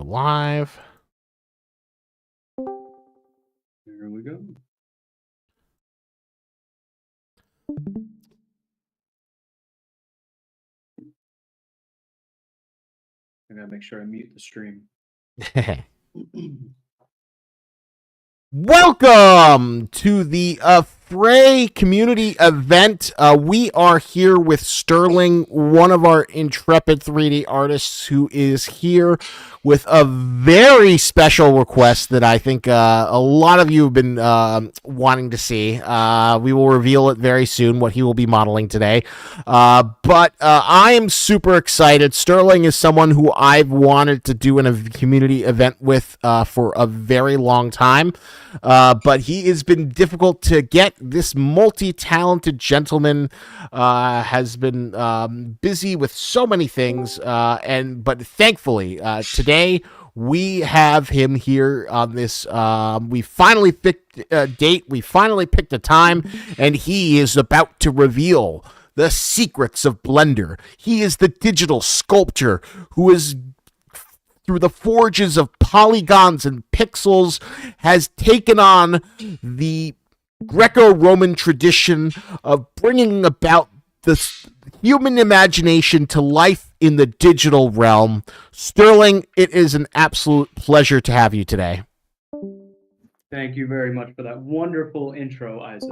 live. Here we go. I gotta make sure I mute the stream. Welcome to the Fray community event. We are here with Sterling, one of our intrepid 3D artists, who is here with a very special request that I think a lot of you have been wanting to see. We will reveal it very soon, what he will be modeling today. But I am super excited. Sterling is someone who I've wanted to do a community event with for a very long time. But he has been difficult to get. This multi-talented gentleman has been busy with so many things, but thankfully today we have him here on this. We finally picked a date. We finally picked a time, and he is about to reveal the secrets of Blender. He is the digital sculptor who is, through the forges of polygons and pixels, has taken on the Greco-Roman tradition of bringing about the human imagination to life in the digital realm. Sterling, it is an absolute pleasure to have you today. Thank you very much for that wonderful intro, Isaac.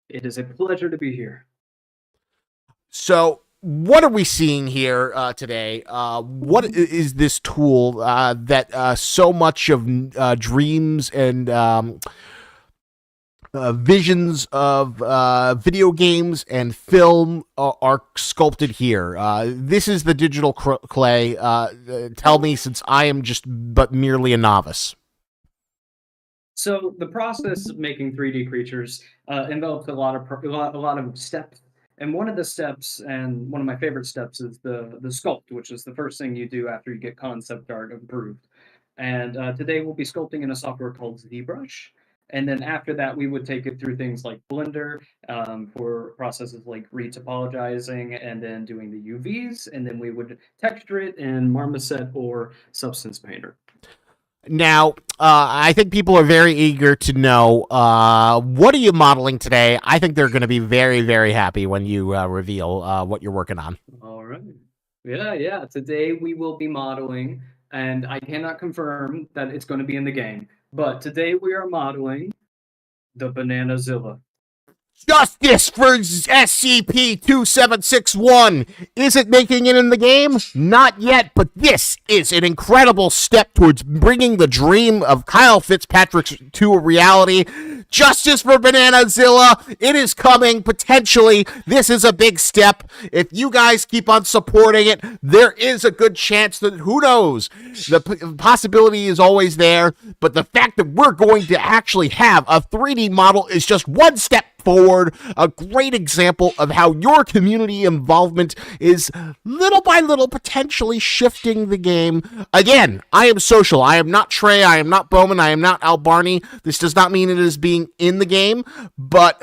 It is a pleasure to be here. So, what are we seeing here today? What is this tool that so much of dreams and visions of video games and film are sculpted here? This is the digital clay. Tell me, since I am just but merely a novice. So the process of making 3D creatures involves a lot of steps. And one of the steps, and one of my favorite steps, is the sculpt, which is the first thing you do after you get concept art approved. And today we'll be sculpting in a software called ZBrush. And then after that, we would take it through things like Blender for processes like retopologizing and then doing the UVs. And then we would texture it in Marmoset or Substance Painter. Now, I think people are very eager to know, what are you modeling today? I think they're going to be very, very happy when you reveal what you're working on. All right. Yeah. Today we will be modeling, and I cannot confirm that it's going to be in the game, but today we are modeling the Bananazilla. Justice for SCP-2761! Is it making it in the game? Not yet, but this is an incredible step towards bringing the dream of Kyle Fitzpatrick to a reality. Justice for Bananazilla! It is coming, potentially. This is a big step. If you guys keep on supporting it, there is a good chance that, who knows, the possibility is always there, but the fact that we're going to actually have a 3D model is just one step forward. A great example of how your community involvement is little by little potentially shifting the game. Again, I am social. I am not Trey. I am not Bowman. I am not Al Barney. This does not mean it is being in the game, but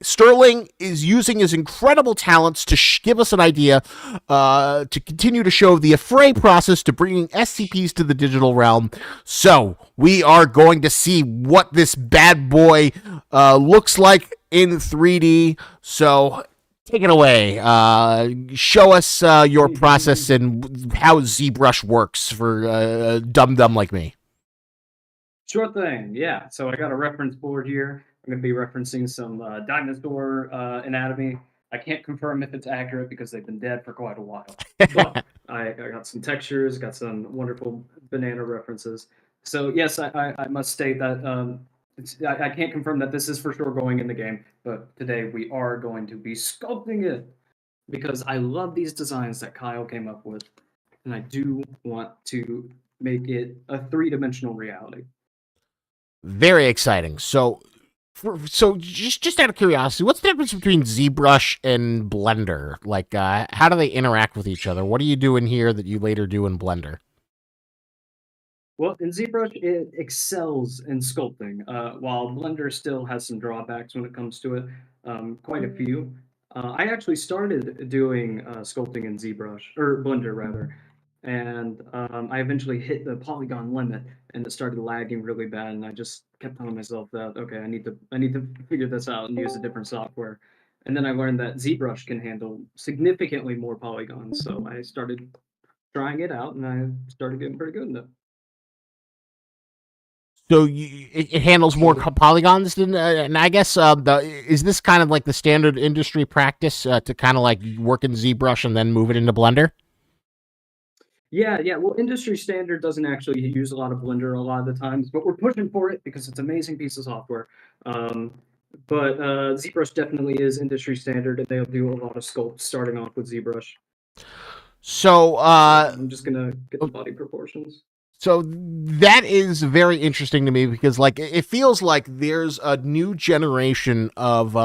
Sterling is using his incredible talents to give us an idea to continue to show the Fray process to bringing SCPs to the digital realm. So we are going to see what this bad boy looks like in 3D. So take it away. Show us your process and how ZBrush works for a dum-dum like me. Sure thing. Yeah. So I got a reference board here. I'm going to be referencing some Dinosaur anatomy. I can't confirm if it's accurate because they've been dead for quite a while. But I got some textures, got some wonderful banana references. So yes, I must state that I can't confirm that this is for sure going in the game, but today we are going to be sculpting it because I love these designs that Kyle came up with, and I do want to make it a three-dimensional reality. Very exciting. So just out of curiosity, what's the difference between ZBrush and Blender? Like, how do they interact with each other? What do you do in here that you later do in Blender? Well, in ZBrush, it excels in sculpting, while Blender still has some drawbacks when it comes to it, quite a few. I actually started doing sculpting in ZBrush, or Blender rather, and I eventually hit the polygon limit, and it started lagging really bad. And I just kept telling myself that okay, I need to figure this out and use a different software. And then I learned that ZBrush can handle significantly more polygons, so I started trying it out, and I started getting pretty good in it. So it handles more polygons than, and I guess is this kind of like the standard industry practice to kind of like work in ZBrush and then move it into Blender? Yeah, yeah. Well, industry standard doesn't actually use a lot of Blender a lot of the times, but we're pushing for it because it's an amazing piece of software. Um, but ZBrush definitely is industry standard, and they'll do a lot of sculpts starting off with ZBrush. So I'm just gonna get the body proportions. So that is very interesting to me because like it feels like there's a new generation of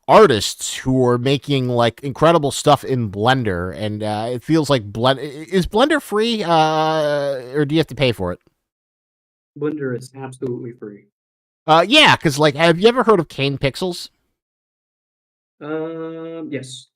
artists who are making like incredible stuff in Blender, and it feels like is Blender free, or do you have to pay for it? Blender is absolutely free. Yeah, because like, have you ever heard of Kane Pixels? Yes.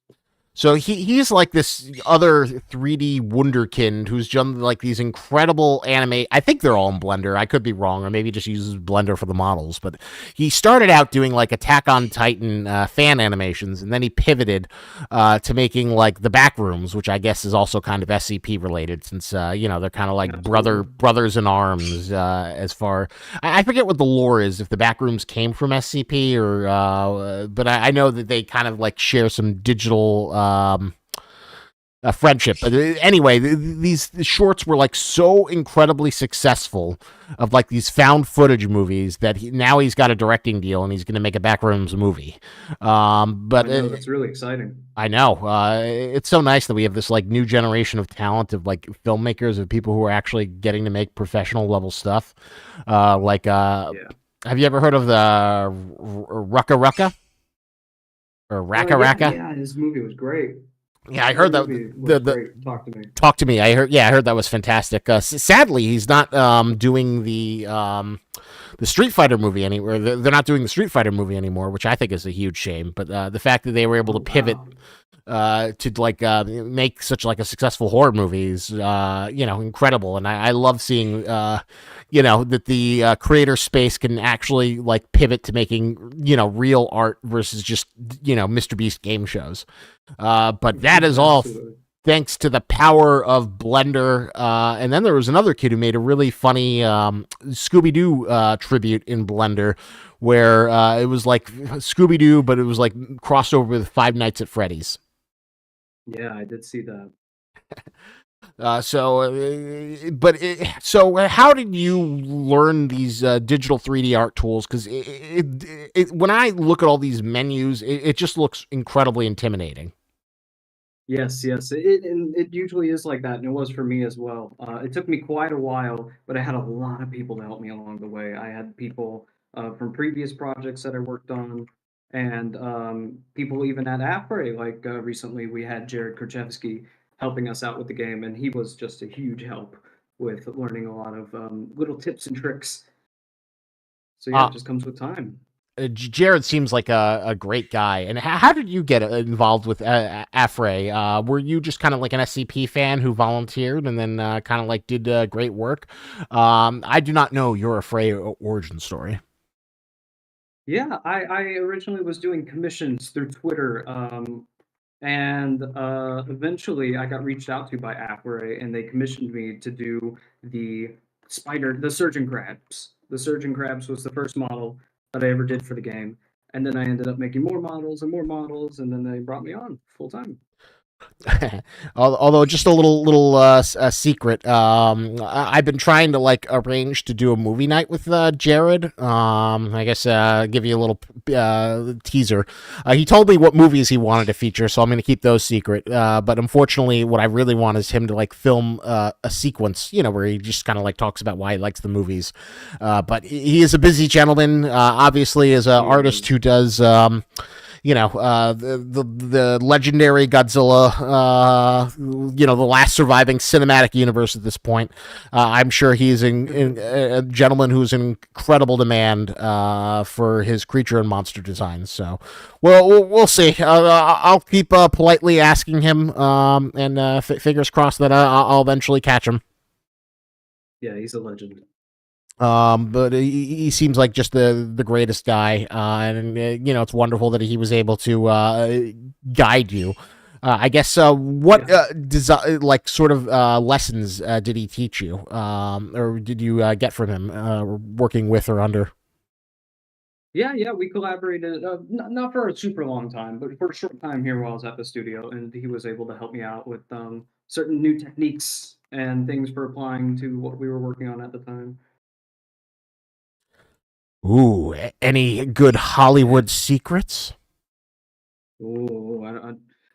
So he's like this other 3D wunderkind who's done like these incredible anime. I think they're all in Blender. I could be wrong, or maybe just uses Blender for the models. But he started out doing like Attack on Titan fan animations, and then he pivoted to making like the Backrooms, which I guess is also kind of SCP related, since they're kind of like brothers in arms. As far I forget what the lore is, if the Backrooms came from SCP or, but I know that they kind of like share some digital. A friendship. But anyway, these shorts were like so incredibly successful of like these found footage movies that now he's got a directing deal and he's going to make a Backrooms movie. But that's really exciting. I know. It's so nice that we have this like new generation of talent of like filmmakers, of people who are actually getting to make professional level stuff. Have you ever heard of the Rucka Rucka? Or Raka Raka? Yeah, this movie was great. Yeah, I heard that. Talk to me. I heard that was fantastic. Sadly, he's not doing the Street Fighter movie anymore. They're not doing the Street Fighter movie anymore, which I think is a huge shame. But the fact that they were able to pivot to like make such like a successful horror movie is incredible. And I love seeing that the creator space can actually like pivot to making real art versus just Mr. Beast game shows. But that is all thanks to the power of Blender. And then there was another kid who made a really funny Scooby-Doo tribute in Blender, where it was like Scooby-Doo, but it was like crossed over with Five Nights at Freddy's. Yeah, I did see that. So how did you learn these digital 3D art tools? Because when I look at all these menus, it just looks incredibly intimidating. Yes, yes. It usually is like that, and it was for me as well. It took me quite a while, but I had a lot of people to help me along the way. I had people from previous projects that I worked on, and people even at Affray. Like recently, we had Jared Korchevsky helping us out with the game, and he was just a huge help with learning a lot of little tips and tricks. So yeah, it just comes with time. Jared seems like a great guy. And how did you get involved with Affray? Were you just kind of like an SCP fan who volunteered and then kind of like did great work? I do not know your Affray origin story. Yeah, I originally was doing commissions through Twitter, and eventually I got reached out to by Affray, and they commissioned me to do the surgeon crabs. The surgeon crabs was the first model that I ever did for the game, and then I ended up making more models and more models, and then they brought me on full time. Although just a little secret, I've been trying to like arrange to do a movie night with Jared. I guess give you a little teaser. He told me what movies he wanted to feature, so I'm going to keep those secret. But unfortunately, what I really want is him to like film a sequence, where he just kind of like talks about why he likes the movies. But he is a busy gentleman, obviously, as an artist who does. the legendary Godzilla, the last surviving cinematic universe at this point. I'm sure he's a gentleman who's in incredible demand for his creature and monster designs. So, well, we'll see. I'll keep politely asking him, and fingers crossed that I'll eventually catch him. Yeah, he's a legend. But he seems like just the greatest guy, and it's wonderful that he was able to guide you. I guess what like sort of lessons did he teach you, or did you get from him, working with or under? Yeah, we collaborated, not for a super long time, but for a short time here while I was at the studio, and he was able to help me out with certain new techniques and things for applying to what we were working on at the time. Ooh, any good Yeah. Hollywood secrets? Oh,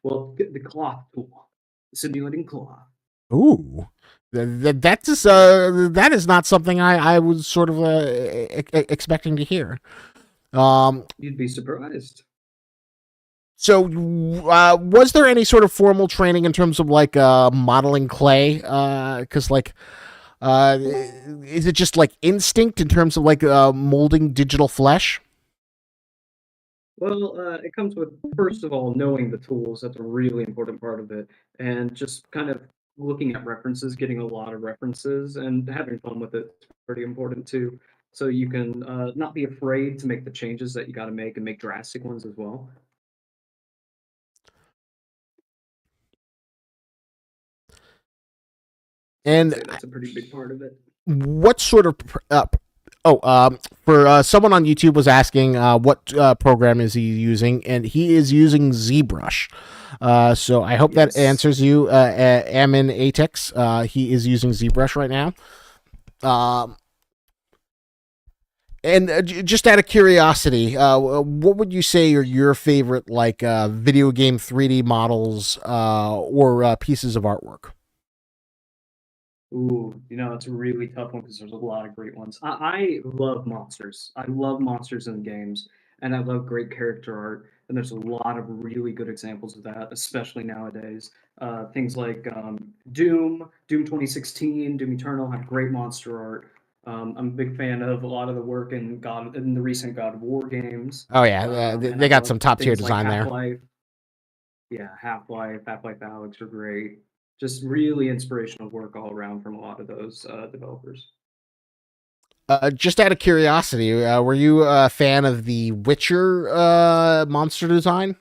well, the cloth tool, simulating cloth. Ooh. That is not something I was sort of expecting to hear. Um, You'd be surprised. so, was there any sort of formal training in terms of like modeling clay? Because is it just like instinct in terms of like molding digital flesh? Well, it comes with, first of all, knowing the tools. That's a really important part of it. And just kind of looking at references, getting a lot of references, and having fun with it is pretty important too. So you can not be afraid to make the changes that you got to make and make drastic ones as well. I'd And say that's a pretty big part of it. what sort of for someone on YouTube was asking what program is he using, and he is using ZBrush. So I hope that Yes. answers you, Amin Atex. He is using ZBrush right now. Um, and just out of curiosity, what would you say are your favorite like video game 3D models or pieces of artwork? Ooh, it's a really tough one because there's a lot of great ones. I love monsters. I love monsters in games, and I love great character art. And there's a lot of really good examples of that, especially nowadays. Things like Doom 2016, Doom Eternal have great monster art. I'm a big fan of a lot of the work in the recent God of War games, Oh yeah, and I they got love some top tier things like design there. Half-Life. Yeah, Half-Life Alyx are great. Just really inspirational work all around from a lot of those developers. Just out of curiosity, were you a fan of the Witcher monster design?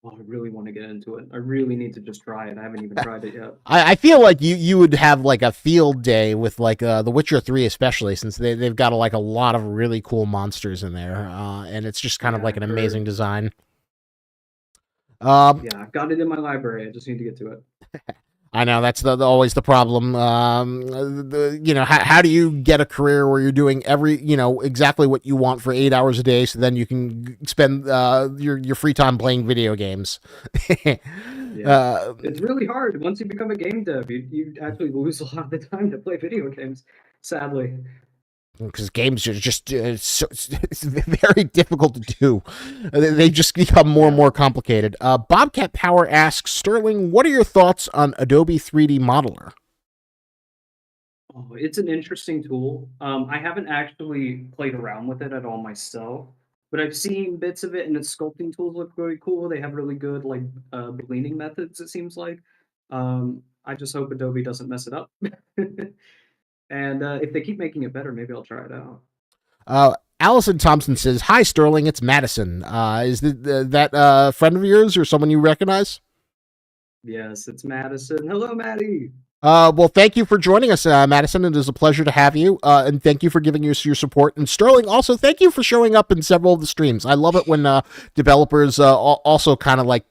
Oh, I really want to get into it. I really need to just try it. I haven't even tried it yet. I feel like you would have like a field day with like the Witcher 3, especially since they've got like a lot of really cool monsters in there, and it's just kind of Yeah, like an I've heard. design design. Um, Yeah, I've got it in my library. I just need to get to it. I know that's always the problem. How do you get a career where you're doing exactly what you want for 8 hours a day, so then you can spend your free time playing video games? Yeah. uh, It's really hard. Once you become a game dev, you actually lose a lot of the time to play video games, sadly. because games are just it's very difficult to do. They just become more and Yeah. more complicated. Bobcat Power asks Sterling, "What are your thoughts on Adobe 3D Modeler?" Oh, it's an interesting tool. I haven't actually played around with it at all myself, but I've seen bits of it, and its sculpting tools look really cool. They have really good like bleeding methods. It seems like. I just hope Adobe doesn't mess it up. And if they keep making it better, maybe I'll try it out. Allison Thompson says, "Hi Sterling, it's Madison. Is that friend of yours or someone you recognize?" Yes, it's Madison. Hello, Maddie. Well, thank you for joining us, Madison. It is a pleasure to have you, and thank you for giving us your support. And Sterling, also, thank you for showing up in several of the streams. I love it when developers also kind of like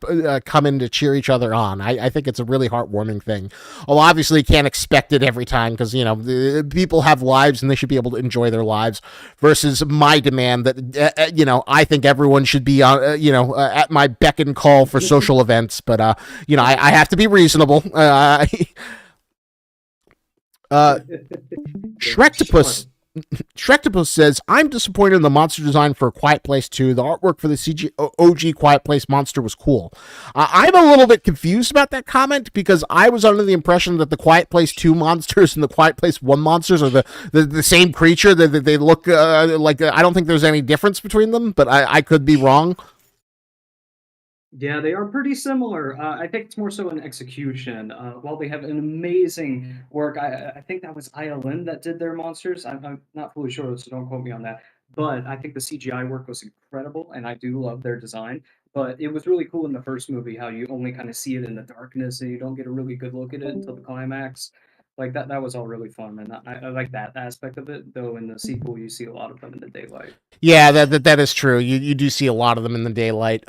come in to cheer each other on. I think it's a really heartwarming thing. Well, obviously, you can't expect it every time because people have lives and they should be able to enjoy their lives. Versus my demand that I think everyone should be on at my beck and call for social events. But I have to be reasonable. Yeah, for sure. Shrектopus Shrектopus says, I'm disappointed in the monster design for Quiet Place 2. The artwork for the OG Quiet Place monster was cool. I'm a little bit confused about that comment because I was under the impression that the Quiet Place 2 monsters and the Quiet Place 1 monsters are the same creature. They look like, I don't think there's any difference between them, but I could be wrong. Yeah, they are pretty similar. I think it's more so in execution. While they have an amazing work, I think that was ILM that did their monsters. I'm not fully sure, so don't quote me on that. But I think the CGI work was incredible, and I do love their design. But it was really cool in the first movie how you only kind of see it in the darkness and you don't get a really good look at it until the climax. Like that was all really fun, and I like that aspect of it. Though in the sequel, you see a lot of them in the daylight. Yeah, that is true. You do see a lot of them in the daylight,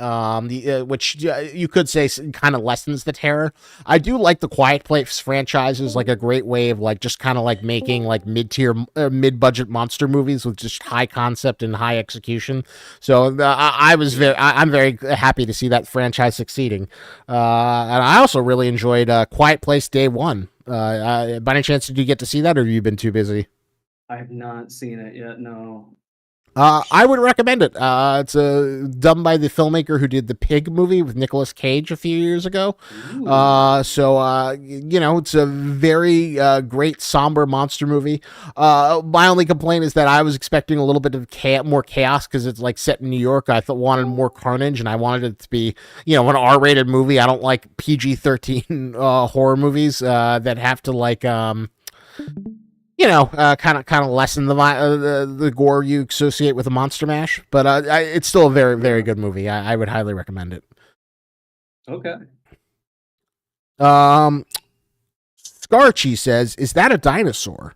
which you could say kind of lessens the terror. I do like the Quiet Place franchise is like a great way of like just kind of like making like mid-tier, mid-budget monster movies with just high concept and high execution. So I'm very happy to see that franchise succeeding. And I also really enjoyed Quiet Place Day One. By any chance, did you get to see that, or have you been too busy? I have not seen it yet. No. I would recommend it. It's done by the filmmaker who did the Pig movie with Nicolas Cage a few years ago. It's a very great somber monster movie. My only complaint is that I was expecting a little bit of more chaos because it's like set in New York. I wanted more carnage, and I wanted it to be, an R-rated movie. I don't like PG-13 horror movies that have to like. Kind of lessen the gore you associate with a Monster Mash, but it's still a very, very good movie. I would highly recommend it. Okay. Scarchi says, "Is that a dinosaur?"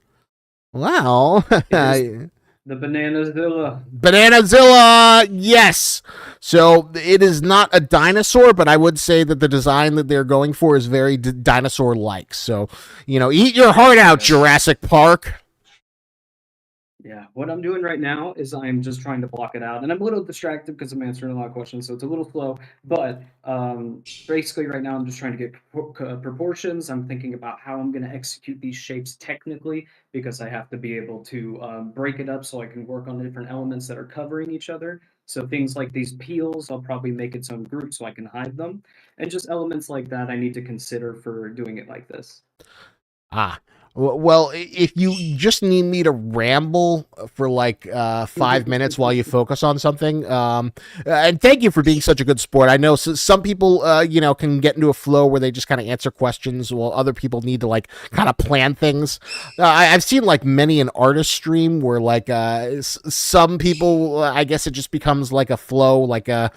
Well, the Bananazilla. Bananazilla, yes. So it is not a dinosaur, but I would say that the design that they're going for is very dinosaur-like. So, eat your heart out, Jurassic Park. Yeah, what I'm doing right now is I'm just trying to block it out, and I'm a little distracted because I'm answering a lot of questions, so it's a little slow. But basically, right now I'm just trying to get proportions. I'm thinking about how I'm going to execute these shapes technically because I have to be able to break it up so I can work on the different elements that are covering each other. So things like these peels, I'll probably make its own group so I can hide them, and just elements like that I need to consider for doing it like this. Well, if you just need me to ramble for like 5 minutes while you focus on something, and thank you for being such a good sport. I know some people, can get into a flow where they just kind of answer questions, while other people need to like kind of plan things. I've seen like many an artist stream where like some people, I guess it just becomes like a flow, like a,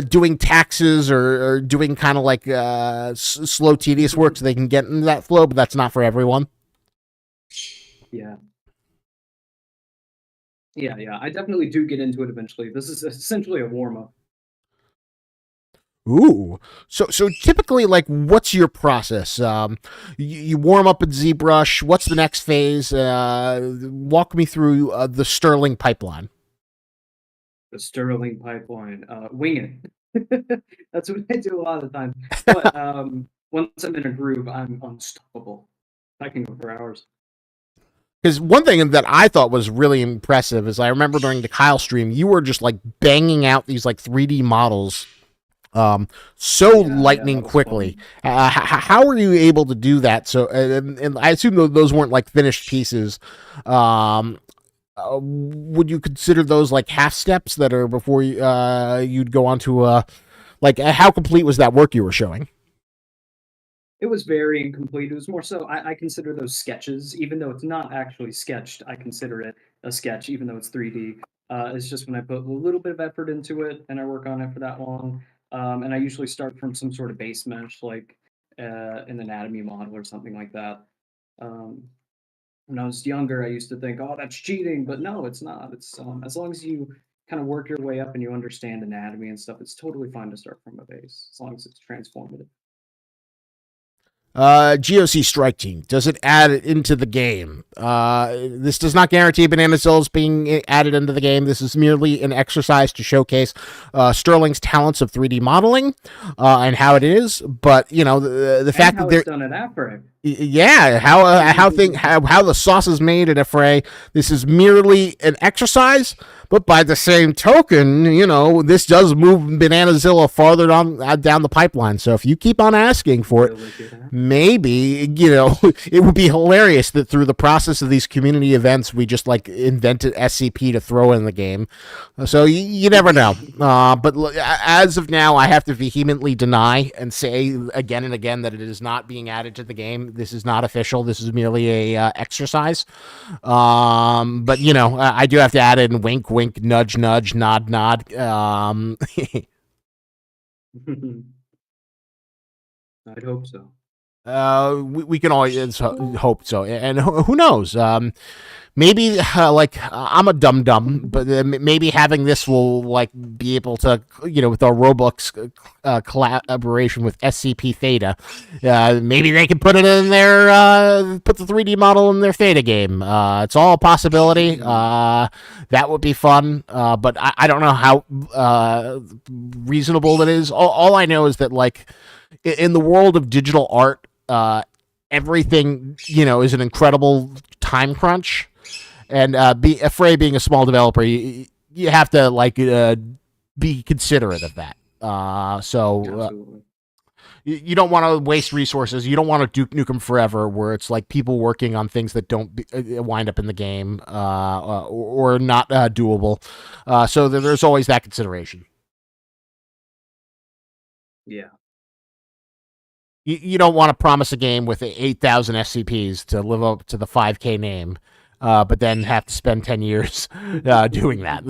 doing taxes or doing kind of like slow, tedious work so they can get into that flow, but that's not for everyone. Yeah. I definitely do get into it eventually. This is essentially a warm-up. Ooh, so typically, like, what's your process? You warm up in ZBrush. What's the next phase? Walk me through the Sterling pipeline. The Sterling pipeline, wing it. That's what I do a lot of the time. But once I'm in a groove, I'm unstoppable. I can go for hours. Because one thing that I thought was really impressive is I remember during the Kyle stream, you were just like banging out these like 3D models lightning quickly. How were you able to do that? So, and I assume those weren't like finished pieces. Would you consider those like half steps that are before you'd go on to how complete was that work you were showing? It was very incomplete. It was more so I consider those sketches, even though it's not actually sketched. I consider it a sketch, even though it's 3D. It's just when I put a little bit of effort into it and I work on it for that long. And I usually start from some sort of base mesh, like an anatomy model or something like that. When I was younger, I used to think, "Oh, that's cheating," but no, it's not. It's as long as you kind of work your way up and you understand anatomy and stuff, it's totally fine to start from a base as long as it's transformative. GOC Strike Team, does it add it into the game? This does not guarantee Banana Souls being added into the game. This is merely an exercise to showcase Sterling's talents of 3D modeling and how it is. But the fact that it's done at Afro. Yeah, how the sauce is made in a fray. This is merely an exercise, but by the same token, this does move Bananazilla farther down the pipeline. So if you keep on asking for it, maybe it would be hilarious that through the process of these community events, we just like invented SCP to throw in the game. So you never know. But as of now, I have to vehemently deny and say again and again that it is not being added to the game. This is not official. This is merely a exercise. But I do have to add in wink, wink, nudge, nudge, nod, nod. I'd hope so. We can always hope so, and who knows? Maybe I'm a dum dum, but maybe having this will like be able to, with our Roblox collaboration with SCP Theta, maybe they can put it in their put the 3D model in their Theta game. It's all a possibility. That would be fun, but I don't know how reasonable it is. All I know is that like in the world of digital art, everything is an incredible time crunch. And being a small developer, you have to like be considerate of that. You don't want to waste resources. You don't want to Duke Nukem Forever, where it's like people working on things that don't wind up in the game or not doable. So there's always that consideration. Yeah. You don't want to promise a game with 8,000 SCPs to live up to the 5K name. But then have to spend 10 years doing that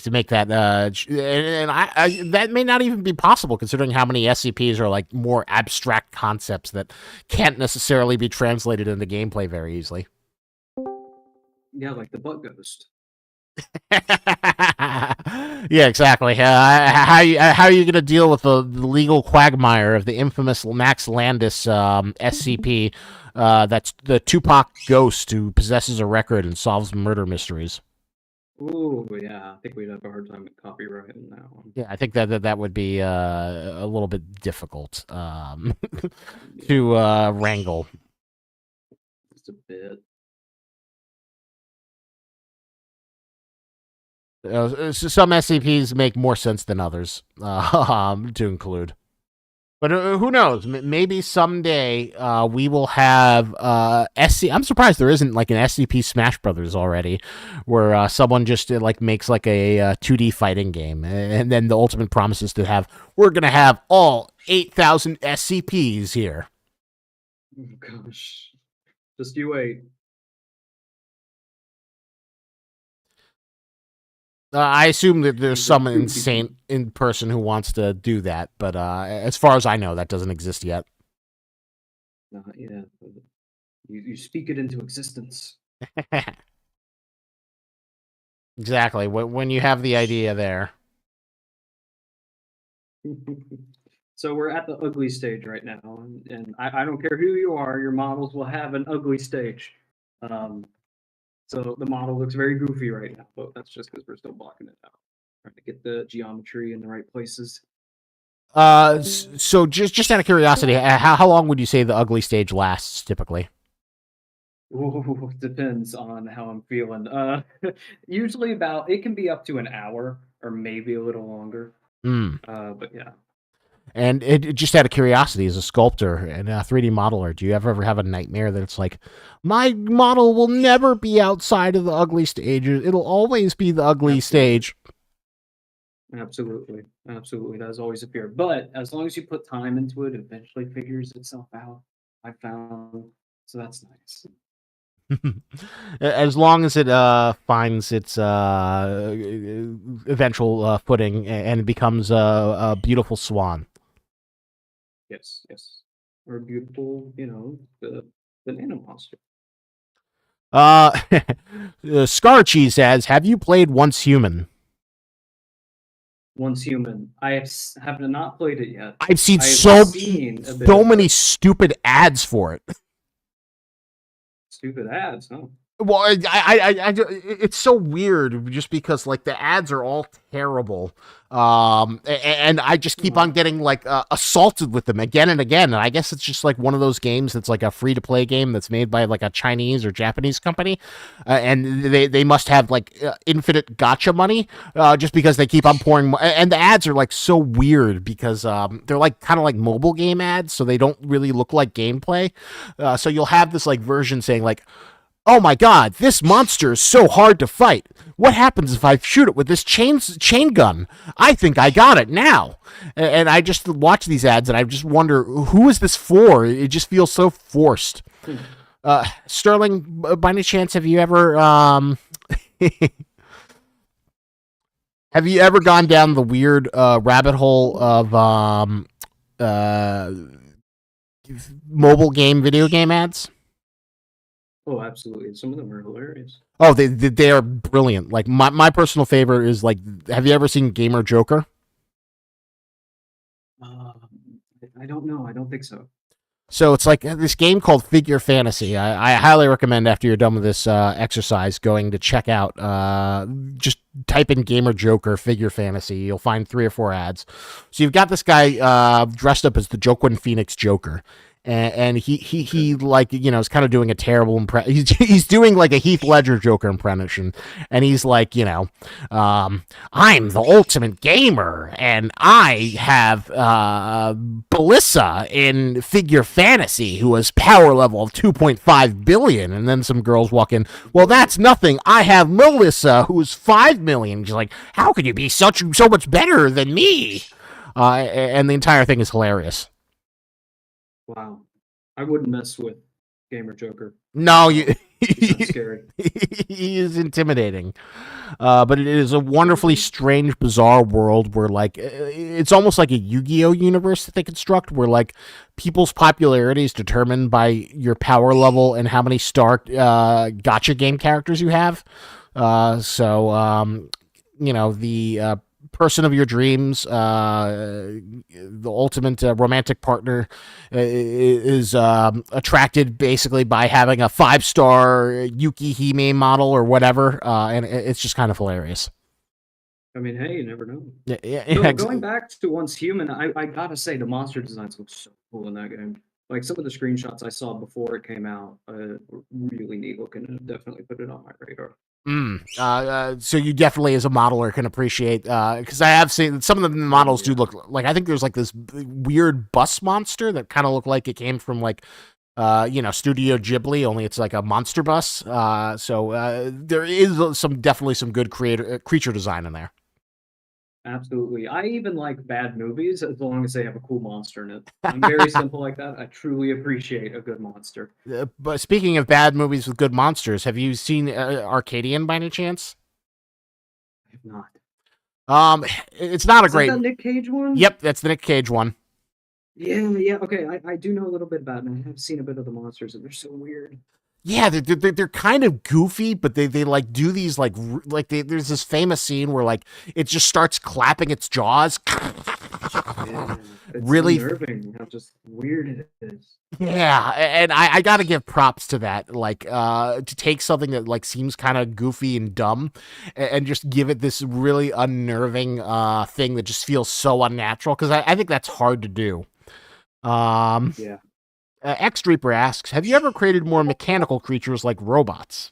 to make that. And that may not even be possible considering how many SCPs are like more abstract concepts that can't necessarily be translated into gameplay very easily. Yeah, like the bug ghost. Yeah, exactly. How are you going to deal with the legal quagmire of the infamous Max Landis SCP? That's the Tupac ghost who possesses a record and solves murder mysteries. Ooh, yeah. I think we'd have a hard time with copyright in that one. Yeah, I think that would be a little bit difficult to wrangle. Just a bit. Some SCPs make more sense than others to include. But who knows? Maybe someday we will have I'm surprised there isn't like an SCP Smash Brothers already, where someone just like makes like a 2D fighting game, and then the ultimate promise is to we're gonna have all 8,000 SCPs here. Oh gosh, just you wait. I assume that there's some insane person who wants to do that, but as far as I know, that doesn't exist yet. Not yet. You speak it into existence. Exactly. When you have the idea there. So we're at the ugly stage right now, and I don't care who you are, your models will have an ugly stage. So the model looks very goofy right now, but that's just because we're still blocking it out, trying to get the geometry in the right places. So just out of curiosity, how long would you say the ugly stage lasts typically? Ooh, depends on how I'm feeling. Usually it can be up to an hour or maybe a little longer. But yeah. And just out of curiosity, as a sculptor and a 3D modeler, do you ever have a nightmare that it's like, my model will never be outside of the ugly stage? It'll always be the ugly stage. Absolutely. That is always a fear. But as long as you put time into it, it eventually figures itself out. I found. So that's nice. As long as it finds its eventual footing and becomes a beautiful swan. Yes. Or a beautiful, the banana monster. Scar Cheese says, have you played Once Human? Once Human. I have not played it yet. I've seen so many stupid ads for it. Stupid ads, huh? Well, it's so weird just because like the ads are all terrible, and I just keep on Oh, getting like assaulted with them again and again. And I guess it's just like one of those games that's like a free to play game that's made by like a Chinese or Japanese company, and they must have like infinite gotcha money, just because they keep on pouring. And the ads are like so weird because they're like kind of like mobile game ads, so they don't really look like gameplay. So you'll have this like version saying like, oh my god, this monster is so hard to fight. What happens if I shoot it with this chain gun? I think I got it now. And I just watch these ads and I just wonder, who is this for? It just feels so forced. Sterling, by any chance, have you ever have you ever gone down the weird rabbit hole of uh, mobile game video game ads? oh, absolutely. Some of them are hilarious. Oh, they are brilliant. Like my personal favorite is like, have you ever seen Gamer Joker? I don't know. I don't think so. So it's like this game called Figure Fantasy. I highly recommend after you're done with this exercise going to check out. Just type in Gamer Joker Figure Fantasy. You'll find 3 or 4 ads. So you've got this guy dressed up as the Joaquin Phoenix Joker. And he like, you know, is kind of doing a terrible impression. He's doing like a Heath Ledger Joker impression, and he's like, you know, I'm the ultimate gamer, and I have Belissa in Figure Fantasy, who has power level of 2.5 billion. And then some girls walk in. Well, that's nothing. I have Melissa, who's 5 million. She's like, how could you be so much better than me? And the entire thing is hilarious. Wow. I wouldn't mess with Gamer Joker No, at you. all. He sounds scary. He is intimidating, but it is a wonderfully strange, bizarre world where, like, it's almost like a Yu-Gi-Oh universe that they construct, where like people's popularity is determined by your power level and how many star gotcha game characters you have. So you know, the person of your dreams, the ultimate romantic partner, is attracted basically by having a 5-star Yuki Hime model or whatever, and it's just kind of hilarious. I mean, hey, you never know. Yeah, yeah, So going back to Once Human, I gotta say the monster designs look so cool in that game. Like some of the screenshots I saw before it came out, were really neat looking, and definitely put it on my radar. So you definitely, as a modeler, can appreciate, because I have seen some of the Oh models do yeah. look like, I think there's like this weird bus monster that kind of looked like it came from like you know, Studio Ghibli, only it's like a monster bus. So there is some definitely some good creature design in there. Absolutely. I even like bad movies as long as they have a cool monster in it. I'm very simple like that. I truly appreciate a good monster. But speaking of bad movies with good monsters, have you seen Arcadian by any chance? I have not. It's not a Is that great. that Nick Cage one? Yep, that's the Nick Cage one. Yeah, yeah. Okay, I do know a little bit about it, and I have seen a bit of the monsters, and they're so weird. Yeah, they're kind of goofy, but they like do these like there's this famous scene where like it just starts clapping its jaws. Yeah, it's Really. unnerving how just weird it is. Yeah, and I gotta give props to that. Like, to take something that like seems kind of goofy and dumb, and just give it this really unnerving thing that just feels so unnatural. Because I think that's hard to do. Um, Yeah. X Reaper asks, have you ever created more mechanical creatures like robots?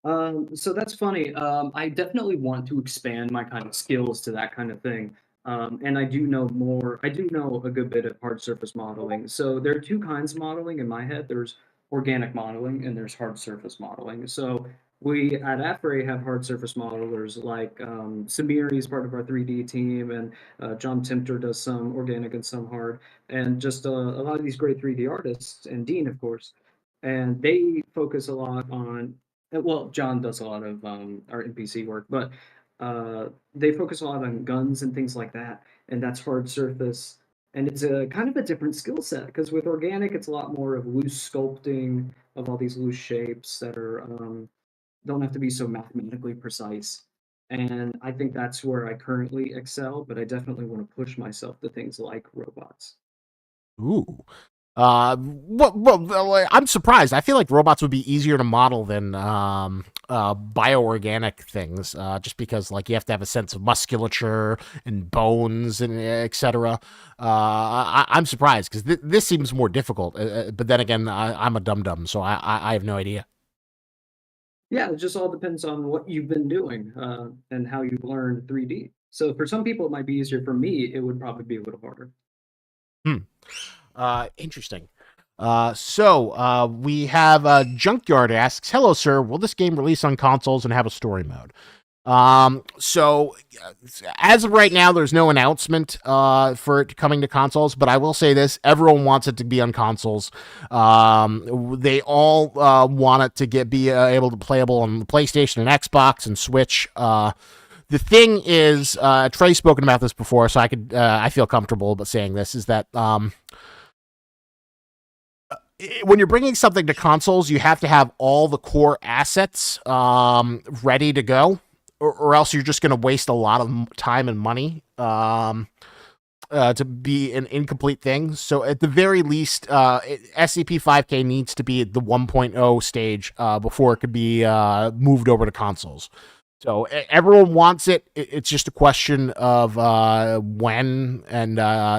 So that's funny. I definitely want to expand my kind of skills to that kind of thing. And I do know more, I do know a good bit of hard surface modeling. So there are two kinds of modeling in my head. There's organic modeling and there's hard surface modeling. So we at Afray have hard surface modelers like Samiri is part of our 3D team, and John Timter does some organic and some hard, and just a lot of these great 3D artists, and Dean, of course. And they focus a lot on well, John does a lot of our NPC work, but they focus a lot on guns and things like that, and that's hard surface. And it's a kind of a different skill set because with organic, it's a lot more of loose sculpting of all these loose shapes that are don't have to be so mathematically precise. And I think that's where I currently excel, but I definitely want to push myself to things like robots. Ooh. Well, I'm surprised. I feel like robots would be easier to model than bioorganic things, just because like you have to have a sense of musculature and bones and etc. I'm surprised because this seems more difficult. But then again, I'm a dum dum, so I have no idea. Yeah, it just all depends on what you've been doing and how you've learned 3D. So for some people, it might be easier. For me, it would probably be a little harder. Hmm. Interesting. So we have Junkyard asks, "Hello, sir. Will this game release on consoles and have a story mode?" So as of right now, there's no announcement for it coming to consoles, but I will say this: everyone wants it to be on consoles. They all want it to be able to playable on the PlayStation and Xbox and Switch. The thing is, Trey's spoken about this before, so I feel comfortable about saying this, is that when you're bringing something to consoles, you have to have all the core assets ready to go, or else you're just going to waste a lot of time and money to be an incomplete thing. So at the very least, SCP-5K needs to be at the 1.0 stage before it could be moved over to consoles. So everyone wants it. It's just a question of when and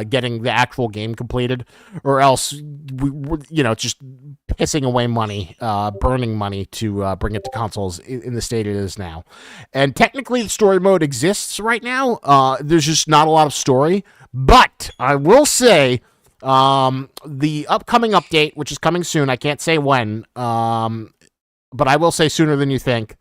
getting the actual game completed, or else it's just pissing away money, burning money to bring it to consoles in the state it is now. And technically, the story mode exists right now. There's just not a lot of story, but I will say the upcoming update, which is coming soon, I can't say when, but I will say sooner than you think.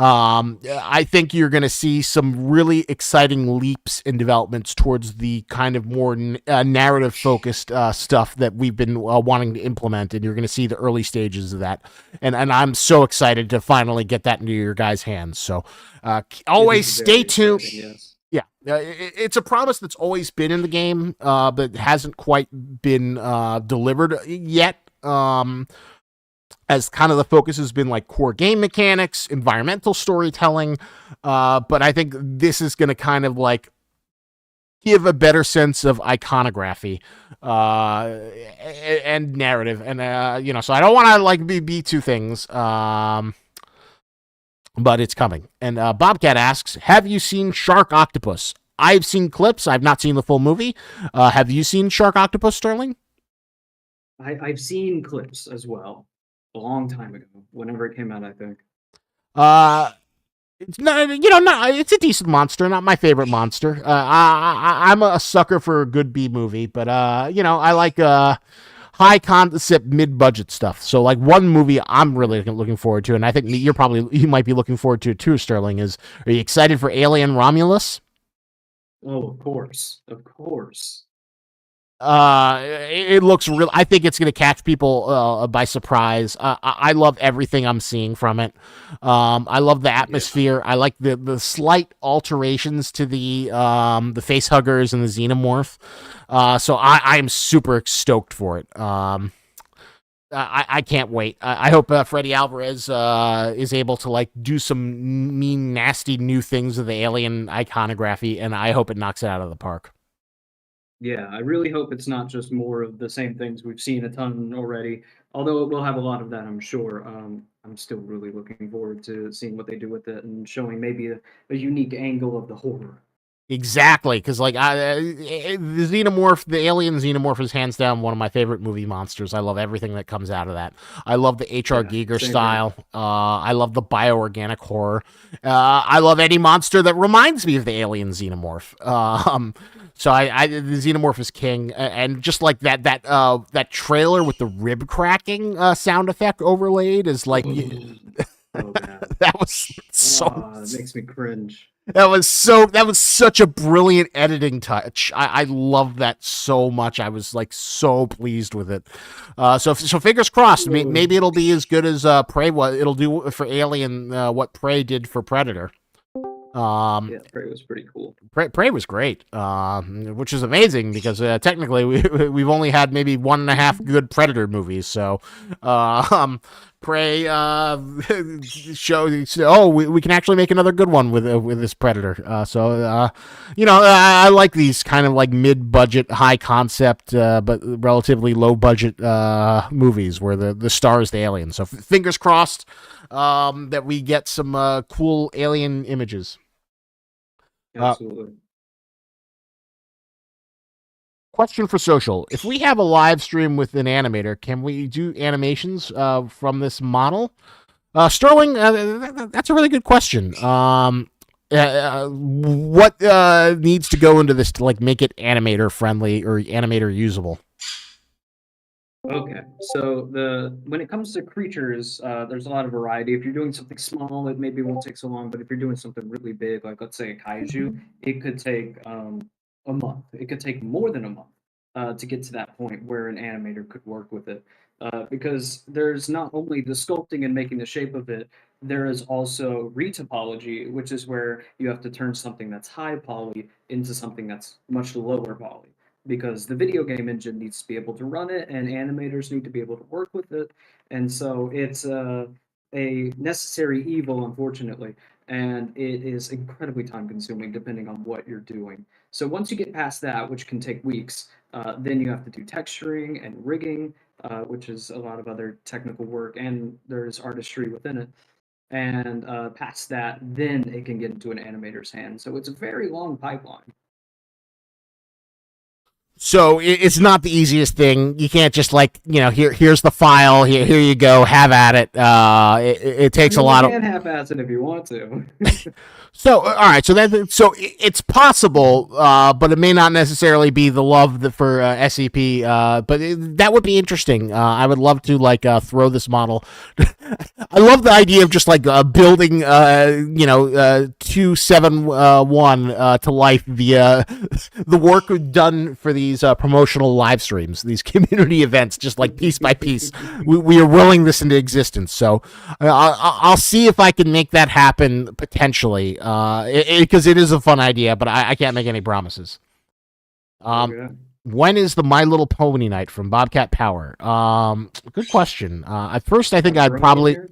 I think you're going to see some really exciting leaps in developments towards the kind of more narrative focused stuff that we've been wanting to implement, and you're going to see the early stages of that. And I'm so excited to finally get that into your guys' hands. So always stay tuned. Yes. Yeah, it's a promise that's always been in the game, but hasn't quite been delivered yet. As kind of the focus has been like core game mechanics, environmental storytelling, but I think this is going to kind of like give a better sense of iconography and narrative, and so I don't want to like be two things, but it's coming. And Bobcat asks, "Have you seen Shark Octopus?" I've seen clips. I've not seen the full movie. Have you seen Shark Octopus, Sterling? I've seen clips as well. A long time ago, whenever it came out, I think. It's not, it's a decent monster, not my favorite monster. I'm a sucker for a good B movie, but I like high concept, mid budget stuff. So like one movie I'm really looking forward to, and I think you might be looking forward to it too, Sterling. Are you excited for Alien Romulus? Oh, of course, of course. It looks real. I think it's going to catch people by surprise. I love everything I'm seeing from it. I love the atmosphere. Yeah. I like the slight alterations to the face huggers and the xenomorph. So I'm super stoked for it. I can't wait. I hope Freddy Alvarez is able to like do some mean, nasty new things with the alien iconography, and I hope it knocks it out of the park. Yeah, I really hope it's not just more of the same things we've seen a ton already. Although it will have a lot of that, I'm sure. I'm still really looking forward to seeing what they do with it and showing maybe a unique angle of the horror. Exactly, because like the xenomorph, the alien xenomorph is hands down one of my favorite movie monsters. I love everything that comes out of that. I love the H.R. Giger style. I love the bioorganic horror. I love any monster that reminds me of the alien xenomorph. So the xenomorph is king, and just like that trailer with the rib cracking sound effect overlaid is like that was so. It makes me cringe. That was such a brilliant editing touch. I love that so much. I was like so pleased with it. So fingers crossed. Maybe it'll be as good as Prey. What it'll do for Alien, what Prey did for Predator. Yeah, Prey was pretty cool. Prey was great, which is amazing because we've only had maybe 1.5 good Predator movies. So Prey show. Oh, we can actually make another good one with this Predator. I like these kind of like mid-budget, high concept, but relatively low budget movies where the star is the alien. So fingers crossed that we get some cool alien images. Absolutely. Question for social: if we have a live stream with an animator, can we do animations from this model? Sterling, that's a really good question. What needs to go into this to like make it animator friendly or animator usable? Okay, so when it comes to creatures, there's a lot of variety. If you're doing something small, it maybe won't take so long. But if you're doing something really big, like let's say a kaiju, it could take a month. It could take more than a month to get to that point where an animator could work with it. Because there's not only the sculpting and making the shape of it, there is also retopology, which is where you have to turn something that's high poly into something that's much lower poly because the video game engine needs to be able to run it and animators need to be able to work with it. And so it's a necessary evil, unfortunately, and it is incredibly time consuming depending on what you're doing. So once you get past that, which can take weeks, then you have to do texturing and rigging, which is a lot of other technical work, and there's artistry within it. And past that, then it can get into an animator's hand. So it's a very long pipeline. So it's not the easiest thing. You can't just like here's the file. Here you go. Have at it. It takes a lot of. You can half-ass it if you want to. So all right. So it's possible, but it may not necessarily be the love for SCP. But that would be interesting. I would love to like throw this model. I love the idea of just like building 271 to life via the work done for these promotional live streams, these community events, just like piece by piece. We are willing this into existence. So I'll see if I can make that happen potentially, because it is a fun idea, but I can't make any promises. When is the My Little Pony night from Bobcat Power? Good question. At first, I think I'd probably, we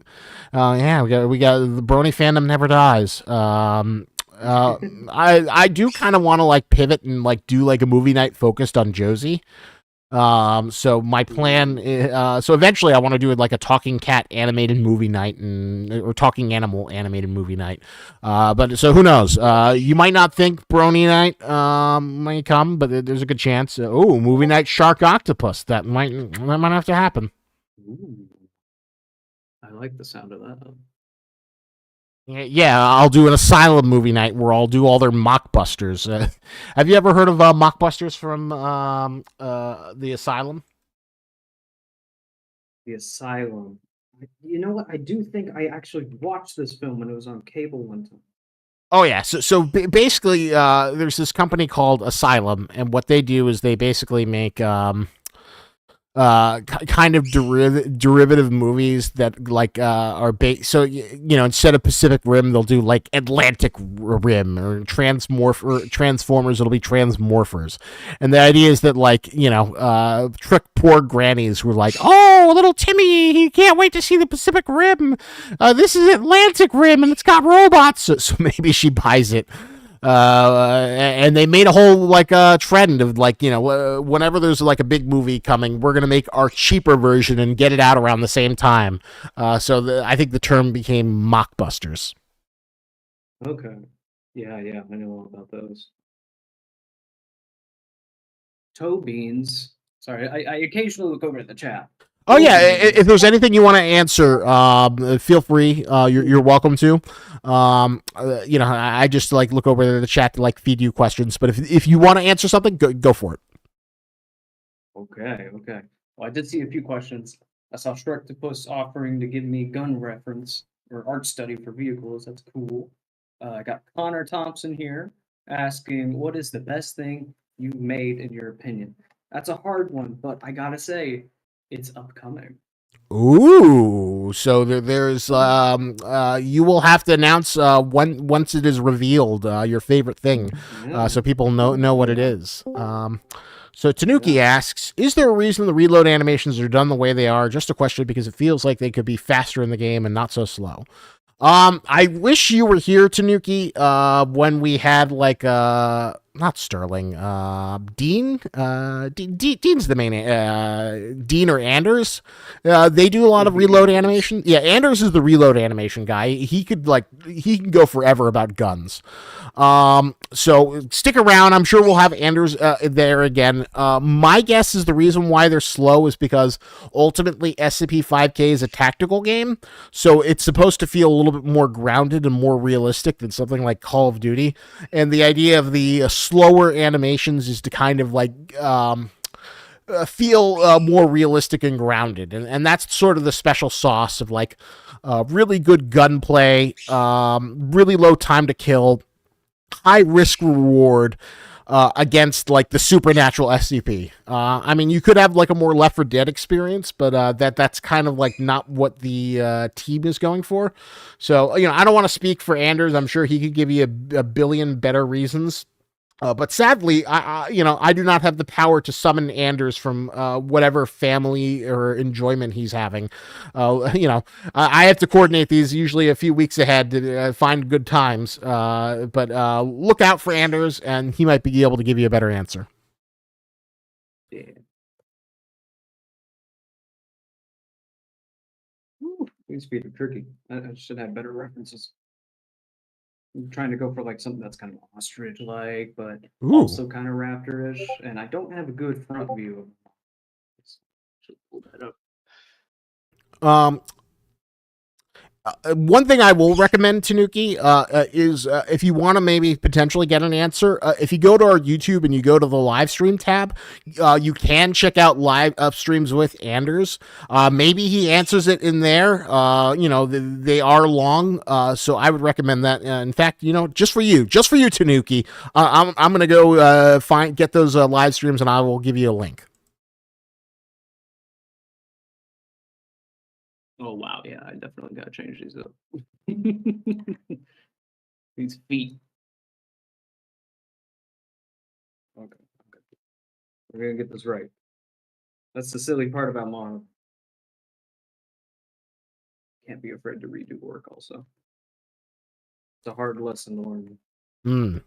got the Brony fandom never dies. I do kind of want to like pivot and like do like a movie night focused on Josie. So my plan is, so eventually I want to do it like a talking cat animated movie night or talking animal animated movie night. But so who knows? You might not think Brony night might come, but there's a good chance. Movie night Shark Octopus that might have to happen. Ooh. I like the sound of that. Yeah, I'll do an Asylum movie night where I'll do all their mockbusters. Have you ever heard of mockbusters from the Asylum? The Asylum. You know what? I do think I actually watched this film when it was on cable one time. Oh yeah, so basically, there's this company called Asylum, and what they do is they basically make kind of derivative movies that like are so instead of Pacific Rim they'll do like Atlantic Rim or Transformers, it'll be Transmorphers, and the idea is that like trick poor grannies who are like, oh, little Timmy, he can't wait to see the Pacific Rim, this is Atlantic Rim and it's got robots, so maybe she buys it. And they made a whole like trend of like whenever there's like a big movie coming, we're gonna make our cheaper version and get it out around the same time. I think the term became mockbusters. Okay, yeah, I know all about those. Toe beans. Sorry, I occasionally look over at the chat. Oh yeah, if there's anything you want to answer, feel free. You're welcome to. I just like look over the chat to like feed you questions. But if you want to answer something, go for it. Okay. Well, I did see a few questions. I saw Structopus offering to give me gun reference or art study for vehicles. That's cool. I got Connor Thompson here asking, what is the best thing you've made in your opinion? That's a hard one, but I gotta say, it's upcoming. Ooh, so there's you will have to announce once it is revealed your favorite thing, so people know what it is. So Tanuki Yeah. asks, is there a reason the reload animations are done the way they are? Just a question because it feels like they could be faster in the game and not so slow. I wish you were here, Tanuki, when we had like not Sterling, Dean. Dean's the main Dean or Anders. They do a lot Would of be reload Anders. animation. Yeah, Anders is the reload animation guy. He can go forever about guns. So stick around. I'm sure we'll have Anders there again. My guess is the reason why they're slow is because ultimately SCP-5K is a tactical game, so it's supposed to feel a little bit more grounded and more realistic than something like Call of Duty. And the idea of the slower animations is to kind of like feel more realistic and grounded, and that's sort of the special sauce of like really good gunplay, really low time to kill, high risk reward against like the supernatural SCP. I mean, you could have like a more Left 4 Dead experience, but that's kind of like not what the team is going for. So I don't want to speak for Anders. I'm sure he could give you a billion better reasons. But sadly, I do not have the power to summon Anders from whatever family or enjoyment he's having. I have to coordinate these usually a few weeks ahead to find good times. But look out for Anders, and he might be able to give you a better answer. Yeah. Ooh, these feet are tricky. I should have better references. I'm trying to go for like something that's kind of ostrich-like, but Ooh. also kind of raptor-ish, and I don't have a good front view of this. Should pull that up. Um, One thing I will recommend, Tanuki, is if you want to maybe potentially get an answer, if you go to our YouTube and you go to the live stream tab, you can check out live streams with Anders. Maybe he answers it in there. They are long, so I would recommend that. In fact, just for you, Tanuki, I'm gonna go get those live streams, and I will give you a link. Oh wow, yeah, I definitely gotta change these up. These feet. Okay, okay. We're gonna get this right. That's the silly part about mono. Can't be afraid to redo work also. It's a hard lesson to learn. Hmm.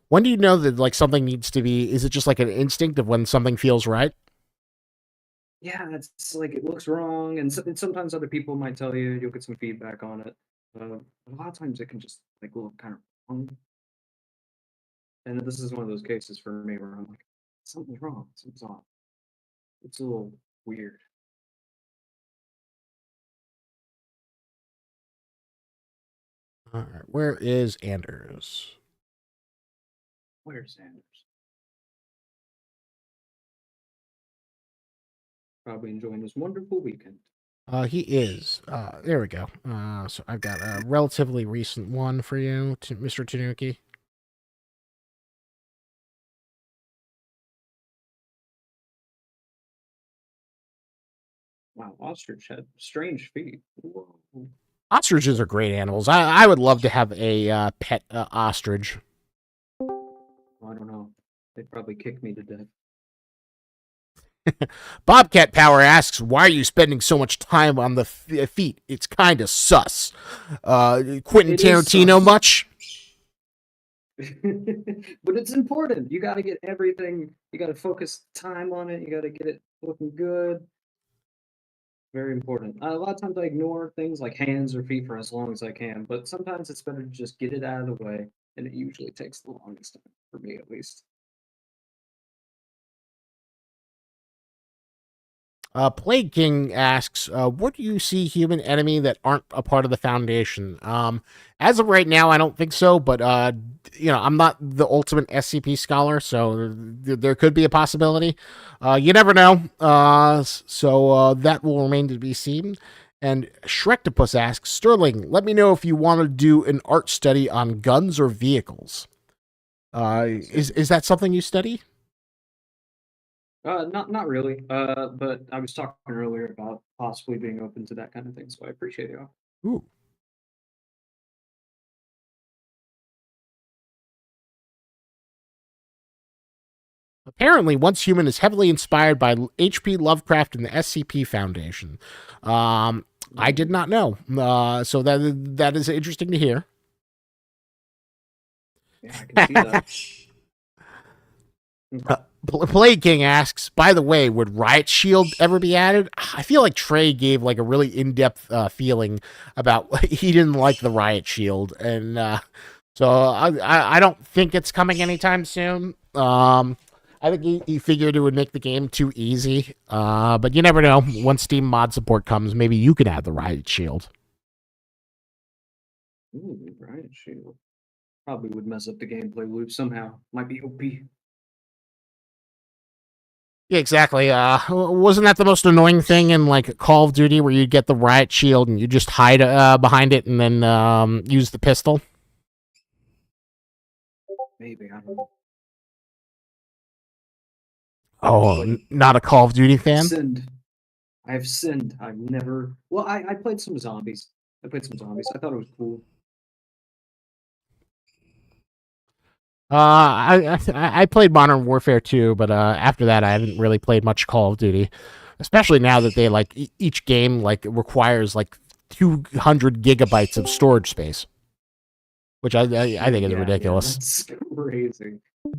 When do you know that like something needs to be? Is it just like an instinct of when something feels right? Yeah, it's like it looks wrong, and sometimes other people might tell you, you'll get some feedback on it. But a lot of times it can just like look kind of wrong. And this is one of those cases for me where I'm like, something's wrong, something's off. It's a little weird. All right, where is Anders? Where's Sanders? Probably enjoying this wonderful weekend. He is. There we go. So I've got a relatively recent one for you, Mr. Tanuki. Wow, ostrich had strange feet. Whoa. Ostriches are great animals. I would love to have a pet ostrich. I don't know. They'd probably kick me to death. Bobcat Power asks, "Why are you spending so much time on the feet? It's kind of sus." Quentin It is Tarantino sus. much? But it's important. You got to get everything. You got to focus time on it. You got to get it looking good. Very important. A lot of times I ignore things like hands or feet for as long as I can, but sometimes it's better to just get it out of the way, and it usually takes the longest time, for me at least. Plague King asks, "What do you see human enemy that aren't a part of the Foundation?" As of right now, I don't think so, but I'm not the ultimate SCP scholar, so there could be a possibility. You never know. So that will remain to be seen. And Shrektopus asks, "Sterling, let me know if you want to do an art study on guns or vehicles. Is that something you study?" Not really. But I was talking earlier about possibly being open to that kind of thing, so I appreciate you. Ooh. Apparently, Once Human is heavily inspired by H.P. Lovecraft and the SCP Foundation. I did not know. So that is interesting to hear. Yeah, I can see that. Plague King asks, by the way, would Riot Shield ever be added? I feel like Trey gave like a really in-depth feeling about he didn't like the Riot Shield, and so I don't think it's coming anytime soon. I think he figured it would make the game too easy, but you never know. Once Steam mod support comes, maybe you can add the Riot Shield. Ooh, Riot Shield. Probably would mess up the gameplay loop somehow. Might be OP. Yeah, exactly. Wasn't that the most annoying thing in like Call of Duty, where you get the Riot Shield and you just hide behind it and then use the pistol? Maybe, I don't know. Oh, not a Call of Duty fan? Sinned. I have sinned. I've never. Well, I played some zombies. I played some zombies. I thought it was cool. I played Modern Warfare 2, but after that I haven't really played much Call of Duty, especially now that they like each game like requires like 200 gigabytes of storage space, which I think is ridiculous. That's crazy.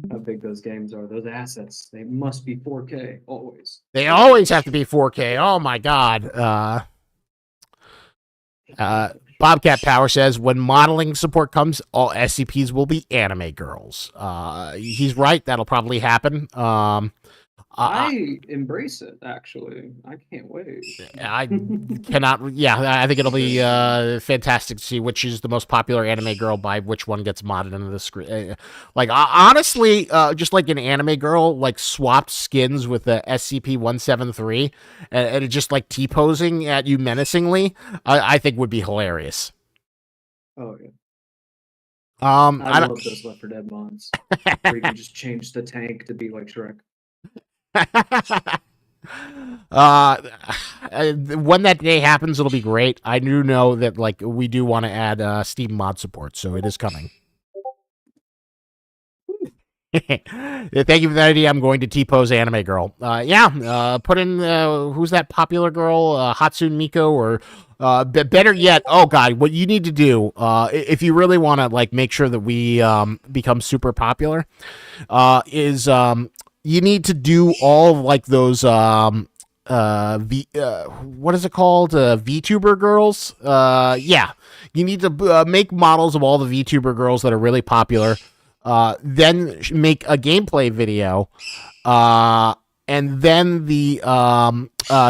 How big those games are. Those assets. They must be 4K always. They always have to be 4K. Oh my god. Bobcat Power says, when modeling support comes, all SCPs will be anime girls. He's right. That'll probably happen. I embrace it, actually. I can't wait. I cannot. Yeah, I think it'll be fantastic to see which is the most popular anime girl by which one gets modded into the screen. Like, honestly, just like an anime girl, like swapped skins with the SCP-173 and it just like T-posing at you menacingly, I think would be hilarious. Oh, yeah. I love those Left 4 Dead mods. Where you can just change the tank to be like Shrek. When that day happens, it'll be great. I do know that like we do want to add Steam mod support, so it is coming. Thank you for that idea. I'm going to T-pose anime girl. Put in who's that popular girl, Hatsune Miku, or better yet, oh god, what you need to do if you really want to like make sure that we become super popular, is you need to do all of, like those what is it called? VTuber girls. You need to make models of all the VTuber girls that are really popular. Then make a gameplay video, and then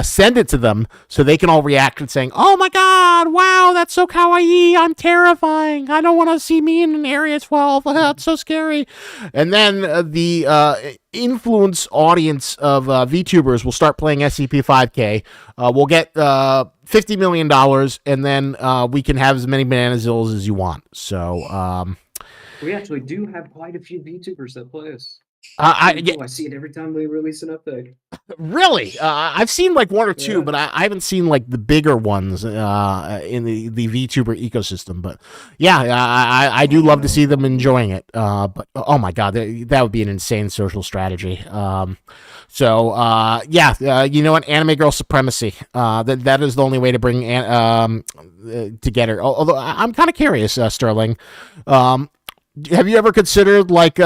send it to them so they can all react and saying, "Oh my god, wow, that's so kawaii! I'm terrifying. I don't want to see me in an Area 12. That's so scary." And then the influence audience of VTubers will start playing SCP-5K. We'll get $50 million, and then we can have as many Bananazillas as you want. So. We actually do have quite a few VTubers that play us. I see it every time we release an update. Really? I've seen like one or two, but I haven't seen like the bigger ones in the VTuber ecosystem. But yeah, I do love to see them enjoying it. But oh my god, that would be an insane social strategy. You know what? Anime girl supremacy. That is the only way to bring together. Although I'm kind of curious, Sterling. Have you ever considered like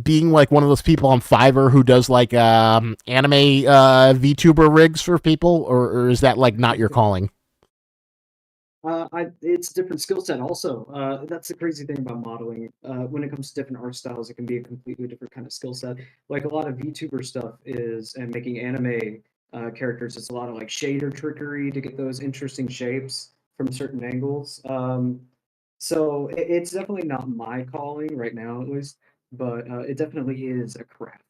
being like one of those people on Fiverr who does like anime VTuber rigs for people, or is that like not your calling? It's a different skill set. Also, that's the crazy thing about modeling. When it comes to different art styles, it can be a completely different kind of skill set. Like a lot of VTuber stuff is, and making anime characters, it's a lot of like shader trickery to get those interesting shapes from certain angles. So it's definitely not my calling right now, at least, but it definitely is a craft.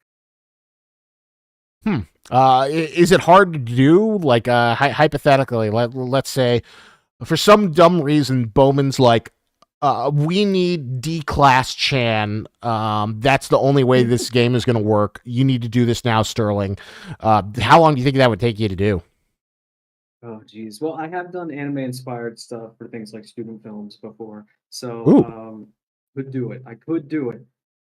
Is it hard to do? Like, hypothetically, let's say for some dumb reason, Bowman's like, we need D-Class Chan. That's the only way this game is going to work. You need to do this now, Sterling. How long do you think that would take you to do? Oh, geez. Well, I have done anime-inspired stuff for things like student films before, so could do it. I could do it.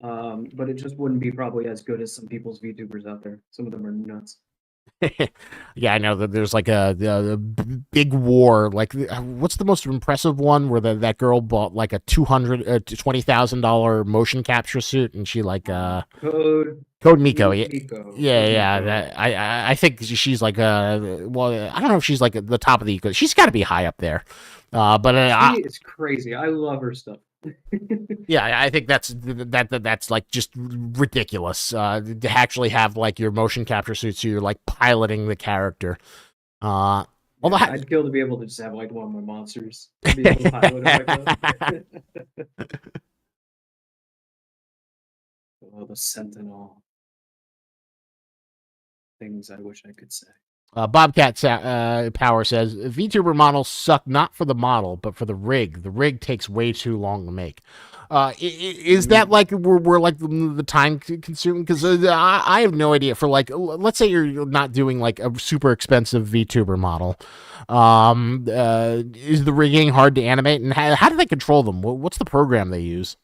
but it just wouldn't be probably as good as some people's VTubers out there. Some of them are nuts. Yeah, I know that there's like a big war. Like, what's the most impressive one where that girl bought like a $20,000 motion capture suit, and she like Code Miko. Yeah, Miko. yeah, Code yeah. Miko. I think she's like well, I don't know if she's like at the top of the eco. She's got to be high up there. But She is crazy. I love her stuff. yeah, I think that's like just ridiculous. To actually have like your motion capture suit, so you're like piloting the character. Although I'd kill to be able to just have like one of my monsters be able to pilot it like that. Oh, the Sentinel. Things I wish I could say. Bobcat Power says VTuber models suck not for the model but for the rig. The rig takes way too long to make. Is that like we're like the time consuming? Because I have no idea. For like, let's say you're not doing like a super expensive VTuber model. Is the rigging hard to animate, and how do they control them? What's the program they use?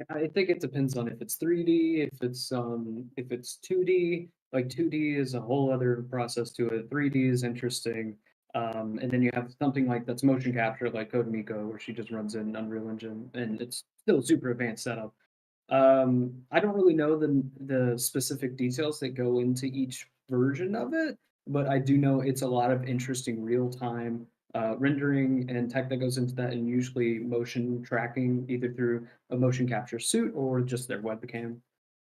I think it depends on if it's 3D, if it's 2D. Like 2D is a whole other process to it. 3D is interesting. And then you have something like that's motion capture, like Code Miko, where she just runs in Unreal Engine, and it's still super advanced setup. I don't really know the specific details that go into each version of it, but I do know it's a lot of interesting real time rendering and tech that goes into that, and usually motion tracking either through a motion capture suit or just their webcam.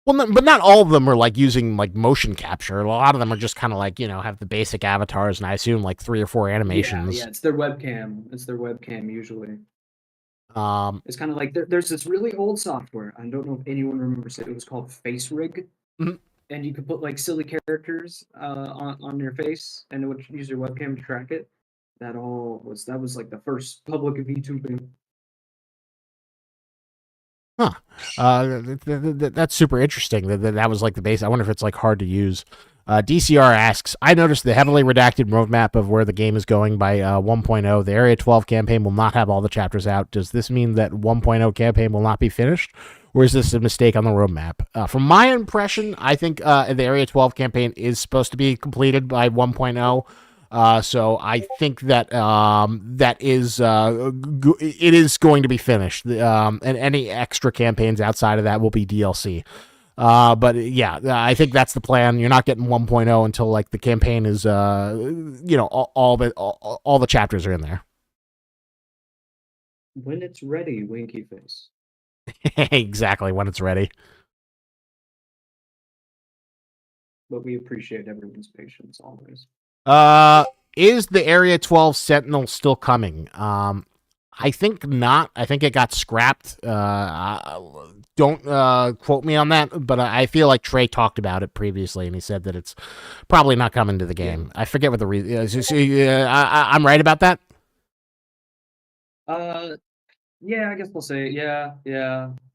Well, but not all of them are like using like motion capture. A lot of them are just kind of like, have the basic avatars, and I assume like 3 or 4 animations. Yeah, it's their webcam. It's their webcam usually. Um, It's kind of like there's this really old software. I don't know if anyone remembers it. It was called Face Rig, mhm. and you could put like silly characters on your face, and it would use your webcam to track it. That was like the first public VTubing. Huh. That's super interesting. That was like the base. I wonder if it's like hard to use. DCR asks, I noticed the heavily redacted roadmap of where the game is going by 1.0. The Area 12 campaign will not have all the chapters out. Does this mean that 1.0 campaign will not be finished? Or is this a mistake on the roadmap? From my impression, I think the Area 12 campaign is supposed to be completed by 1.0. So I think that that is it is going to be finished, and any extra campaigns outside of that will be DLC. But yeah, I think that's the plan. You're not getting 1.0 until like the campaign is all the chapters are in there. When it's ready, winky face. Exactly, when it's ready. But we appreciate everyone's patience always. Is the Area 12 Sentinel still coming? I think not. I think it got scrapped. Don't quote me on that, but I feel like Trey talked about it previously, and he said that it's probably not coming to the game. I forget what the reason is. I'm right about that? Yeah, I guess we'll say yeah.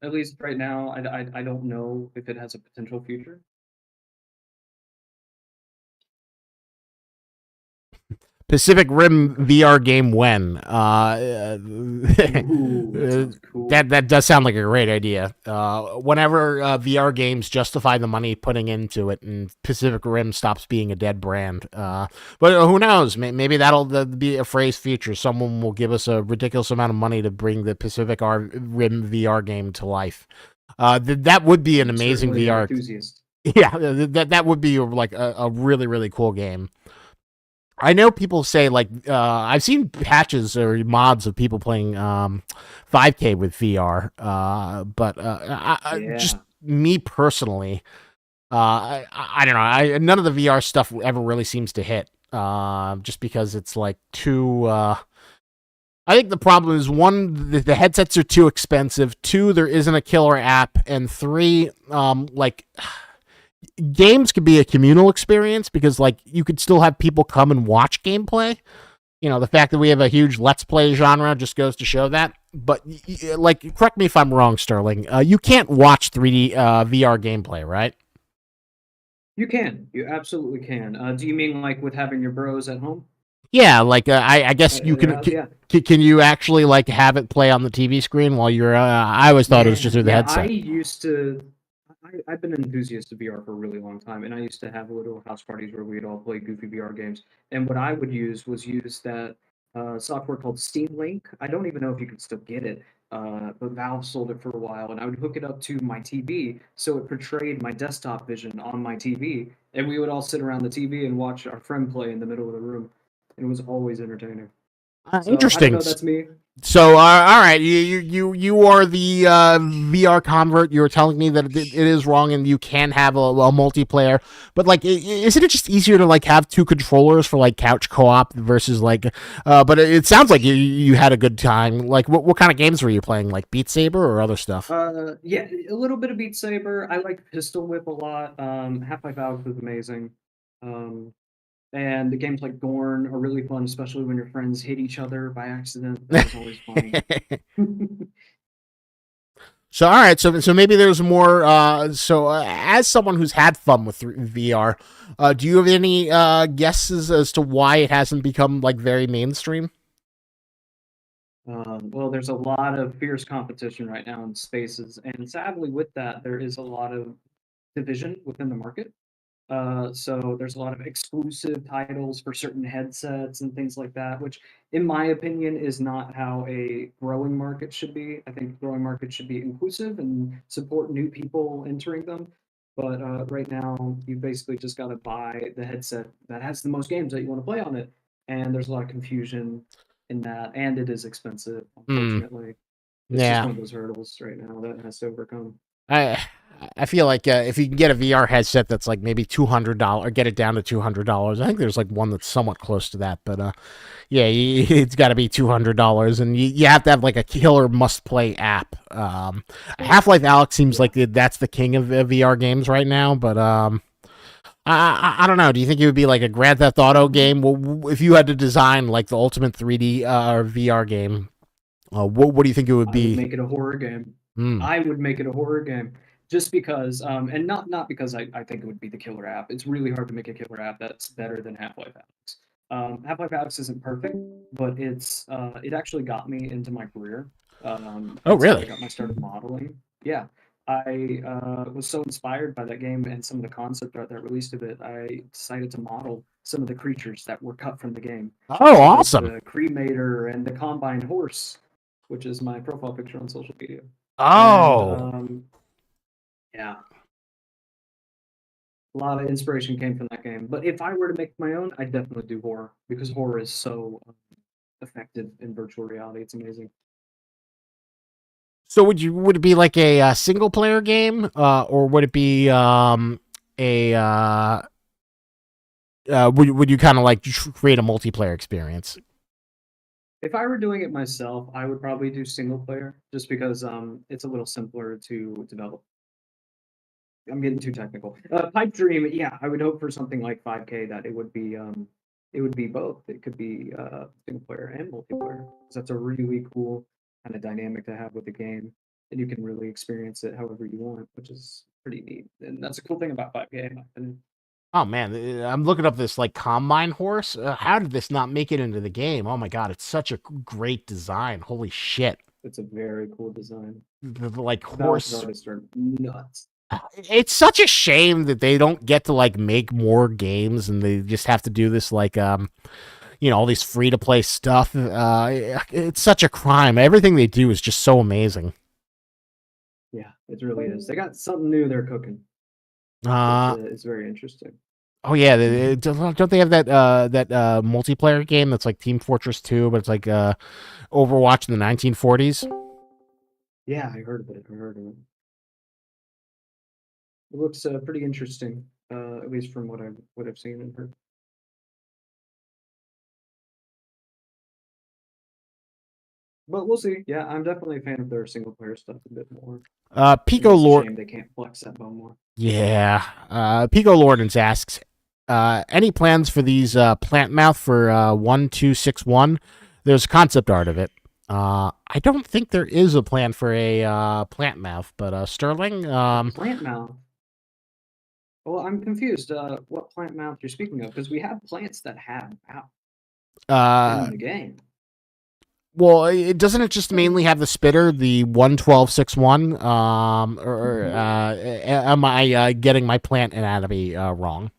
At least right now, I don't know if it has a potential future. Pacific Rim VR game when? Ooh, that sounds cool. That does sound like a great idea. Whenever VR games justify the money putting into it, and Pacific Rim stops being a dead brand. But who knows? Maybe that'll be a phrase future. Someone will give us a ridiculous amount of money to bring the Pacific Rim VR game to life. That would be an amazing VR. Enthusiast. Yeah, that would be like a really, really cool game. I know people say like I've seen patches or mods of people playing 5K with VR, but just me personally, I don't know. None of the VR stuff ever really seems to hit, just because it's like too. I think the problem is, one, the headsets are too expensive. Two, there isn't a killer app, and three, like. Games could be a communal experience because like you could still have people come and watch gameplay. The fact that we have a huge let's play genre just goes to show that. But like, correct me if I'm wrong, Sterling, you can't watch 3D VR gameplay, right? You can. You absolutely can. Do you mean like with having your bros at home? Yeah, like I guess you It can, has, yeah. can you actually like have it play on the TV screen while you're? I always thought it was just Yeah, through the yeah. I headset. used to. I've been an enthusiast of VR for a really long time, and I used to have little house parties where we'd all play goofy VR games. And what I would use was use that software called Steam Link. I don't even know if you can still get it, but Valve sold it for a while, and I would hook it up to my TV so it portrayed my desktop vision on my TV, and we would all sit around the TV and watch our friend play in the middle of the room. It was always entertaining. So I don't Interesting. know. That's me. So, all right, you are the VR convert. You were telling me that it is wrong, and you can have a multiplayer. But like, isn't it just easier to like have two controllers for like couch co-op versus like? But it sounds like you had a good time. Like, what kind of games were you playing? Like Beat Saber or other stuff? Yeah, a little bit of Beat Saber. I like Pistol Whip a lot. Half-Life Alyx was amazing. Um, and the games like Gorn are really fun, especially when your friends hit each other by accident. That was always funny. So all right, so maybe there's more. As someone who's had fun with VR, do you have any guesses as to why it hasn't become like very mainstream? Well, there's a lot of fierce competition right now in spaces, and sadly, with that, there is a lot of division within the market. So there's a lot of exclusive titles for certain headsets and things like that, which, in my opinion, is not how a growing market should be. I think growing market should be inclusive and support new people entering them. But right now, you basically just got to buy the headset that has the most games that you want to play on it, and there's a lot of confusion in that, and it is expensive. Hmm. Unfortunately, it's just Yeah. one of those hurdles right now that has to overcome. I I feel like if you can get a VR headset that's like maybe $200 or get it down to $200, I think there's like one that's somewhat close to that. But yeah, it's got to be $200, and you have to have like a killer must play app. Half Life Alex seems Yeah. like that's the king of VR games right now, but I don't know. Do you think it would be like a Grand Theft Auto game? Well, if you had to design like the ultimate 3D or VR game, what do you think it would I would be? make it a horror game. Hmm. I would make it a horror game just because, and not because I think it would be the killer app. It's really hard to make a killer app that's better than Half-Life Alyx. Half-Life Alyx isn't perfect, but it actually got me into my career. Oh, It's how I really? got my start of modeling. Yeah, I was so inspired by that game and some of the concept art that released of it. I decided to model some of the creatures that were cut from the game. Oh, I did awesome. the cremator and the combine horse, which is my profile picture on social media. And Oh. yeah, a lot of inspiration came from that game. But if I were to make my own, I'd definitely do horror because horror is so effective in virtual reality. It's amazing. So would it be like a, single player game, or would it be a would you kind of like create a multiplayer experience? If I were doing it myself, I would probably do single player just because it's a little simpler to develop. I'm getting too technical. Pipe Dream, yeah, I would hope for something like 5K that it would be both. It could be single player and multiplayer. 'Cause that's a really cool kind of dynamic to have with the game, and you can really experience it however you want, which is pretty neat. And that's a cool thing about 5K, in my opinion. Oh man, I'm looking up this like combine horse. How did this not make it into the game? Oh my god, it's such a great design. Holy shit! It's a very cool design. Like Valve's horse. artists are nuts. It's such a shame that they don't get to like make more games, and they just have to do this like all these free to play stuff. It's such a crime. Everything they do is just so amazing. Yeah, it really is. They got something new they're cooking that Uh is very interesting. oh yeah, don't they have that multiplayer game that's like Team Fortress 2, but it's like Overwatch in the 1940s? Yeah, I heard of it. I heard of it. It looks pretty interesting, at least from what I've seen and heard. But we'll see. Yeah, I'm definitely a fan of their single player stuff a bit more. I think Pico it's a Lord, shame they can't flex that bone more. yeah. Pico Lordens asks, any plans for these plant mouth for 1261? There's concept art of it. I don't think there is a plan for a plant mouth, but Sterling, A plant mouth. Well, I'm confused. What plant mouth you're speaking of? Because we have plants that have mouth. Uh, in the game. well, it doesn't it just mainly have the spitter, the 11261? Or am I getting my plant anatomy wrong?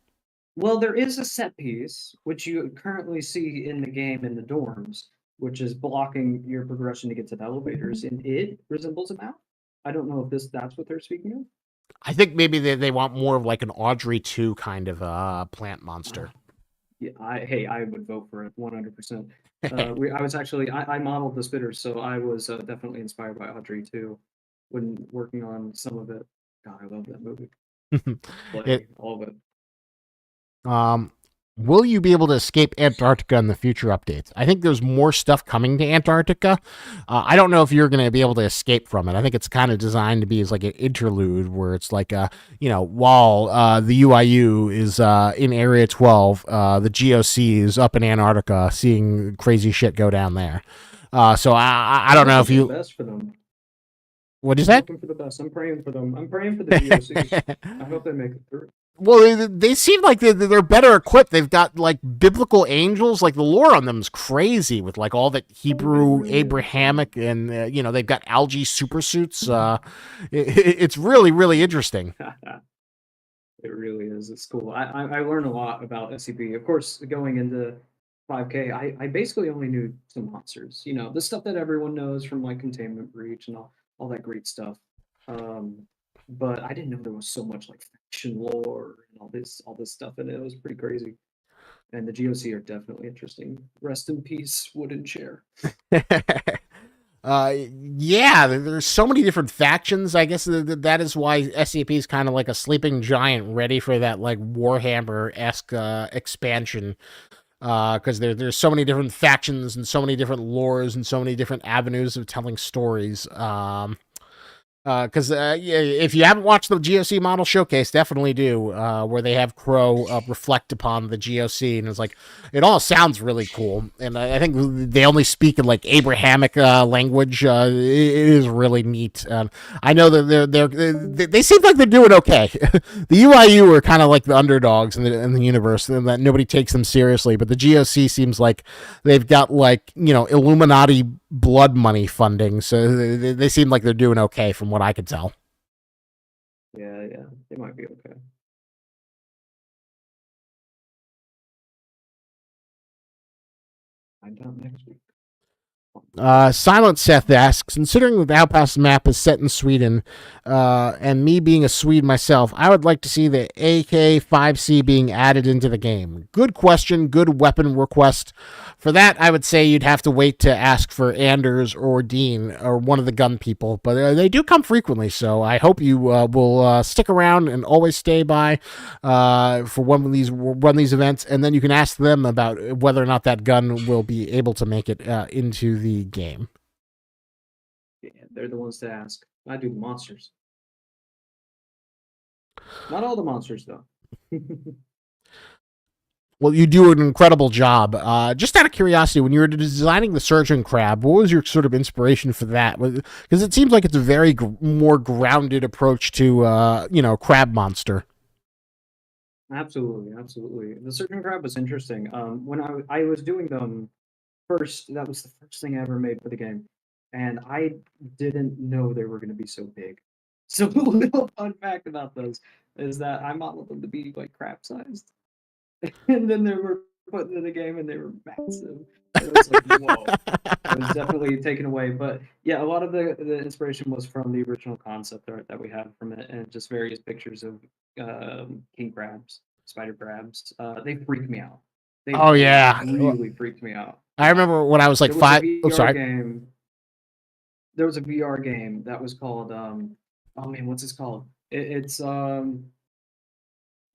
Well, there is a set piece which you currently see in the game in the dorms, which is blocking your progression to get to the elevators, and it resembles a mouth. I don't know if that's what they're speaking of. I think maybe they want more of like an Audrey 2 kind of plant monster. Yeah, I would vote for it 100%. I was actually I modeled the spitters, so I was definitely inspired by Audrey too when working on some of it. God, I love that movie. it Play all of it. Um, will you be able to escape Antarctica in the future updates? I think there's more stuff coming to Antarctica. I don't know if you're going to be able to escape from it. I think it's kind of designed to be as like an interlude where it's like while the UIU is in Area 12, the GOC is up in Antarctica seeing crazy shit go down there. So I don't know if you. Best for them. What is I'm that? hoping for the best. I'm praying for them. I'm praying for the GOC. I hope they make it through. Well, they seem like they're better equipped. They've got like biblical angels. Like the lore on them is crazy with like all the Hebrew Abrahamic, and they've got algae super suits. It's really interesting. It really is. It's cool. I learned a lot about SCP. Of course, going into 5K, I basically only knew some monsters. You know, the stuff that everyone knows from like Containment Breach and all that great stuff. But I didn't know there was so much like faction lore and all this stuff in it. It was pretty crazy. And the GOC are definitely interesting. Rest in peace, wooden chair. Yeah, there's so many different factions. I guess that is why SCP is kind of like a sleeping giant, ready for that like Warhammer esque expansion. Because there's so many different factions and so many different lores and so many different avenues of telling stories. Because if you haven't watched the GOC model showcase, definitely do. Where they have Crow reflect upon the GOC, and it's like it all sounds really cool. And I think they only speak in like Abrahamic language. It is really neat. I know that they seem like they're doing okay. The UIU are kind of like the underdogs in the universe, and that nobody takes them seriously. But the GOC seems like they've got like Illuminati blood money funding, so they seem like they're doing okay from what I could tell. Yeah, they might be okay. Find out next week. Silent Seth asks, considering that the Outpost map is set in Sweden, and me being a Swede myself, I would like to see the AK-5C being added into the game. Good question, good weapon request. For that, I would say you'd have to wait to ask for Anders or Dean or one of the gun people, but they do come frequently, so I hope you will stick around and always stay by for one of these events, and then you can ask them about whether or not that gun will be able to make it into the game. Yeah, they're the ones to ask. I do the monsters. Not all the monsters, though. Well, you do an incredible job. Just out of curiosity, when you were designing the surgeon crab, what was your sort of inspiration for that? Because it seems like it's a very more grounded approach to, crab monster. Absolutely. The surgeon crab was interesting. When I was doing them first, that was the first thing I ever made for the game, and I didn't know they were going to be so big. So a little fun fact about those is that I modeled them to be like crab sized, and then they were put into the game and they were massive. It was like whoa. It was definitely taken away, but yeah, a lot of the inspiration was from the original concept art that we had from it, and just various pictures of king crabs, spider crabs. They freaked me out. They Oh yeah, really freaked me out. I remember when I was like There was five. a Oh, VR sorry. game. There was a VR game that was called oh man, what's this called? It's the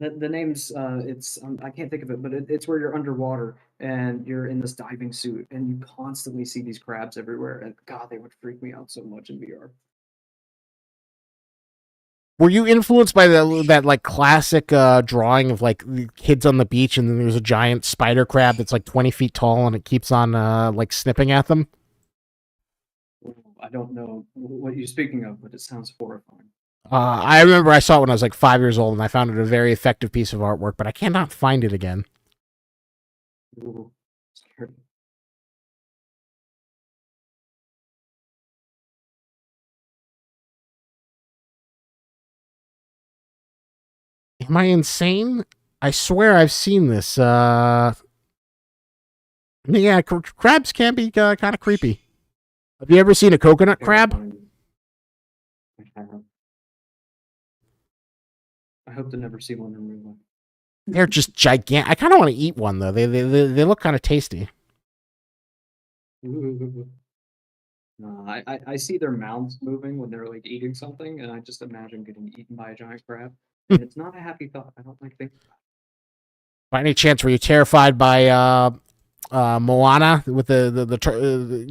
name's it's I can't think of it, but it's where you're underwater and you're in this diving suit and you constantly see these crabs everywhere. And God, they would freak me out so much in VR. Were you influenced by that like classic drawing of like the kids on the beach, and then there's a giant spider crab that's like 20 feet tall, and it keeps on like snipping at them? I don't know what you're speaking of, but it sounds horrifying. I remember I saw it when I was like 5 years old, and I found it a very effective piece of artwork, but I cannot find it again. Ooh, Am I insane? I swear I've seen this. Yeah, crabs can be kind of creepy. Have you ever seen a coconut crab? I have. I hope to never see one in real life. They're just gigantic. I kind of want to eat one though. They look kind of tasty. No, I see their mouths moving when they're like eating something, and I just imagine getting eaten by a giant crab. And it's not a happy thought. I don't like thinking about By any chance, were you terrified by Moana with the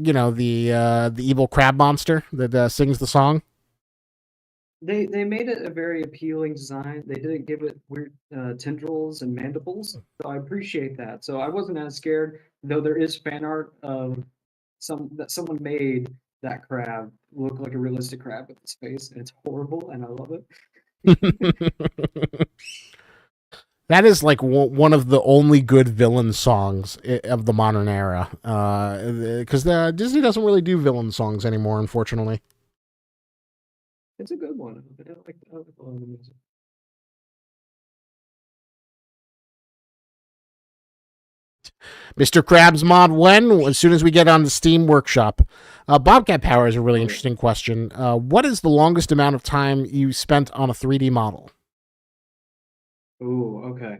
evil crab monster that sings the song? They made it a very appealing design. They didn't give it weird tendrils and mandibles, so I appreciate that. So I wasn't as scared, though there is fan art of someone made that crab look like a realistic crab with its face, and it's horrible, and I love it. That is like one of the only good villain songs of the modern era, because Disney doesn't really do villain songs anymore, unfortunately. It's a good one. I like a lot of the music. Mr. Krabs mod when? As soon as we get on the Steam Workshop. Bobcat Power is a really interesting question. What is the longest amount of time you spent on a 3D model? Ooh, okay.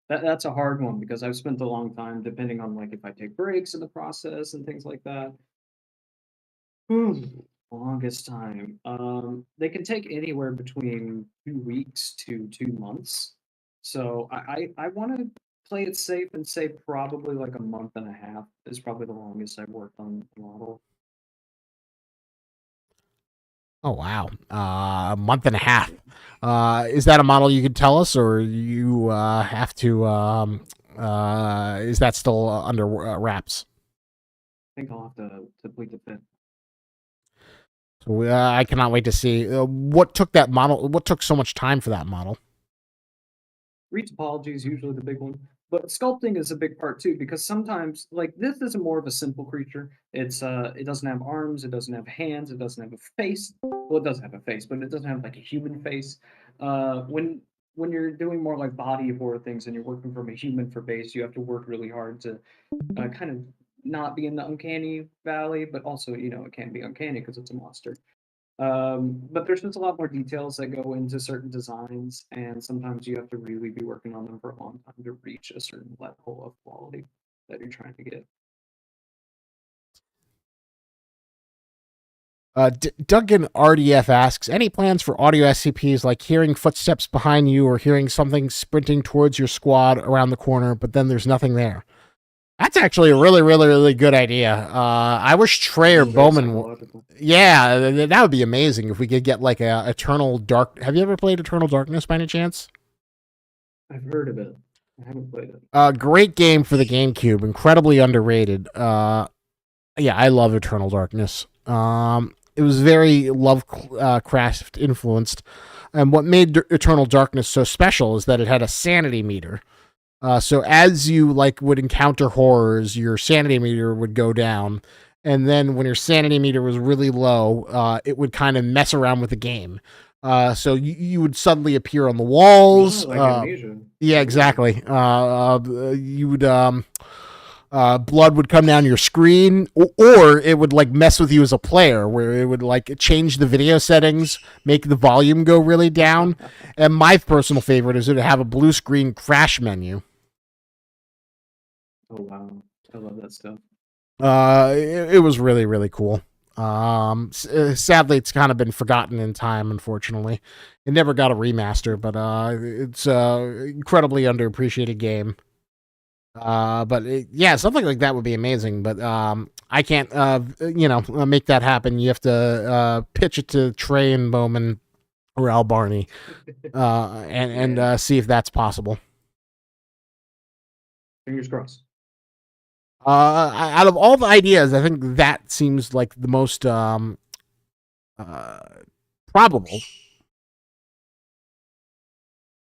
That's a hard one because I've spent a long time depending on like if I take breaks in the process and things like that. Longest time. They can take anywhere between 2 weeks to 2 months. So I want to play it safe and say probably like a month and a half is probably the longest I've worked on the model. Oh wow, a month and a half. Is that a model you could tell us, or you have to? Is that still under wraps? I think I'll have to plead the fifth. So I cannot wait to see what took that model. What took so much time for that model? Reach topology is usually the big one, but sculpting is a big part too because sometimes like this is more of a simple creature. It doesn't have arms, it doesn't have hands, it doesn't have a face. Well, it does have a face, but it doesn't have like a human face. When you're doing more like body of horror things and you're working from a human for base, you have to work really hard to kind of not be in the uncanny valley, but also it can be uncanny because it's a monster. But there's just a lot more details that go into certain designs, and sometimes you have to really be working on them for a long time to reach a certain level of quality that you're trying to get. Duncan RDF asks, any plans for audio SCPs like hearing footsteps behind you or hearing something sprinting towards your squad around the corner, but then there's nothing there? That's actually a really, really, really good idea. I wish Trey or Bowman. Yeah, that would be amazing if we could get like a Eternal Dark. Have you ever played Eternal Darkness by any chance? I've heard of it. I haven't played it. Great game for the GameCube. Incredibly underrated. Yeah, I love Eternal Darkness. It was very Lovecraft influenced, and what made Eternal Darkness so special is that it had a sanity meter. So as you would encounter horrors, your sanity meter would go down, and then when your sanity meter was really low, it would kind of mess around with the game. So you would suddenly appear on the walls. Yeah, exactly. You would blood would come down your screen, or it would mess with you as a player, where it would change the video settings, make the volume go really down. And my personal favorite is to have a blue screen crash menu. Oh wow, I love that stuff. It was really, really cool. Sadly, it's kind of been forgotten in time. Unfortunately, it never got a remaster, but it's an incredibly underappreciated game. But yeah, something like that would be amazing. But I can't, make that happen. You have to pitch it to Trey and Bowman or Al Barney, and see if that's possible. Fingers crossed. Out of all the ideas, I think that seems like the most probable.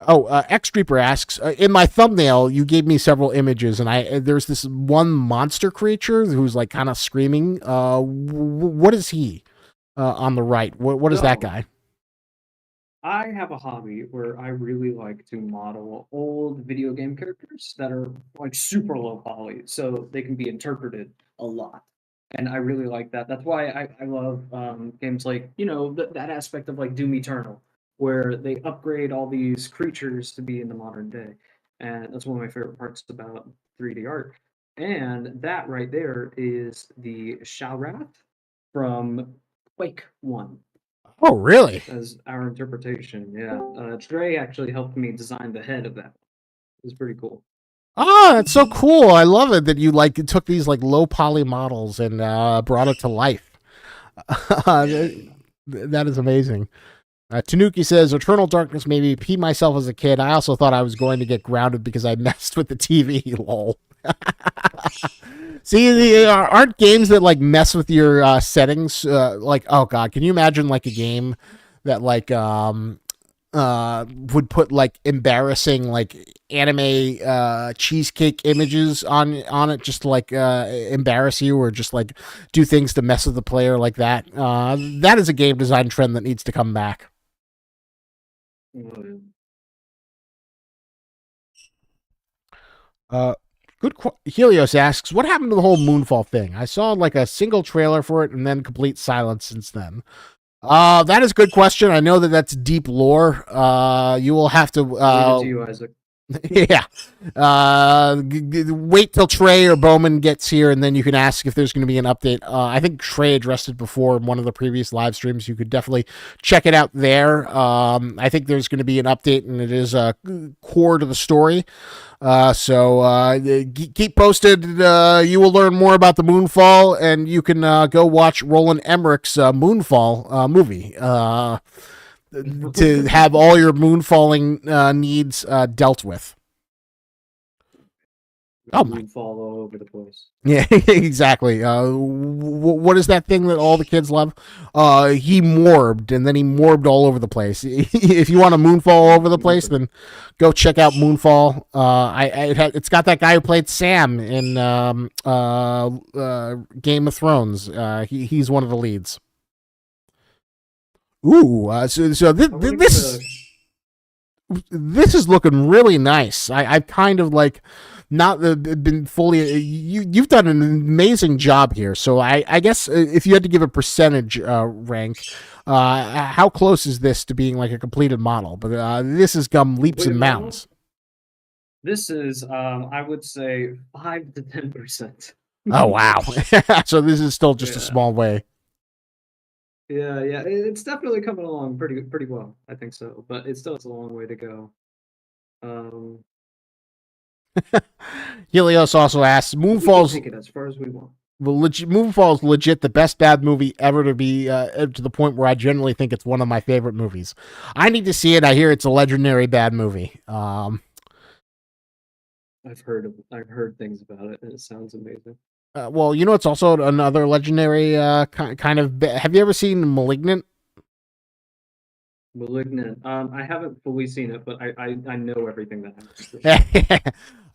Oh, X Reaper asks, in my thumbnail, you gave me several images, and there's this one monster creature who's like kind of screaming. What is he on the right? What is that So guy? I have a hobby where I really like to model old video game characters that are like super low poly, so they can be interpreted a lot. And I really like that. That's why I love games like, that aspect of like Doom Eternal, where they upgrade all these creatures to be in the modern day. And that's one of my favorite parts about 3D art. And that right there is the Shalrath from Quake 1 Oh, really? as our interpretation. Yeah, Trey actually helped me design the head of that. It was pretty cool. Oh, that's so cool. I love it that you like took these like low poly models and brought it to life. Yeah, you know. That is amazing. Tanuki says, Eternal Darkness made me pee myself as a kid. I also thought I was going to get grounded because I messed with the TV. Lol. See, aren't games that like mess with your settings? Like, oh god, can you imagine like a game that like would put like embarrassing like anime cheesecake images on it just to like embarrass you or just like do things to mess with the player like that. That is a game design trend that needs to come back. Oh, Uh, Helios asks, what happened to the whole Moonfall thing? I saw like a single trailer for it and then complete silence since then. That is a good question. I know that that's deep lore. You will have to leave it to you, Isaac. yeah. Wait till Trey or Bowman gets here, and then you can ask if there's going to be an update. I think Trey addressed it before in one of the previous live streams. You could definitely check it out there. I think there's going to be an update, and it is core to the story. So keep posted. You will learn more about the Moonfall, and you can go watch Roland Emmerich's Moonfall movie. To have all your moonfalling needs dealt with. Oh my! Moon fall all over the place. Yeah, exactly. What is that thing that all the kids love? He morbed, and then he morbed all over the place. If you want a moonfall all over the place, then go check out Moonfall. It's got that guy who played Sam in Game of Thrones. He's one of the leads. Ooh, so this is looking really nice. I've kind of like not been fully. You've done an amazing job here. So I guess if you had to give a percentage rank, how close is this to being like a completed model? But this has come leaps and bounds. This is, I would say, 5 to 10%. Oh wow! So this is still just a Yeah. small way. Yeah. It's definitely coming along pretty well. I think so, but it still has a long way to go. Um, Helios also asks, we can Moonfall's take it as far as we want. Moonfall is legit the best bad movie ever to be to the point where I generally think it's one of my favorite movies. I need to see it. I hear it's a legendary bad movie. I've heard things about it, and it sounds amazing. Well, you know, it's also another legendary kind of. Have you ever seen *Malignant*? Malignant. I haven't fully seen it, but I know everything that happens.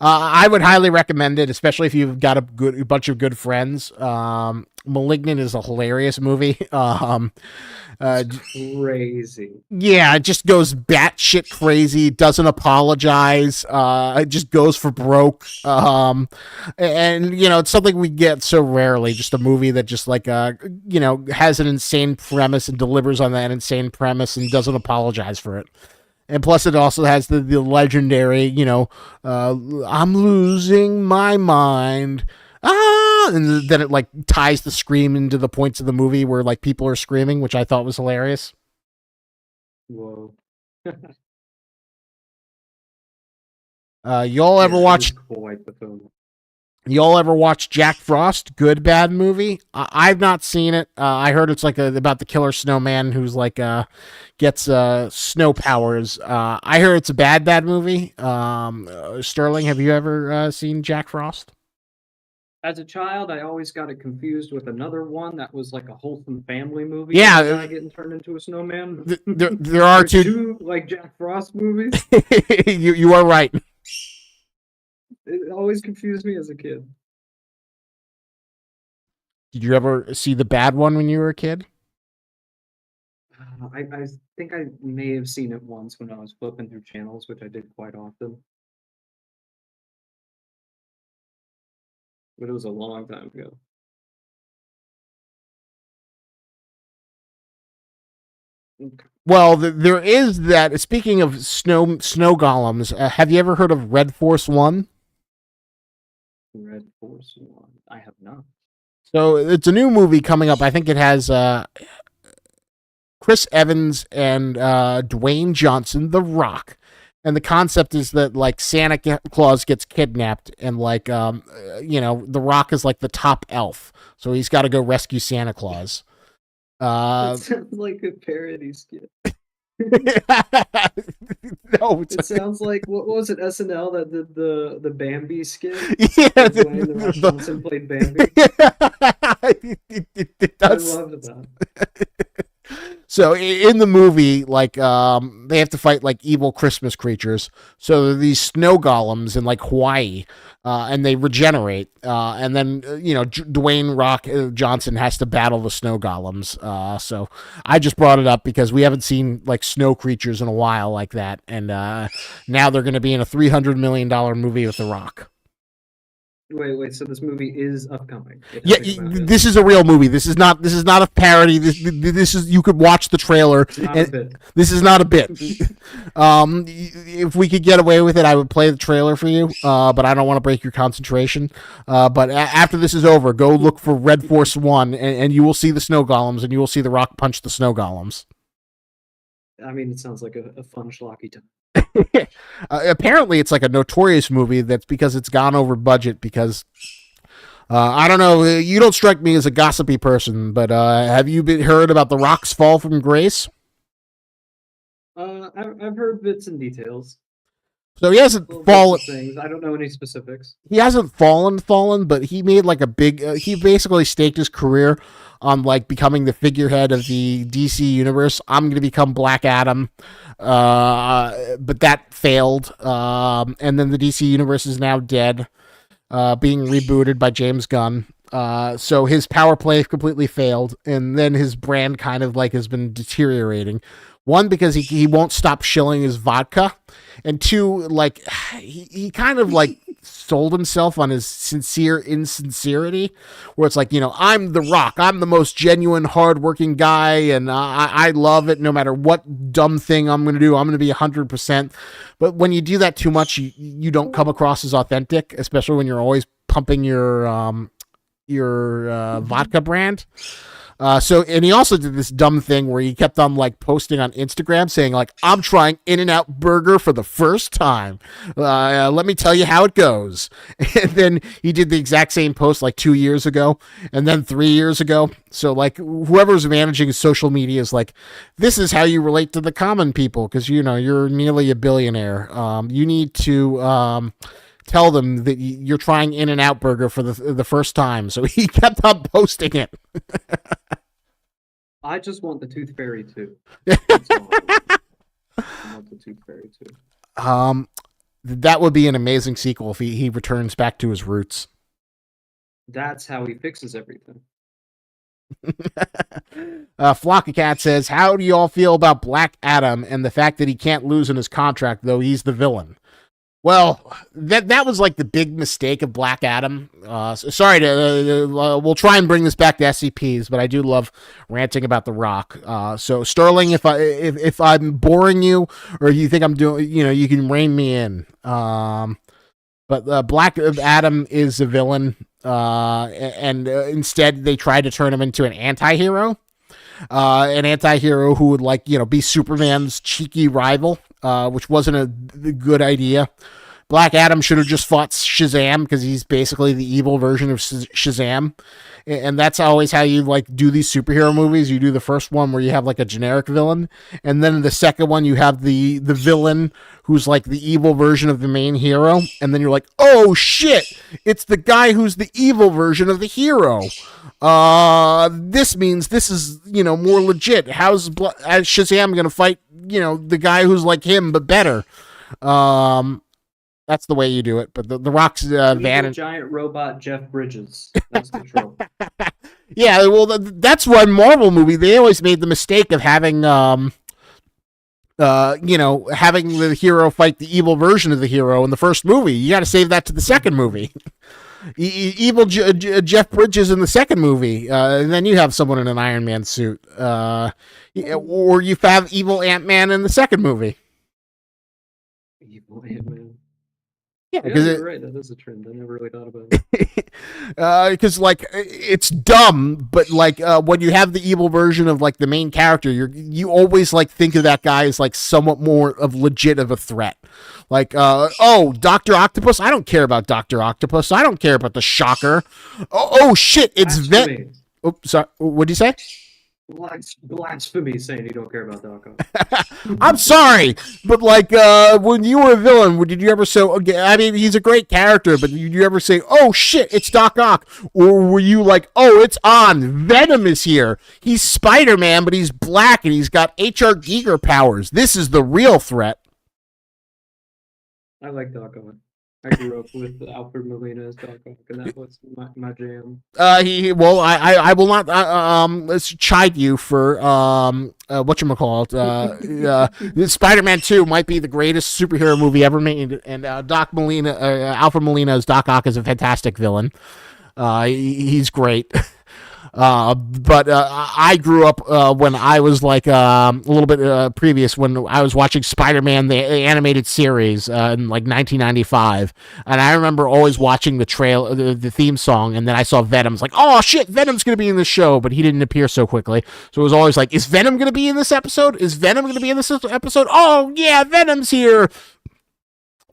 I would highly recommend it, especially if you've got a bunch of good friends. *Malignant* is a hilarious movie. Crazy. Yeah, it just goes batshit crazy. Doesn't apologize. It just goes for broke. And you know, it's something we get so rarely. Just a movie that just like has an insane premise and delivers on that insane premise and doesn't apologize for it. And plus, it also has the legendary, I'm losing my mind. And then it like ties the scream into the points of the movie where like people are screaming, which I thought was hilarious. Whoa. Y'all ever watch? Quite the film. Y'all ever watch Jack Frost? Good bad movie. I've not seen it. I heard it's like about the killer snowman who's like gets snow powers. I heard it's a bad movie. Sterling, have you ever seen Jack Frost? As a child, I always got it confused with another one that was like a wholesome family movie. Yeah, with a guy getting turned into a snowman. there are There's two like Jack Frost movies. you are right. It always confused me as a kid. Did you ever see the bad one when you were a kid? I think I may have seen it once when I was flipping through channels, which I did quite often. But it was a long time ago. Okay. Well, there is that. Speaking of snow golems, have you ever heard of Red Force One? Red Force One. I have not. So it's a new movie coming up. I think it has Chris Evans and Dwayne Johnson, The Rock. And the concept is that like Santa Claus gets kidnapped, and like The Rock is like the top elf, so he's got to go rescue Santa Claus. It sounds like a parody skit. No, it sounds like what was it? SNL that did the Bambi skit. Yeah, Dwayne The Rock Johnson played Bambi. It does. I loved that. So in the movie, like they have to fight like evil Christmas creatures. So there are these snow golems in like Hawaii, and they regenerate. And then Dwayne Rock Johnson has to battle the snow golems. So I just brought it up because we haven't seen like snow creatures in a while like that, and now they're going to be in a $300 million movie with The Rock. Wait. So this movie is upcoming. Yeah, this is a real movie. This is not a parody. This is, you could watch the trailer. This is not a bit. If we could get away with it, I would play the trailer for you. But I don't want to break your concentration. But after this is over, go look for Red Force One, and you will see the snow golems, and you will see The Rock punch the snow golems. I mean, it sounds like a fun schlocky time. Apparently it's like a notorious movie. That's because it's gone over budget, because I don't know, you don't strike me as a gossipy person, but have you heard about The Rock's fall from grace? I've heard bits and details. So he hasn't fallen. Things. I don't know any specifics. He hasn't fallen, but he made like a big. He basically staked his career on like becoming the figurehead of the DC universe. I'm going to become Black Adam, but that failed. And then the DC universe is now dead, being rebooted by James Gunn. So his power play completely failed, and then his brand kind of like has been deteriorating. One, because he won't stop shilling his vodka, and two, like he kind of like sold himself on his sincere insincerity, where it's like, I'm The Rock, I'm the most genuine, hardworking guy, and I love it no matter what dumb thing I'm going to do. I'm going to be 100%. But when you do that too much, you don't come across as authentic, especially when you're always pumping your vodka brand. And he also did this dumb thing where he kept on like posting on Instagram saying like, I'm trying In-N-Out Burger for the first time. Let me tell you how it goes. And then he did the exact same post like 2 years ago, and then 3 years ago. So like whoever's managing his social media is like, this is how you relate to the common people, because you're nearly a billionaire. You need to tell them that you're trying In-N-Out Burger for the first time. So he kept on posting it. I just want the Tooth Fairy too. I want the Tooth Fairy too. That would be an amazing sequel if he returns back to his roots. That's how he fixes everything. Flock of Cat says, how do you all feel about Black Adam and the fact that he can't lose in his contract, though he's the villain? Well, that was like the big mistake of Black Adam. Sorry we'll try and bring this back to SCPs, but I do love ranting about The Rock. So Sterling, if I'm boring you, or you think I'm doing, you can rein me in. But Black Adam is a villain, and instead they tried to turn him into an anti-hero. An anti-hero who would be Superman's cheeky rival, which wasn't a good idea, Black Adam should have just fought Shazam because he's basically the evil version of Shazam. And that's always how you like do these superhero movies. You do the first one where you have like a generic villain, and then in the second one you have the villain who's like the evil version of the main hero, and then you're like, oh shit, it's the guy who's the evil version of the hero. This means this is, more legit. How's Shazam gonna fight, the guy who's like him but better? That's the way you do it. But the Rock's van giant robot Jeff Bridges. That's the trope. Yeah, well, that's one Marvel movie. They always made the mistake of having having the hero fight the evil version of the hero in the first movie. You got to save that to the second movie. Evil Jeff Bridges in the second movie, and then you have someone in an Iron Man suit, or you have evil Ant-Man in the second movie. Evil Ant-Man. Yeah, because you're right. That is a trend. I never really thought about it. Because it's dumb, but when you have the evil version of like the main character, you always like think of that guy as like somewhat more of legit of a threat. Like, Dr. Octopus. I don't care about Dr. Octopus. I don't care about the Shocker. Oh shit, it's Venom. Oh, sorry. What'd you say? Blasphemy saying you don't care about Doc Ock. I'm sorry, but when you were a villain, did you ever say, okay, I mean, he's a great character, but did you ever say, oh shit, it's Doc Ock? Or were you like, oh, it's on, Venom is here. He's Spider-Man, but he's black and he's got H.R. Giger powers. This is the real threat. I like Doc Ock. I grew up with Alfred Molina as Doc Ock, and that was my jam. I will not chide you for whatchamacallit. Spider-Man 2 might be the greatest superhero movie ever made, and Alfred Molina as Doc Ock is a fantastic villain. He's great. But I grew up when I was a little bit previous, when I was watching Spider-Man, the animated series in 1995, and I remember always watching the theme song, and then I saw Venom. It's like, oh shit, Venom's gonna be in the show, but he didn't appear so quickly. So it was always like, is Venom gonna be in this episode? Is Venom gonna be in this episode? Oh yeah, Venom's here.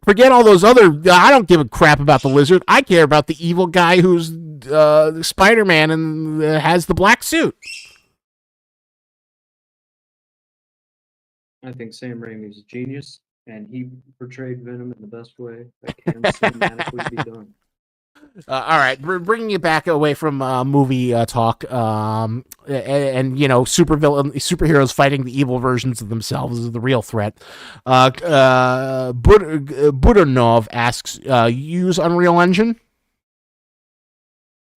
Forget all those other. I don't give a crap about the Lizard. I care about the evil guy who's Spider-Man and has the black suit. I think Sam Raimi's a genius, and he portrayed Venom in the best way that can cinematically be done. All right, we're bringing it back away from movie talk, and superheroes fighting the evil versions of themselves is the real threat. Budanov asks, use Unreal Engine?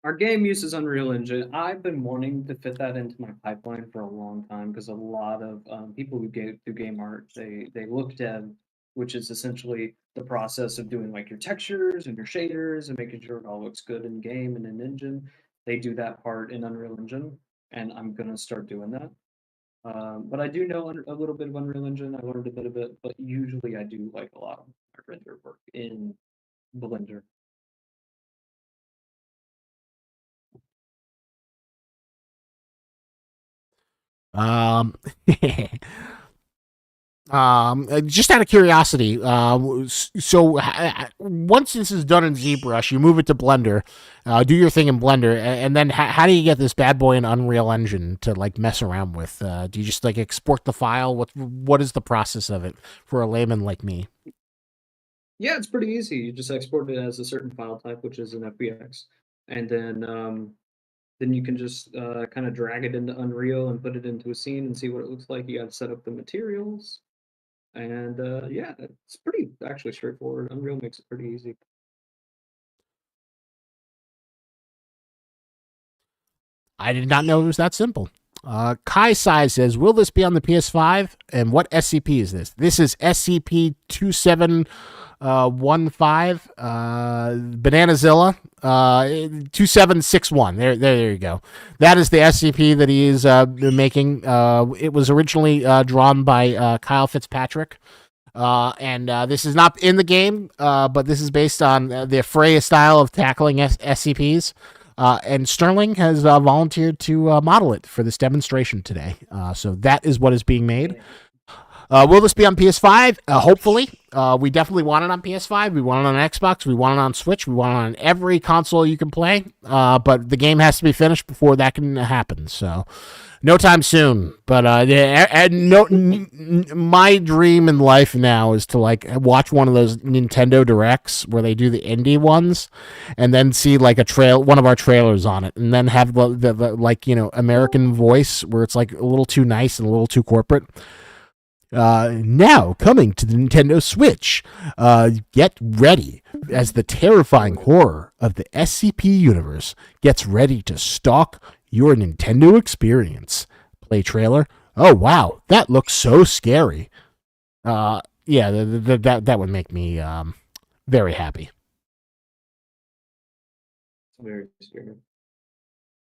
Our game uses Unreal Engine. I've been wanting to fit that into my pipeline for a long time because a lot of people who do game art, they look dev, which is essentially the process of doing your textures and your shaders and making sure it all looks good in game and in engine. They do that part in Unreal Engine, and I'm gonna start doing that. But I do know a little bit of Unreal Engine. I learned a bit of it, but usually I do a lot of my render work in Blender. Just out of curiosity, so once this is done in ZBrush, you move it to Blender, do your thing in Blender, and then how do you get this bad boy in Unreal Engine to mess around with? Do you just export the file? What is the process of it for a layman like me? Yeah, it's pretty easy. You just export it as a certain file type, which is an FBX, and then you can just kind of drag it into Unreal and put it into a scene and see what it looks like. You got to set up the materials. And yeah, it's pretty actually straightforward. Unreal makes it pretty easy. I did not know it was that simple. Kai Sai says, will this be on the PS5? And what SCP is this? This is SCP-2715, Bananazilla, 2761. There you go. That is the SCP that he is making. It was originally drawn by Kyle Fitzpatrick. And this is not in the game, but this is based on the Freya style of tackling SCPs. And Sterling has volunteered to model it for this demonstration today. So that is what is being made. Will this be on PS5? Hopefully. We definitely want it on PS5. We want it on Xbox. We want it on Switch. We want it on every console you can play. But the game has to be finished before that can happen. So, no time soon. But my dream in life now is to like watch one of those Nintendo Directs where they do the indie ones, and then see like one of our trailers on it, and then have the like American voice where it's like a little too nice and a little too corporate. Now coming to the Nintendo Switch, get ready as the terrifying horror of the SCP universe gets ready to stalk your Nintendo experience. Play trailer. Oh wow, that looks so scary. Yeah, that would make me very happy. It's very scary.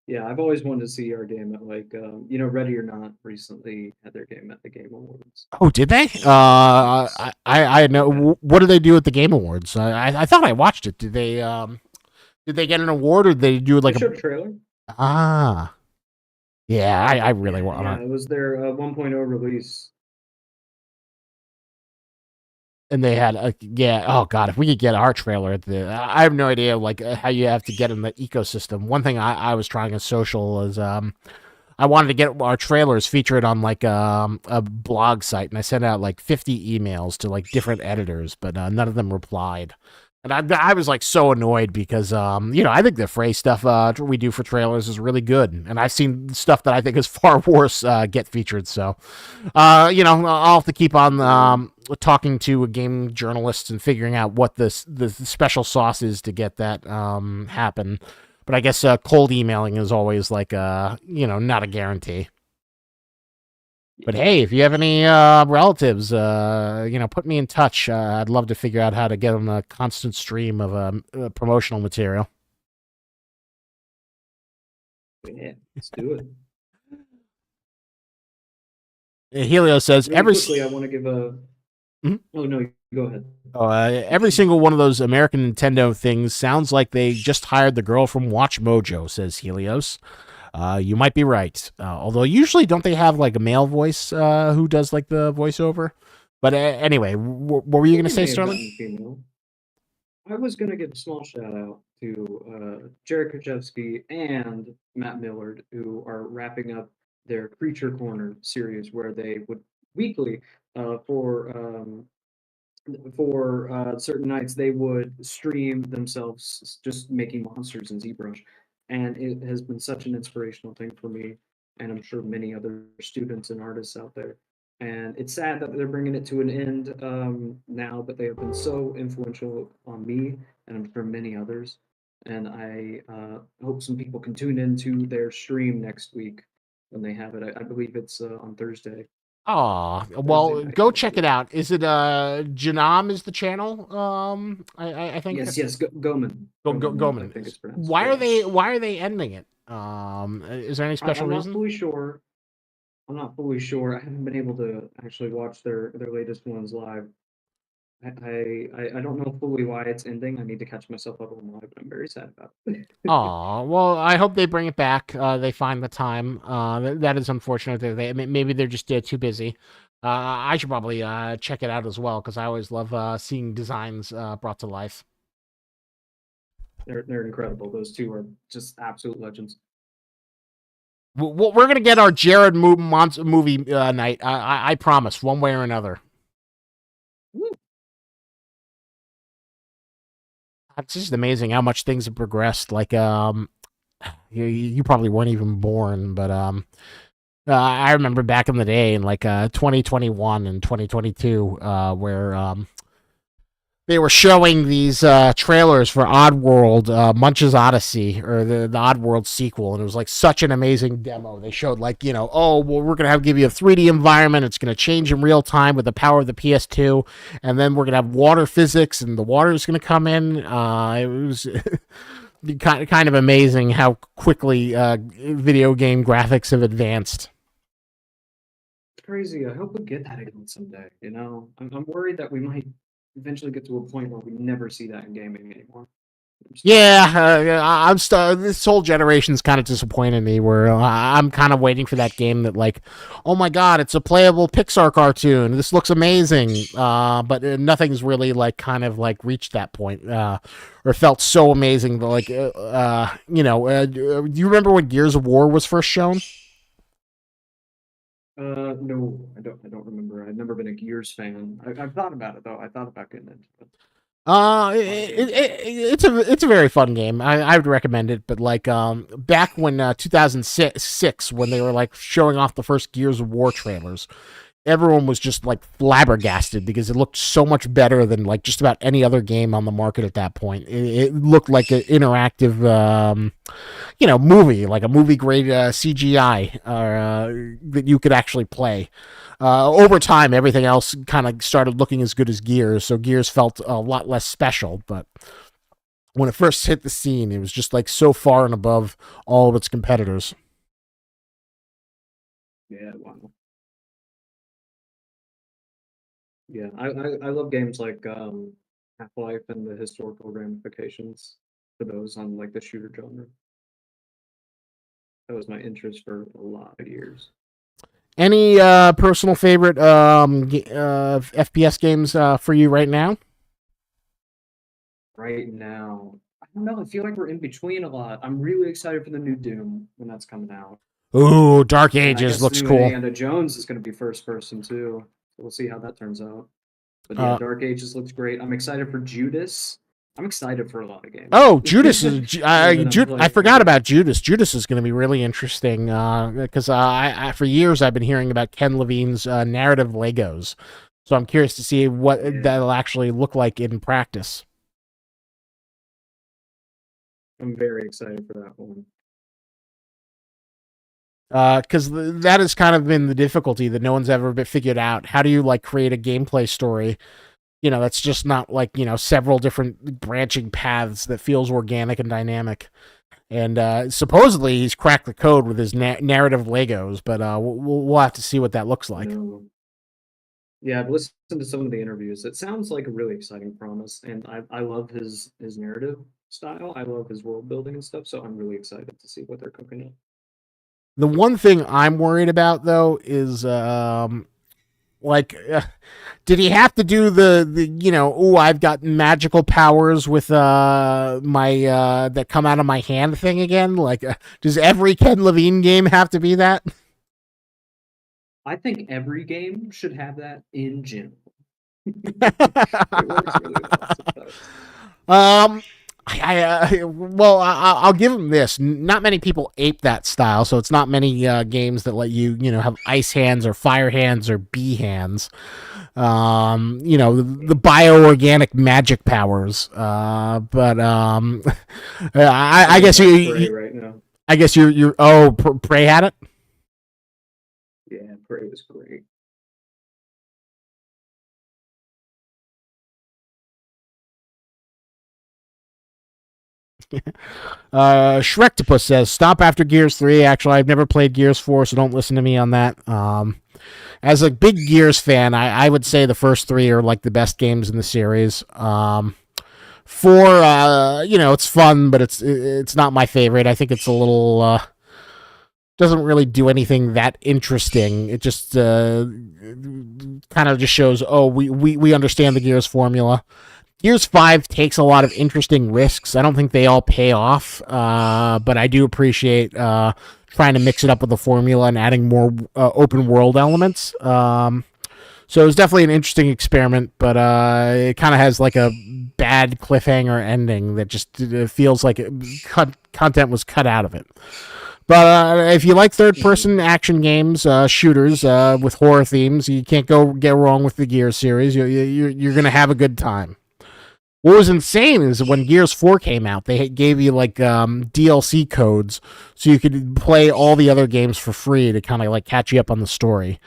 Yeah, I've always wanted to see our game at like Ready or Not recently had their game at the Game Awards. Oh, did they? I know. What did they do at the Game Awards? I thought I watched it. Did they get an award, or did they do like They showed a trailer? Ah, yeah. I really want. Yeah, it was their 1.0 release. And they had oh god, if we could get our trailer at I have no idea like how you have to get in the ecosystem. One thing I was trying as social is I wanted to get our trailers featured on like a blog site, and I sent out like 50 emails to like different editors, but none of them replied. And I was like so annoyed because I think the Frey stuff we do for trailers is really good, and I've seen stuff that I think is far worse get featured. So I'll have to keep on talking to game journalists and figuring out what the special sauce is to get that happen. But I guess cold emailing is always like not a guarantee. But hey, if you have any relatives, put me in touch. I'd love to figure out how to get them a constant stream of promotional material. Yeah, let's do it. Helio says really quickly, I want to give a. Mm-hmm. Oh no, go ahead. Every single one of those American Nintendo things sounds like they just hired the girl from Watch Mojo, says Helios. You might be right. Although usually don't they have like a male voice who does like the voiceover? But anyway, what were you going to say, Sterling? I was going to give a small shout out to Jared Krzyzewski and Matt Millard, who are wrapping up their Creature Corner series, where they would weekly for certain nights they would stream themselves just making monsters in ZBrush, and it has been such an inspirational thing for me, and I'm sure many other students and artists out there. And it's sad that they're bringing it to an end now, but they have been so influential on me, and I'm sure many others. And I hope some people can tune into their stream next week when they have it. I believe it's on Thursday. Oh, well, go check it out. Is it Janam is the channel? I think. Yes, Goman. Goman. I think it's pronounced. Why are they ending it? Is there any special reason? I'm not fully sure. I haven't been able to actually watch their latest ones live. I don't know fully why it's ending. I need to catch myself up on live, but I'm very sad about it. Oh, well, I hope they bring it back. They find the time. That is unfortunate. Maybe they're just too busy. I should probably check it out as well because I always love seeing designs brought to life. They're incredible. Those two are just absolute legends. We're gonna get our Jared movie night. I promise, one way or another. Woo. It's just amazing how much things have progressed. Like, you probably weren't even born, but I remember back in the day in like 2021 and 2022, where they were showing these trailers for Oddworld, Munch's Odyssey, or the Oddworld sequel, and it was like such an amazing demo. They showed like, oh, well, we're going to give you a 3D environment. It's going to change in real time with the power of the PS2, and then we're going to have water physics, and the water is going to come in. It was kind of amazing how quickly video game graphics have advanced. It's crazy. I hope we get that again someday. I'm worried that we might eventually get to a point where we never see that in gaming anymore. Yeah, this whole generation's kind of disappointed me. Where I'm kind of waiting for that game that, like, oh my god, it's a playable Pixar cartoon. This looks amazing. But nothing's really like kind of like reached that point, or felt so amazing that like, do you remember when Gears of War was first shown? No, I don't remember. I've never been a Gears fan. I've thought about it though. I thought about getting into it. It's a very fun game. I would recommend it. But like back when 2006, when they were like showing off the first Gears of War trailers, everyone was just like flabbergasted because it looked so much better than like just about any other game on the market at that point. It looked like an interactive, movie, like a movie grade CGI that you could actually play. Over time, everything else kind of started looking as good as Gears, so Gears felt a lot less special. But when it first hit the scene, it was just like so far and above all of its competitors. Yeah, wow. Yeah, I love games like Half-Life and the historical ramifications for those on like the shooter genre. That was my interest for a lot of years. Any personal favorite FPS games for you right now? Right now, I don't know. I feel like we're in between a lot. I'm really excited for the new Doom when that's coming out. Ooh, Dark And I Ages guess the looks new cool. Indiana Jones is going to be first person too. So we'll see how that turns out. But yeah, Uh, Dark Ages looks great. I'm excited for Judas. I'm excited for a lot of games. oh, Judas is. More than I'm I playing forgot for. about Judas. Judas is going to be really interesting because I for years I've been hearing about Ken Levine's narrative Legos, so I'm curious to see what Yeah, that'll actually look like in practice. I'm very excited for that one. Because that has kind of been the difficulty that no one's ever been figured out. How do you like create a gameplay story? That's just not like several different branching paths that feels organic and dynamic. And supposedly he's cracked the code with his narrative Legos, but we'll have to see what that looks I like. know. Yeah, I've listened to some of the interviews. It sounds like a really exciting promise, and I love his narrative style. I love his world building and stuff. So I'm really excited to see what they're cooking up. The one thing I'm worried about though is like did he have to do the I've got magical powers with my that come out of my hand thing again? Like does every Ken Levine game have to be that? I think every game should have that in general. It works really well sometimes. um I'll give him this. Not many people ape that style, so it's not many games that let you have ice hands or fire hands or bee hands. The bioorganic magic powers. But I Playing guess by Prey right now. I guess you're. Oh, Prey had it. Yeah, Prey was great. Shrektopus says stop after Gears 3. Actually, I've never played Gears 4, so don't listen to me on that. As a big Gears fan, I would say the first three are like the best games in the series. Four, it's fun, but it's not my favorite. I think it's a little doesn't really do anything that interesting. It just kind of just shows, oh, we understand the Gears formula. Gears 5 takes a lot of interesting risks. I don't think they all pay off, but I do appreciate trying to mix it up with the formula and adding more open world elements. So it was definitely an interesting experiment, but it kind of has like a bad cliffhanger ending that just feels like content was cut out of it. But if you like third-person action games, shooters with horror themes, you can't get wrong with the Gears series. You're going to have a good time. What was insane is when Gears 4 came out, they gave you like DLC codes so you could play all the other games for free to kind of like catch you up on the story.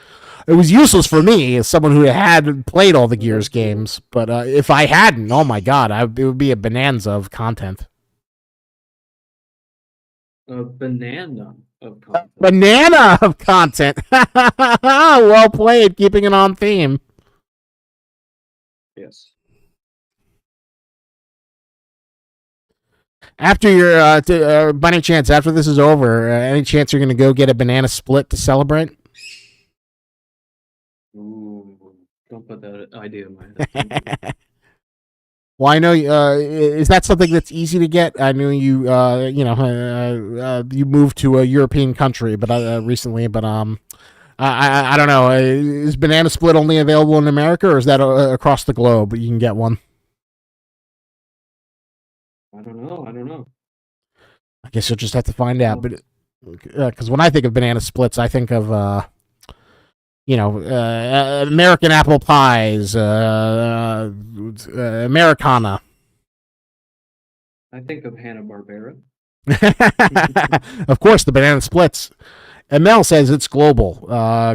It was useless for me as someone who had played all the Gears games, but if I hadn't, oh my god, it would be a bonanza of content. A banana of content. Banana of content. Well played, keeping it on theme. Yes. After your, by any chance, after this is over, any chance you're going to go get a banana split to celebrate? Ooh, don't put that idea in my head. Don't do it. Well, I know. Is that something that's easy to get? I knew you. You moved to a European country, but recently. But I don't know. Is banana split only available in America, or is that across the globe? You can get one. I don't know. I don't know. I guess you'll just have to find out. Well, But because when I think of banana splits, I think of American apple pies, Americana. I think of Hanna-Barbera. Of course, the banana splits. ML says it's global.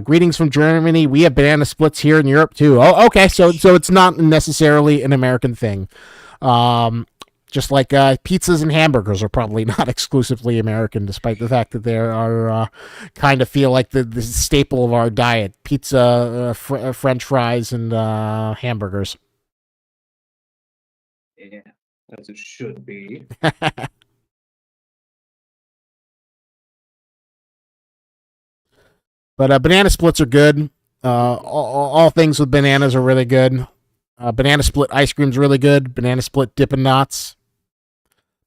Greetings from Germany. We have banana splits here in Europe too. Oh, okay. So it's not necessarily an American thing. Um, just like pizzas and hamburgers are probably not exclusively American, despite the fact that they are kind of feel like the staple of our diet: pizza, French fries, and hamburgers. Yeah, as it should be. But banana splits are good. All things with bananas are really good. Banana split ice cream's really good. Banana split Dippin' Dots.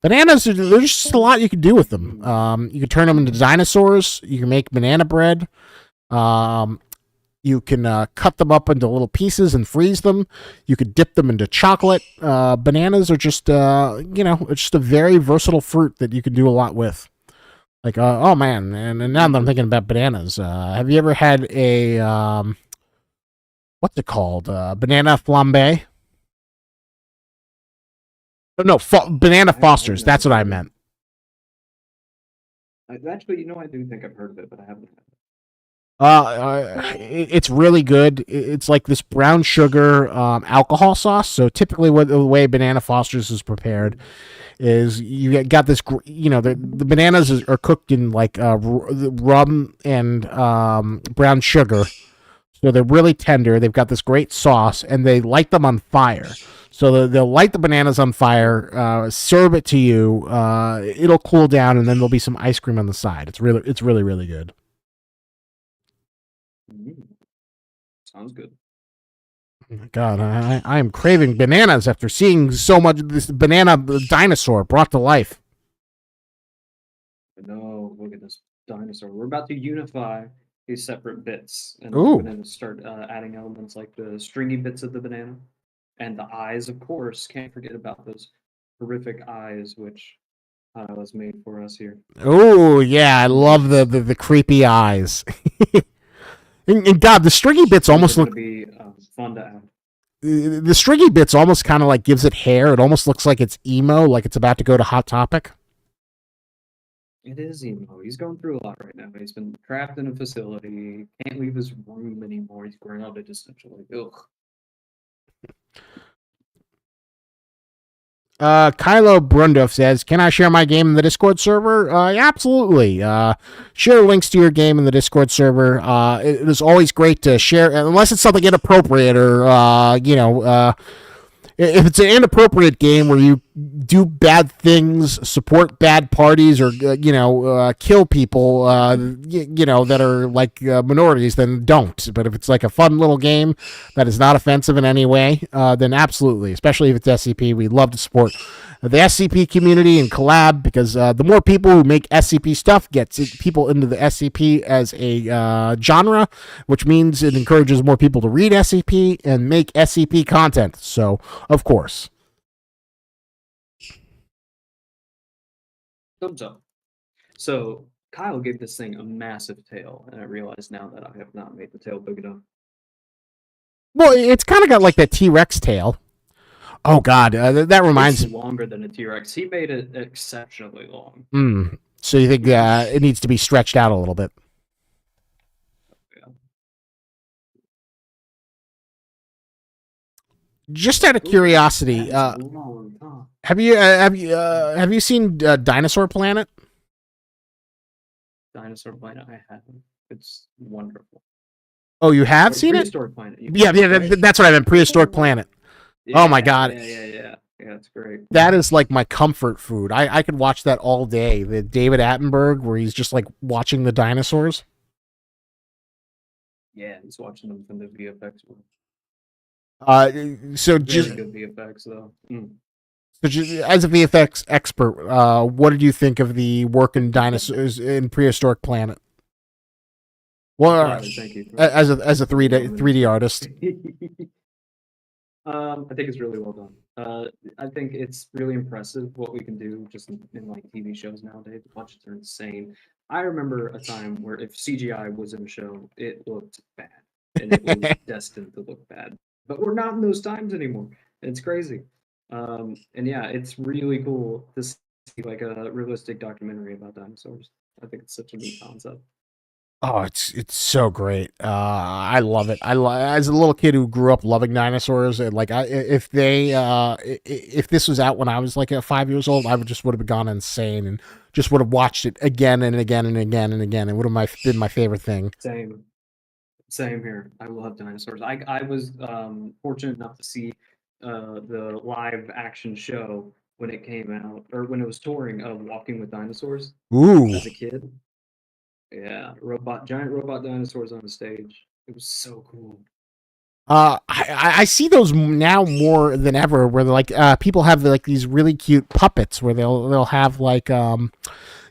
Bananas, there's just a lot you can do with them. You can turn them into dinosaurs. You can make banana bread. Um, you can cut them up into little pieces and freeze them. You could dip them into chocolate. Bananas are just, it's just a very versatile fruit that you can do a lot with. Like, oh man, and now that I'm thinking about bananas, have you ever had a what's it called? Banana flambe? Oh, no, banana I've Fosters. never That's what I heard of it. meant. Actually, I do think I've heard of it, but I haven't had it. It's really good. It's like this brown sugar alcohol sauce. So typically, what the way Banana Foster's is prepared is you got this. The bananas are cooked in like rum and brown sugar, so they're really tender. They've got this great sauce, and they light them on fire. So they'll light the bananas on fire, serve it to you. It'll cool down, and then there'll be some ice cream on the side. It's really, really good. Mm, sounds good. God, I am craving bananas after seeing so much of this banana dinosaur brought to life. But no, look at this dinosaur. We're about to unify these separate bits, and we're Ooh, going to start adding elements like the stringy bits of the banana and the eyes, of course. Can't forget about those horrific eyes, which was made for us here. ooh, yeah, I love Yes. the creepy eyes. And God, the stringy bits These are almost going to look. be fun to add. The stringy bits almost kind of like gives it hair. It almost looks like it's emo, like it's about to go to Hot Topic. It is emo. He's going through a lot right now. He's been trapped in a facility. Can't leave his room anymore. He's grounded essentially. Ugh. Kylo Brundov says, "Can I share my game in the Discord server?" Yeah, absolutely. Share links to your game in the Discord server. It is always great to share, unless it's something inappropriate or if it's an inappropriate game where you do bad things, support bad parties, or kill people, that are like minorities, then don't. But if it's like a fun little game that is not offensive in any way, then absolutely. Especially if it's SCP, we love to support the SCP community and collab because the more people who make SCP stuff gets people into the SCP as a genre, which means it encourages more people to read SCP and make SCP content. So, of course. Thumbs up. So Kyle gave this thing a massive tail, and I realize now that I have not made the tail big enough. Well, it's kind of got like that T Rex tail. Oh God, that It's reminds. longer than a T-Rex. He made it exceptionally long. So you think it needs to be stretched out a little bit? Yeah. Just out of Ooh, that curiosity, is a long time. have you seen Dinosaur Planet? Dinosaur Planet, I haven't. It's wonderful. Oh, you have Or seen it? Prehistoric Planet, you Yeah, mean, yeah, right? that's what I meant. Prehistoric Planet. Oh my Yeah, God, yeah, yeah, yeah. Yeah, it's great. That is like my comfort food. I could watch that all day. The David Attenborough, where he's just like watching the dinosaurs. Yeah, he's watching them from the VFX one. Uh, so Very just good VFX though. as a VFX expert, what did you think of the work in dinosaurs in prehistoric planet? Well, Flattered, thank you. as a 3D artist. I think it's really well done. I think it's really impressive what we can do just in like TV shows nowadays. The budgets are insane. I remember a time where if CGI was in a show, it looked bad and it was destined to look bad. But we're not in those times anymore. It's crazy. And yeah, it's really cool to see like a realistic documentary about dinosaurs. I think it's such a neat concept. Oh, it's so great. I love it. As a little kid who grew up loving dinosaurs, and like if this was out when I was like 5 years old, I would have gone insane and just would have watched it again and again and again and again. It would have been my favorite thing. Same. Same here. I love dinosaurs. I was fortunate enough to see the live action show when it came out, or when it was touring of Walking with Dinosaurs Ooh. as a kid. Yeah, giant robot dinosaurs on the stage. It was so cool. I see those now more than ever, where like people have like these really cute puppets where they'll have like like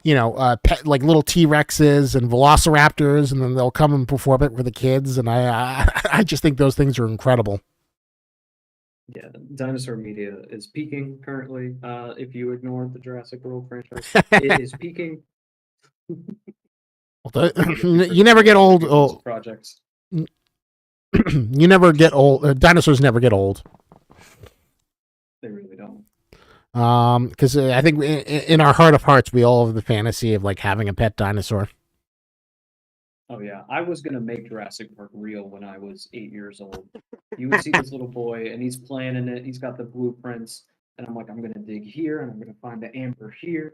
little T-Rexes and Velociraptors, and then they'll come and perform it for the kids, and I just think those things are incredible. Yeah, dinosaur media is peaking currently. If you ignore the Jurassic World franchise, it is peaking. You never get old. Projects. You never get old. Dinosaurs never get old. They really don't. Because I think in our heart of hearts, we all have the fantasy of like having a pet dinosaur. Oh yeah, I was gonna make Jurassic Park real when I was 8 years old. You would see this little boy, and he's planning it. He's got the blueprints, and I'm like, I'm gonna dig here, and I'm gonna find the amber here.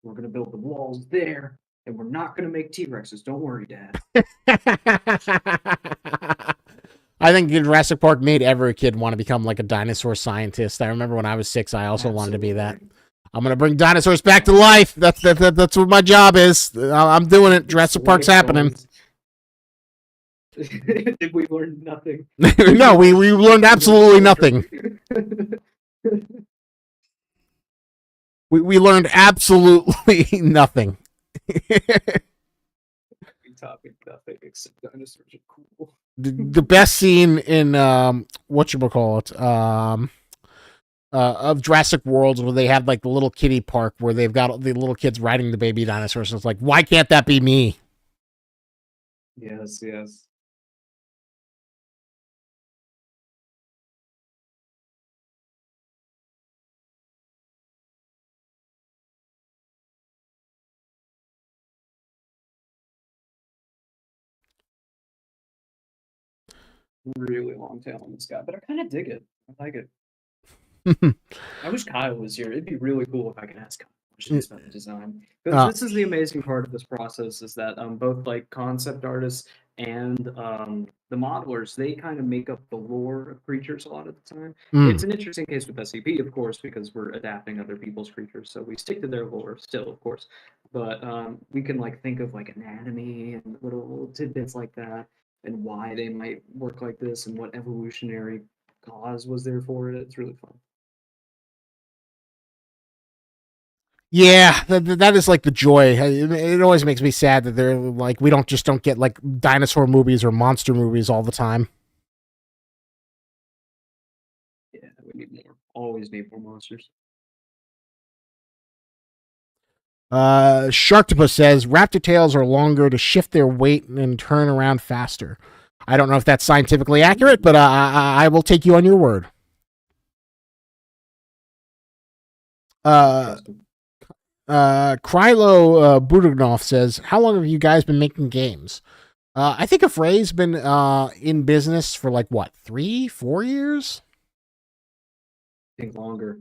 We're gonna build the walls there, and we're not gonna make T-Rexes. Don't worry, Dad. I think Jurassic Park made every kid want to become like a dinosaur scientist. I remember when I was 6, I also wanted to be that. I'm gonna bring dinosaurs back to life. That's what my job is. I'm doing it. Jurassic Park's happening. Did we learn nothing? No, we learned absolutely nothing. We learned absolutely nothing. Topic nothing except dinosaurs are cool. The best scene in whatchamacallit, of Jurassic Worlds, where they have like the little kiddie park where they've got the little kids riding the baby dinosaurs. And it's like, why can't that be me? Yes, yes. Really long tail on this guy, but I kind of dig it. I like it. I wish Kyle was here. It'd be really cool if I could ask Kyle questions about the design. Because this is the amazing part of this process is that both like concept artists and the modelers, they kind of make up the lore of creatures a lot of the time. It's an interesting case with SCP, of course, because we're adapting other people's creatures, so we stick to their lore still, of course. But we can like think of like anatomy and little tidbits like that, and why they might work like this, and what evolutionary cause was there for it. It's really fun. Yeah, that is like the joy. It always makes me sad that they're like we don't get like dinosaur movies or monster movies all the time. Yeah, we need more. Always need more monsters. Sharktopus says raptor tails are longer to shift their weight and turn around faster. I don't know if that's scientifically accurate, but I will take you on your word. Krylo Budanov says, how long have you guys been making games? I think Afray's been in business for like what, 3-4 years? I think longer.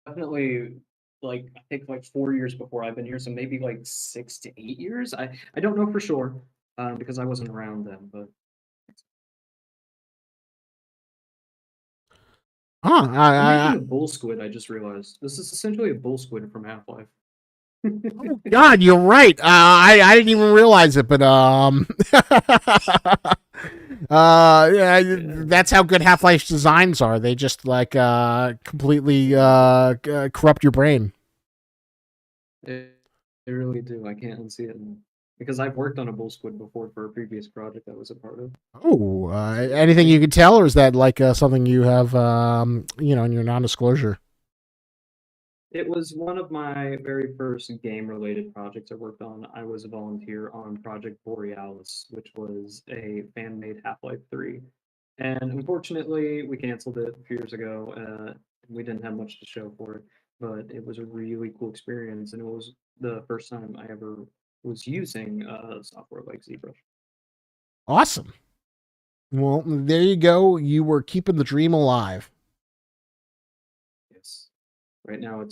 Definitely like I think like 4 years before I've been here, so maybe like 6 to 8 years. I don't know for sure because I wasn't around then, but Oh, I'm making a bull squid. I just realized this is essentially a bull squid from Half Life. oh God, you're right. I didn't even realize it, but yeah, Yeah, that's how good Half Life designs are. They just like completely corrupt your brain. they, they really do. I can't unsee it now. Because I've worked on a bull squid before for a previous project I was a part of. Oh, anything you could tell, or is that like something you have, in your non-disclosure? It was one of my very first game-related projects I worked on. I was a volunteer on Project Borealis, which was a fan-made Half-Life 3. And unfortunately, we canceled it a few years ago. We didn't have much to show for it, but it was a really cool experience, and it was the first time I ever was using software like ZBrush. Awesome. Well, there you go. You were keeping the dream alive. Yes. Right now,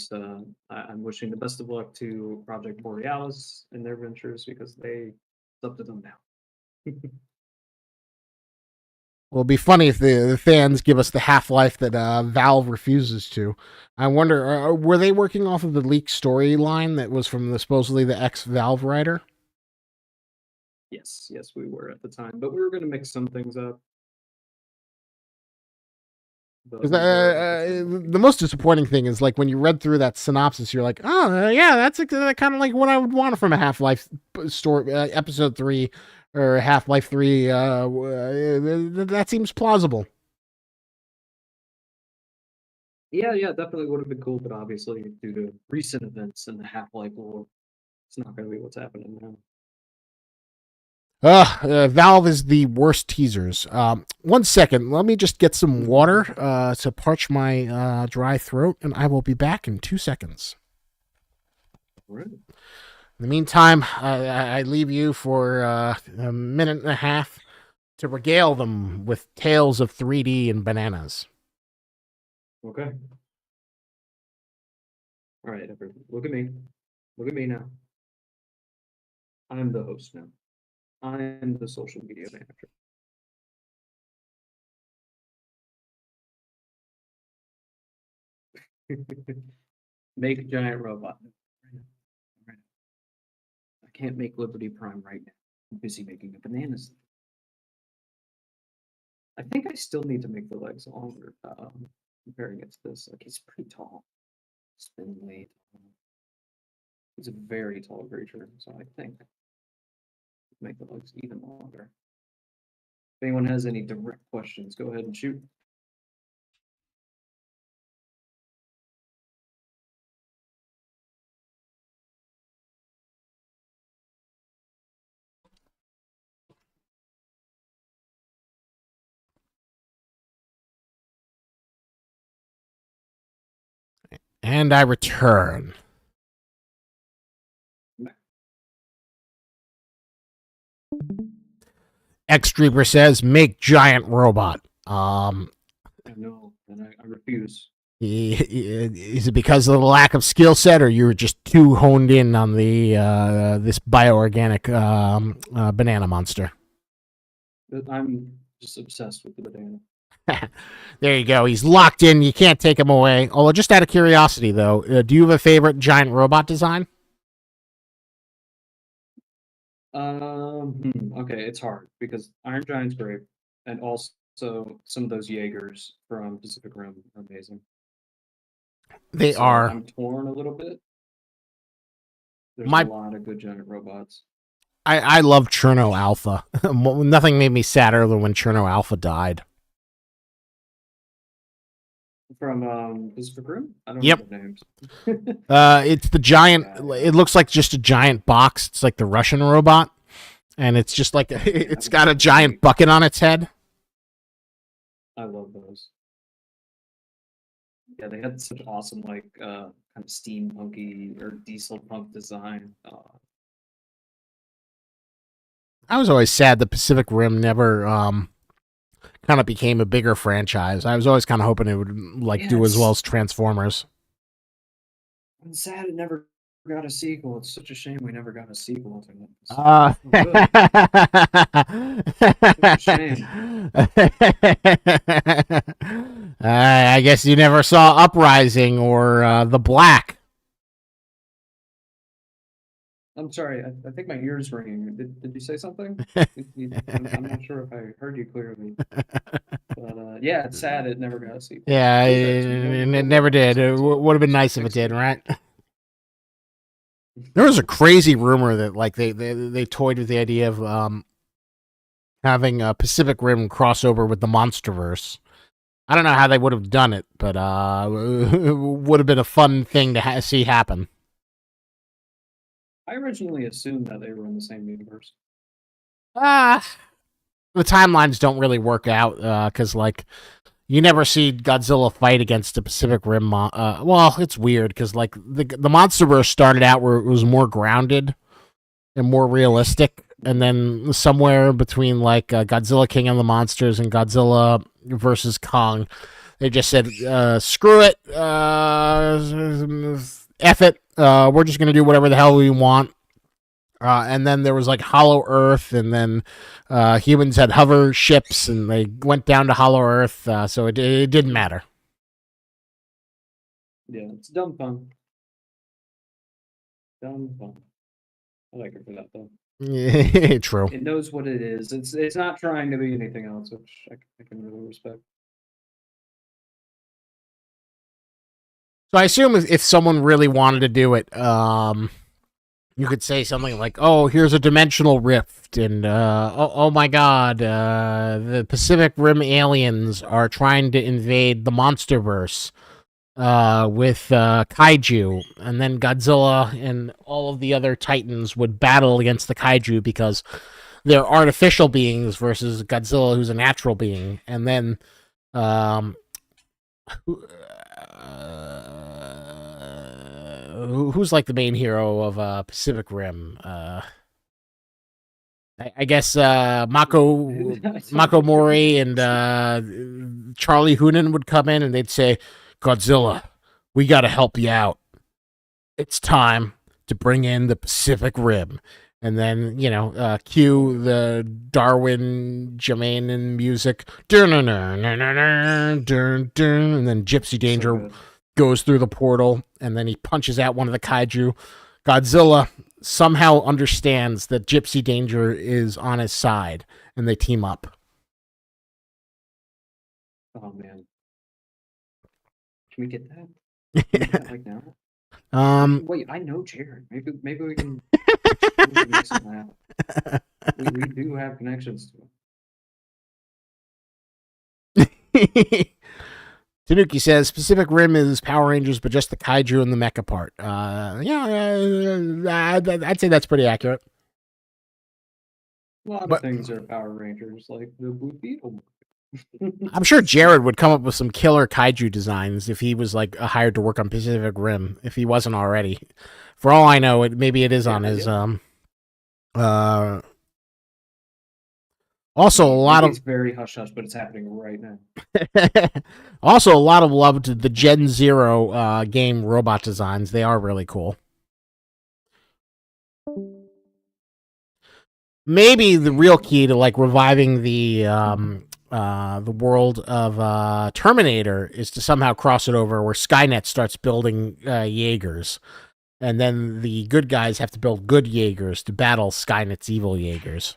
I'm wishing the best of luck to Project Borealis and their ventures because it's up to them now. Well, it'd be funny if the fans give us the Half Life that Valve refuses to. I wonder, were they working off of the leaked storyline that was from supposedly the ex Valve writer? Yes, yes, we were at the time, but we were going to mix some things up, but 'Cause, we were at the time the working. most disappointing thing is like when you read through that synopsis, you're like, oh yeah, that's kind of like what I would want from a Half Life story, episode 3 or Half Life 3. That seems plausible. Yeah, yeah, definitely would have been cool, but obviously, due to recent events in the Half-Life world, it's not going to be what's happening now. Valve is the worst teasers. 1 second, let me just get some water to parch my dry throat, and I will be back in 2 seconds. Right. In the meantime, I leave you for a minute and a half to regale them with tales of 3D and bananas. Okay. All right, everyone. Look at me. Look at me now. I'm the host now. I'm the social media manager. Make giant robot. Right. I can't make Liberty Prime right now. I'm busy making a bananas. I think I still need to make the legs longer. Comparing it to this, like he's pretty tall. It's been way tall. He's a very tall creature, so I think make the legs even longer. If anyone has any direct questions, go ahead and shoot. And I return. X Dreeper says, make giant robot. I know, and I refuse. Is it because of the lack of skill set, or you were just too honed in on the this bioorganic banana monster? But I'm just obsessed with the banana. There you go. He's locked in. You can't take him away. Although, just out of curiosity, though, do you have a favorite giant robot design? Okay, it's hard because Iron Giant's great, and also some of those Jaegers from Pacific Rim are amazing. They So are I'm torn a little bit. There's a my. lot of good giant robots. I love Cherno Alpha. Nothing made me sadder than when Cherno Alpha died. From Pacific Rim? I don't know Yep. the names. It's the giant. Yeah, It looks like just a giant box. It's like the Russian robot, and it's just like yeah, that it's was got a giant great. bucket on its head. I love those. Yeah, they had such awesome like kind of steampunky or diesel punk design. I was always sad the Pacific Rim never kind of became a bigger franchise. I was always kind of hoping it would like Yeah, do as well as Transformers. I'm sad it never got a sequel. It's such a shame we never got a sequel to it. It's Uh, so good. Such a shame. I guess you never saw Uprising or The Black. I'm sorry. I think my ear's ringing. Did you say something? I'm not sure if I heard you clearly. But yeah, it's sad it never got a sequel. Yeah, It it never did. It would have been nice if it did, right? There was a crazy rumor that like they toyed with the idea of having a Pacific Rim crossover with the MonsterVerse. I don't know how they would have done it, but it would have been a fun thing to see happen. I originally assumed that they were in the same universe. The timelines don't really work out because like you never see Godzilla fight against the Pacific Rim. Well, it's weird because like the MonsterVerse started out where it was more grounded and more realistic, and then somewhere between like Godzilla King of the Monsters and Godzilla versus Kong, they just said, "Screw it, F it. We're just gonna do whatever the hell we want." And then there was like Hollow Earth, and then humans had hover ships, and they went down to Hollow Earth, so it didn't matter. Yeah, it's dumb fun. Dumb fun. I like it for that though. True. It knows what it is. It's not trying to be anything else, which I can really respect. So I assume if someone really wanted to do it, you could say something like, "Oh, here's a dimensional rift," and oh my God, the Pacific Rim aliens are trying to invade the MonsterVerse with kaiju, and then Godzilla and all of the other titans would battle against the kaiju because they're artificial beings versus Godzilla, who's a natural being, and then who's like the main hero of Pacific Rim? I guess Mako Mori and Charlie Hunnam would come in and they'd say, "Godzilla, we got to help you out. It's time to bring in the Pacific Rim." And then, cue the Darwin Jermaine music. And then Gypsy Danger goes through the portal, and then he punches out one of the kaiju. Godzilla somehow understands that Gypsy Danger is on his side, and they team up. Oh, man. Can we get that? Can we get that like now? Wait, I know Jared. Maybe we can make something happen. We do have connections to it. Tanuki says Pacific Rim is Power Rangers, but just the kaiju and the mecha part. I'd say that's pretty accurate. A lot of things are Power Rangers, like the Blue Beetle. I'm sure Jared would come up with some killer kaiju designs if he was like hired to work on Pacific Rim, if he wasn't already. For all I know, maybe it is on his Also, a lot of it's very hush hush, but it's happening right now. Also, a lot of love to the Gen Zero game robot designs. They are really cool. Maybe the real key to like reviving the world of Terminator is to somehow cross it over where Skynet starts building Jaegers, and then the good guys have to build good Jaegers to battle Skynet's evil Jaegers.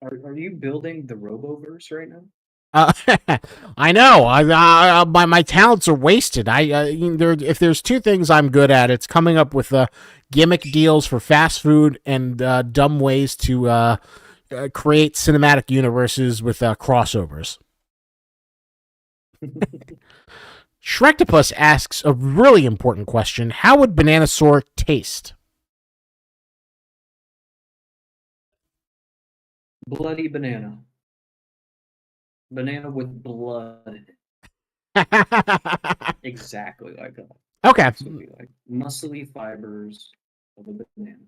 Are you building the Roboverse right now? I know. My talents are wasted. If there's two things I'm good at, it's coming up with gimmick deals for fast food and dumb ways to create cinematic universes with crossovers. Shrektopus asks a really important question: how would Bananasaur taste? Bloody banana. Banana with blood. Exactly like that. Okay. Like muscly fibers of a banana.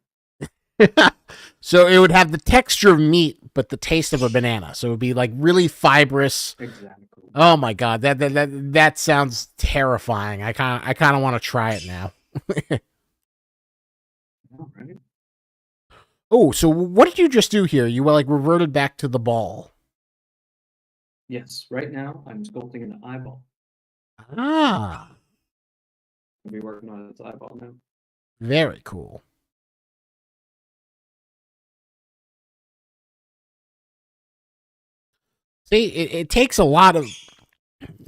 So it would have the texture of meat, but the taste of a banana. So it would be like really fibrous. Exactly. Oh my god, that sounds terrifying. I kind of want to try it now. All right. Oh, so what did you just do here? You like reverted back to the ball. Yes, right now I'm sculpting an eyeball. Ah, I'll be working on its eyeball now. very cool. See, it takes a lot of.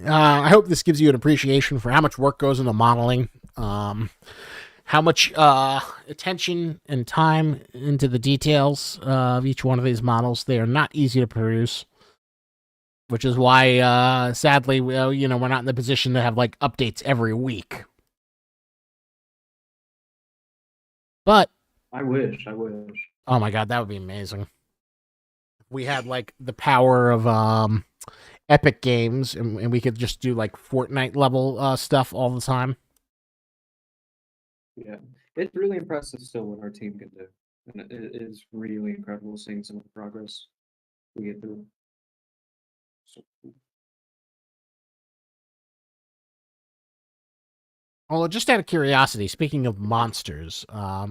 I hope this gives you an appreciation for how much work goes into modeling. How much attention and time into the details of each one of these models. They are not easy to produce, which is why, sadly, we're not in the position to have like updates every week. But I wish. I wish. oh my god, that would be amazing. We had like the power of Epic Games, and we could just do like Fortnite level stuff all the time. Yeah, it's really impressive still what our team can do, and it is really incredible seeing some of the progress we get through. So, Well, just out of curiosity, speaking of monsters, by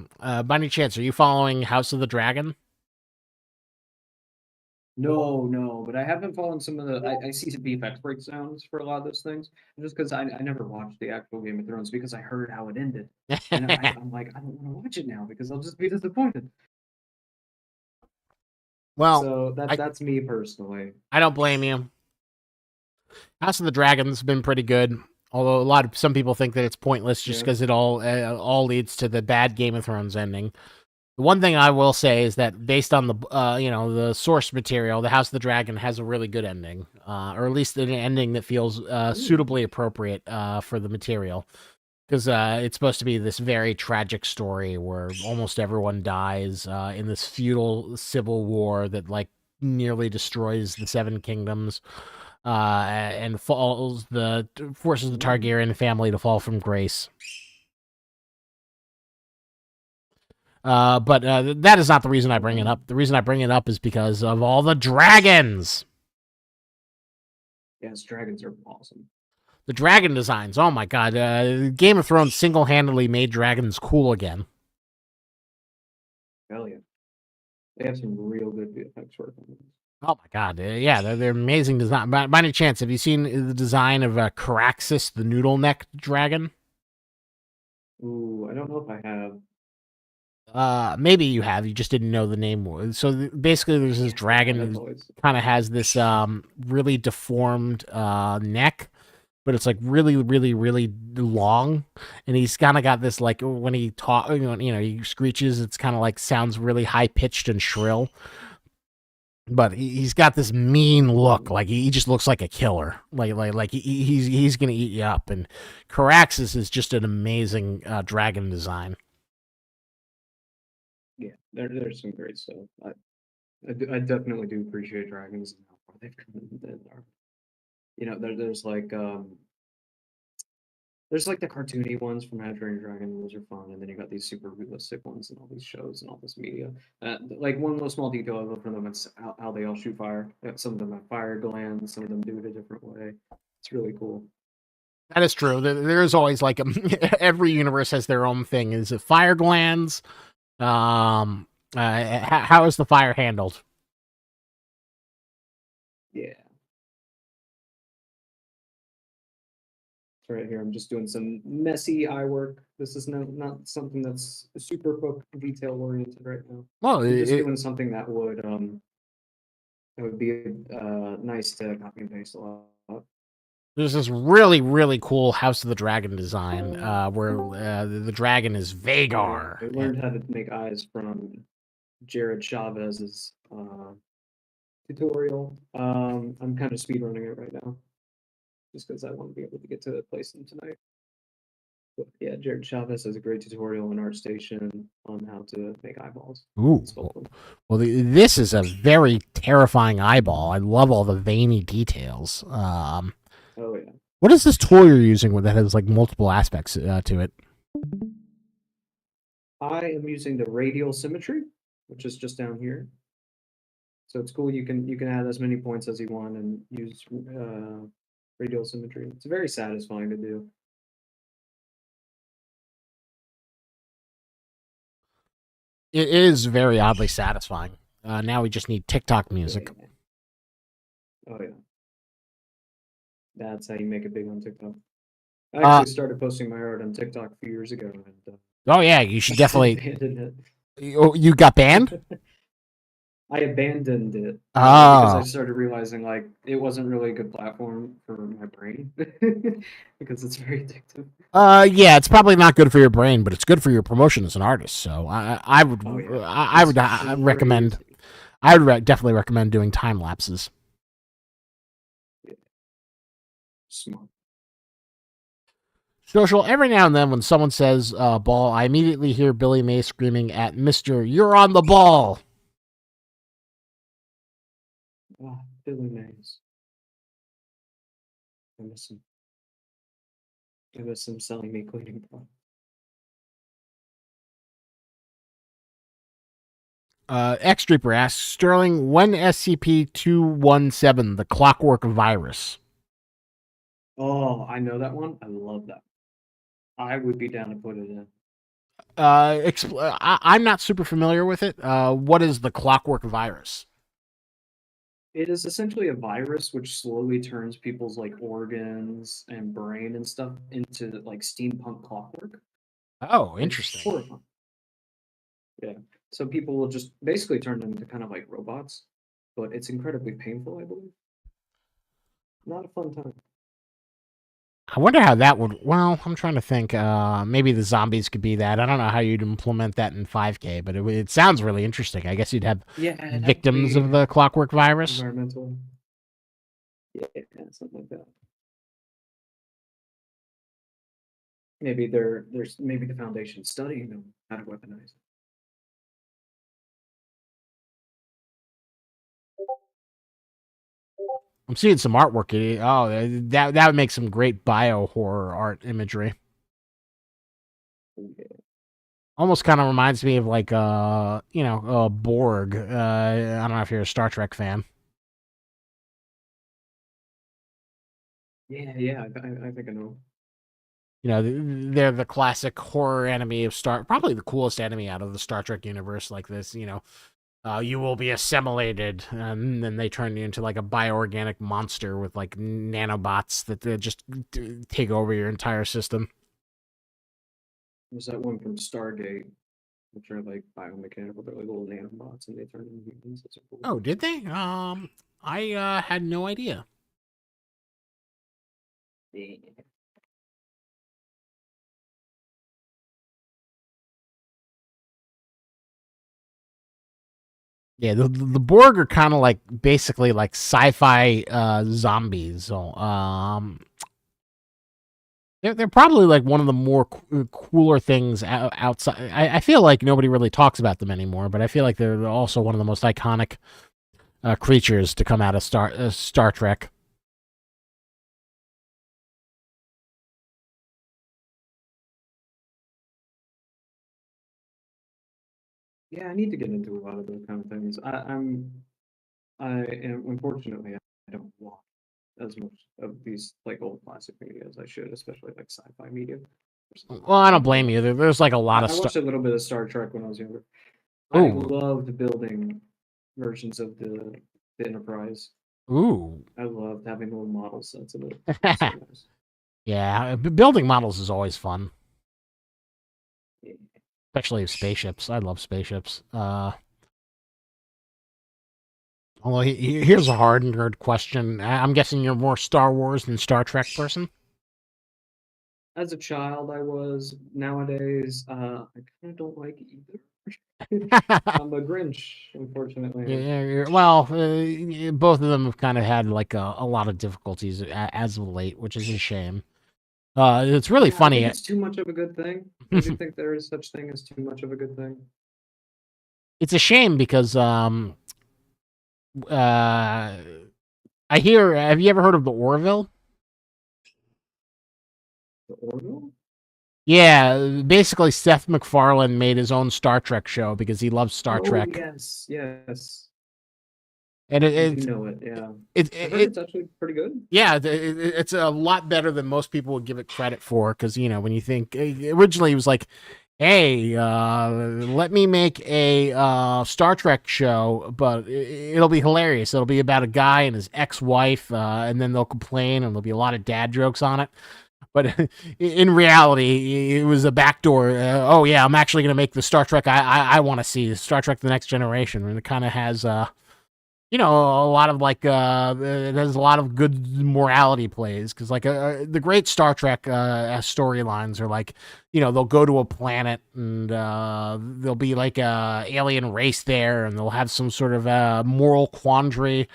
any chance, are you following House of the Dragon? no, but I have been following some of the. I see some VFX breakdowns for a lot of those things, just because I never watched the actual Game of Thrones because I heard how it ended, and I'm like I don't want to watch it now because I'll just be disappointed. Well, So I that's me personally. I don't blame you. House of the Dragon's been pretty good, although some people think that it's pointless just Yeah. because it all leads to the bad Game of Thrones ending. The one thing I will say is that based on the the source material, the House of the Dragon has a really good ending, or at least an ending that feels Ooh. suitably appropriate for the material. Because it's supposed to be this very tragic story where almost everyone dies in this feudal civil war that like nearly destroys the Seven Kingdoms, and forces the Mm. Targaryen family to fall from grace. But that is not the reason I bring it Wow. up. The reason I bring it up is because of all the dragons. Yes, dragons are awesome. The dragon designs. Oh my god. Game of Thrones single handedly made dragons cool again. Hell yeah. They have some real good VFX work on this. Oh my god. Yeah, they're amazing design. By any chance, have you seen the design of Caraxes, the noodle neck dragon? Ooh, I don't know if I have. Maybe you have. You just didn't know the name. So basically, there's this Yeah, dragon that's who always. kind of has this really deformed neck, but it's like really, really, really long, and he's kind of got this like when he talk, he screeches. It's kind of like sounds really high pitched and shrill, but he's got this mean look. Like he just looks like a killer. Like he's gonna eat you up. And Caraxes is just an amazing dragon design. Yeah, there's some great stuff. I definitely do appreciate dragons and how far they've come in our. There's like the cartoony ones from How to Train Your Dragon. Those are fun, and then you got these super realistic ones and all these shows and all this media. Like one little small detail I love from them is how they all shoot fire. Some of them have fire glands. Some of them do it a different way. It's really cool. That is true. There is always like every universe has their own thing. Is it fire glands? How is the fire handled? Yeah. Right here, I'm just doing some messy eye work. This is not something that's super detail oriented right now. Well, I'm just doing something that would be nice to copy and paste a lot. there's this really really cool House of the Dragon design where the dragon is Oh yeah, Vagar. I learned how to make eyes from Jared Chavez's tutorial. I'm kind of speedrunning it right now, just because I want to be able to get to place them tonight. But yeah, Jared Chavez has a great tutorial on ArtStation on how to make eyeballs. Ooh. Sculpt them. Well, this is a very terrifying eyeball. I love all the veiny details. Oh yeah. What is this tool you're using that has like multiple aspects to it? I am using the radial symmetry, which is just down here. So it's cool. You can add as many points as you want and use radial symmetry. It's very satisfying to do. It is very oddly satisfying. Now we just need TikTok music. Yeah. Oh yeah, that's how you make it big on TikTok. I Uh, actually started posting my art on TikTok a few years ago, and oh yeah, you should definitely. abandoned You got banned? it. I abandoned it because I Oh. started realizing like it wasn't really a good platform for my brain because it's very addictive. Yeah, it's probably not good for your brain, but it's good for your promotion as an artist. So I would, Oh yeah, I it's would recommend, crazy. I would definitely recommend doing time lapses. Yeah, smart. Social, every now and then when someone says ball, I immediately hear Billy May screaming at Mister, "You're on the ball." Oh, Billy Mays. I miss him. I miss him selling me cleaning products. X Streeper asks Sterling, when SCP-217, the Clockwork Virus? Oh, I know that one. I love that. I would be down to put it in. I'm not super familiar with it. What is the Clockwork Virus? It is essentially a virus which slowly turns people's like organs and brain and stuff into like steampunk clockwork. Oh, It's interesting. horrifying. Yeah. So people will just basically turn them into kind of like robots, but it's incredibly painful, I believe. Not a fun time. I wonder how that would. Well, I'm trying to think. Maybe the zombies could be that. I don't know how you'd implement that in 5K, but it sounds really interesting. I guess you'd have Yeah, it'd have to victims of be the Clockwork Virus. environmental. Yeah, something like that. Maybe there's maybe the foundation studying them how to weaponize it. I'm seeing some artwork. Oh, that would make some great bio horror art imagery. Oh, yeah. Almost kind of reminds me of like Borg. I don't know if you're a Star Trek fan. Yeah, I think I know. You know, they're the classic horror enemy of probably the coolest enemy out of the Star Trek universe. Like this, you will be assimilated, and then they turn you into like a bioorganic monster with like nanobots that just take over your entire system. There's that one from Stargate, which are like biomechanical. They're like little nanobots, and they turn into humans. That's a cool. Oh, did they? I had no idea. Yeah. Yeah, the Borg are kind of like basically like sci-fi zombies. So, they're probably like one of the more cooler things outside. I feel like nobody really talks about them anymore, but I feel like they're also one of the most iconic creatures to come out of Star Trek. Yeah, I need to get into a lot of those kind of things. I am unfortunately I don't watch as much of these like old classic media as I should, especially like sci-fi media. Well, I don't blame you. There's like a lot of I stuff. watched a little bit of Star Trek when I was younger. I Ooh, loved building versions of the Enterprise. ooh. I loved having little model sets of it. It was so nice. Yeah, building models is always fun, Yeah. especially of spaceships. I love spaceships. Although here's a hard nerd question. I'm guessing you're more Star Wars than Star Trek person. As a child, I was. Nowadays, I kind of don't like either. I'm a Grinch, unfortunately. Yeah, well, both of them have kind of had like a lot of difficulties as of late, which is a shame. It's really Yeah, I think funny. it's too much of a good thing. I do think there is such thing as too much of a good thing. It's a shame because uh, I hear. Have you ever heard of the Orville? The Orville? Yeah, basically Seth MacFarlane made his own Star Trek show because he loves Star Oh Trek. yes, yes. And I do know it. Yeah, I heard it it's actually pretty good. yeah, it's a lot better than most people would give it credit for. Because when you think originally it was like, hey, let me make a Star Trek show, but it'll be hilarious. It'll be about a guy and his ex-wife, and then they'll complain, and there'll be a lot of dad jokes on it. But in reality, it was a backdoor. Oh yeah, I'm actually going to make the Star Trek I want to see, Star Trek: The Next Generation, and it kind of has a lot of like it has a lot of good morality plays because like the great Star Trek storylines are like they'll go to a planet and there'll be like a alien race there and they'll have some sort of moral quandary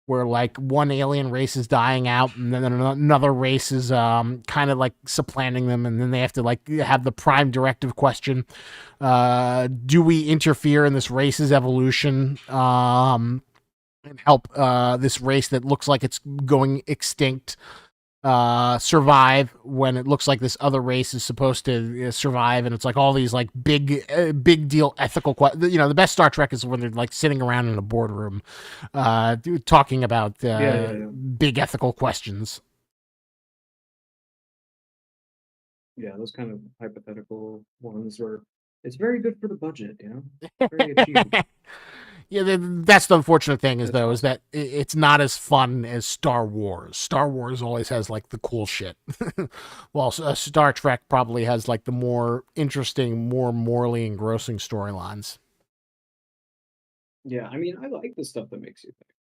where like one alien race is dying out and then another race is kind of like supplanting them, and then they have to like have the prime directive question: do we interfere in this race's evolution and help this race that looks like it's going extinct survive when it looks like this other race is supposed to survive? And it's like all these like big deal ethical the best Star Trek is when they're like sitting around in a boardroom talking about big ethical questions. Yeah, those kind of hypothetical ones where it's very good for the budget, very achievable. Yeah, that's the unfortunate thing is That's is that it's not as fun as Star Wars. Star Wars always has like the cool shit, while Star Trek probably has like the more interesting, more morally engrossing storylines. Yeah, I mean, I like the stuff that makes you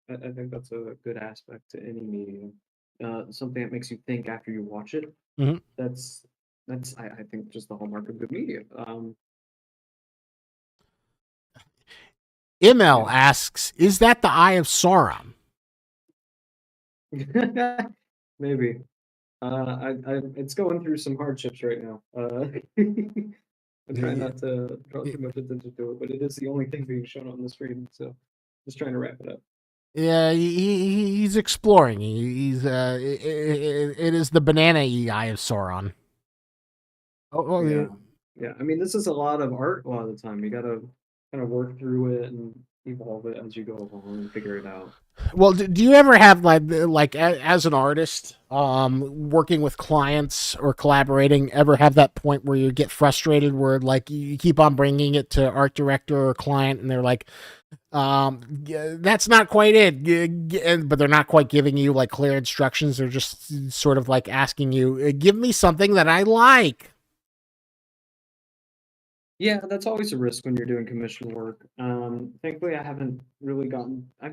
think. I think that's a good aspect to any medium. Something that makes you think after you watch it. Mhm. That's I think just the hallmark of good media. ML Yeah. asks, "Is that the Eye of Sauron?" Maybe. It's going through some hardships right now. I'm trying not to draw too much attention to it, but it is the only thing being shown on the screen, so just trying to wrap it up. Yeah, he's exploring. It is the banana Eye of Sauron. Oh, yeah. Yeah, yeah. I mean, this is a lot of art a lot of the time. You gotta kind of work through it and evolve it as you go along and figure it out. Well, do you ever have as an artist, working with clients or collaborating, ever have that point where you get frustrated, where like you keep on bringing it to art director or client, and they're like, that's not quite it, but they're not quite giving you like clear instructions. They're just sort of like asking you, give me something that I like. Yeah, that's always a risk when you're doing commission work. Thankfully, I've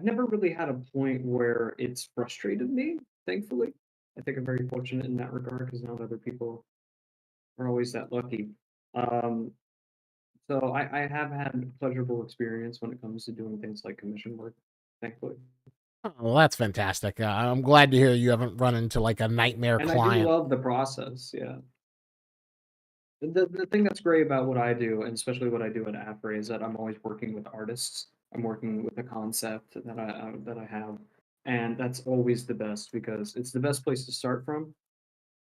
never really had a point where it's frustrated me, thankfully. I think I'm very fortunate in that regard because not other people are always that lucky. Um, so I have had a pleasurable experience when it comes to doing things like commission work, thankfully. Oh, well, that's fantastic. I'm glad to hear you haven't run into like a nightmare And I do client. love the process, yeah. The thing that's great about what I do, and especially what I do at Affray, is that I'm always working with artists. I'm working with a concept that I have, and that's always the best because it's the best place to start from.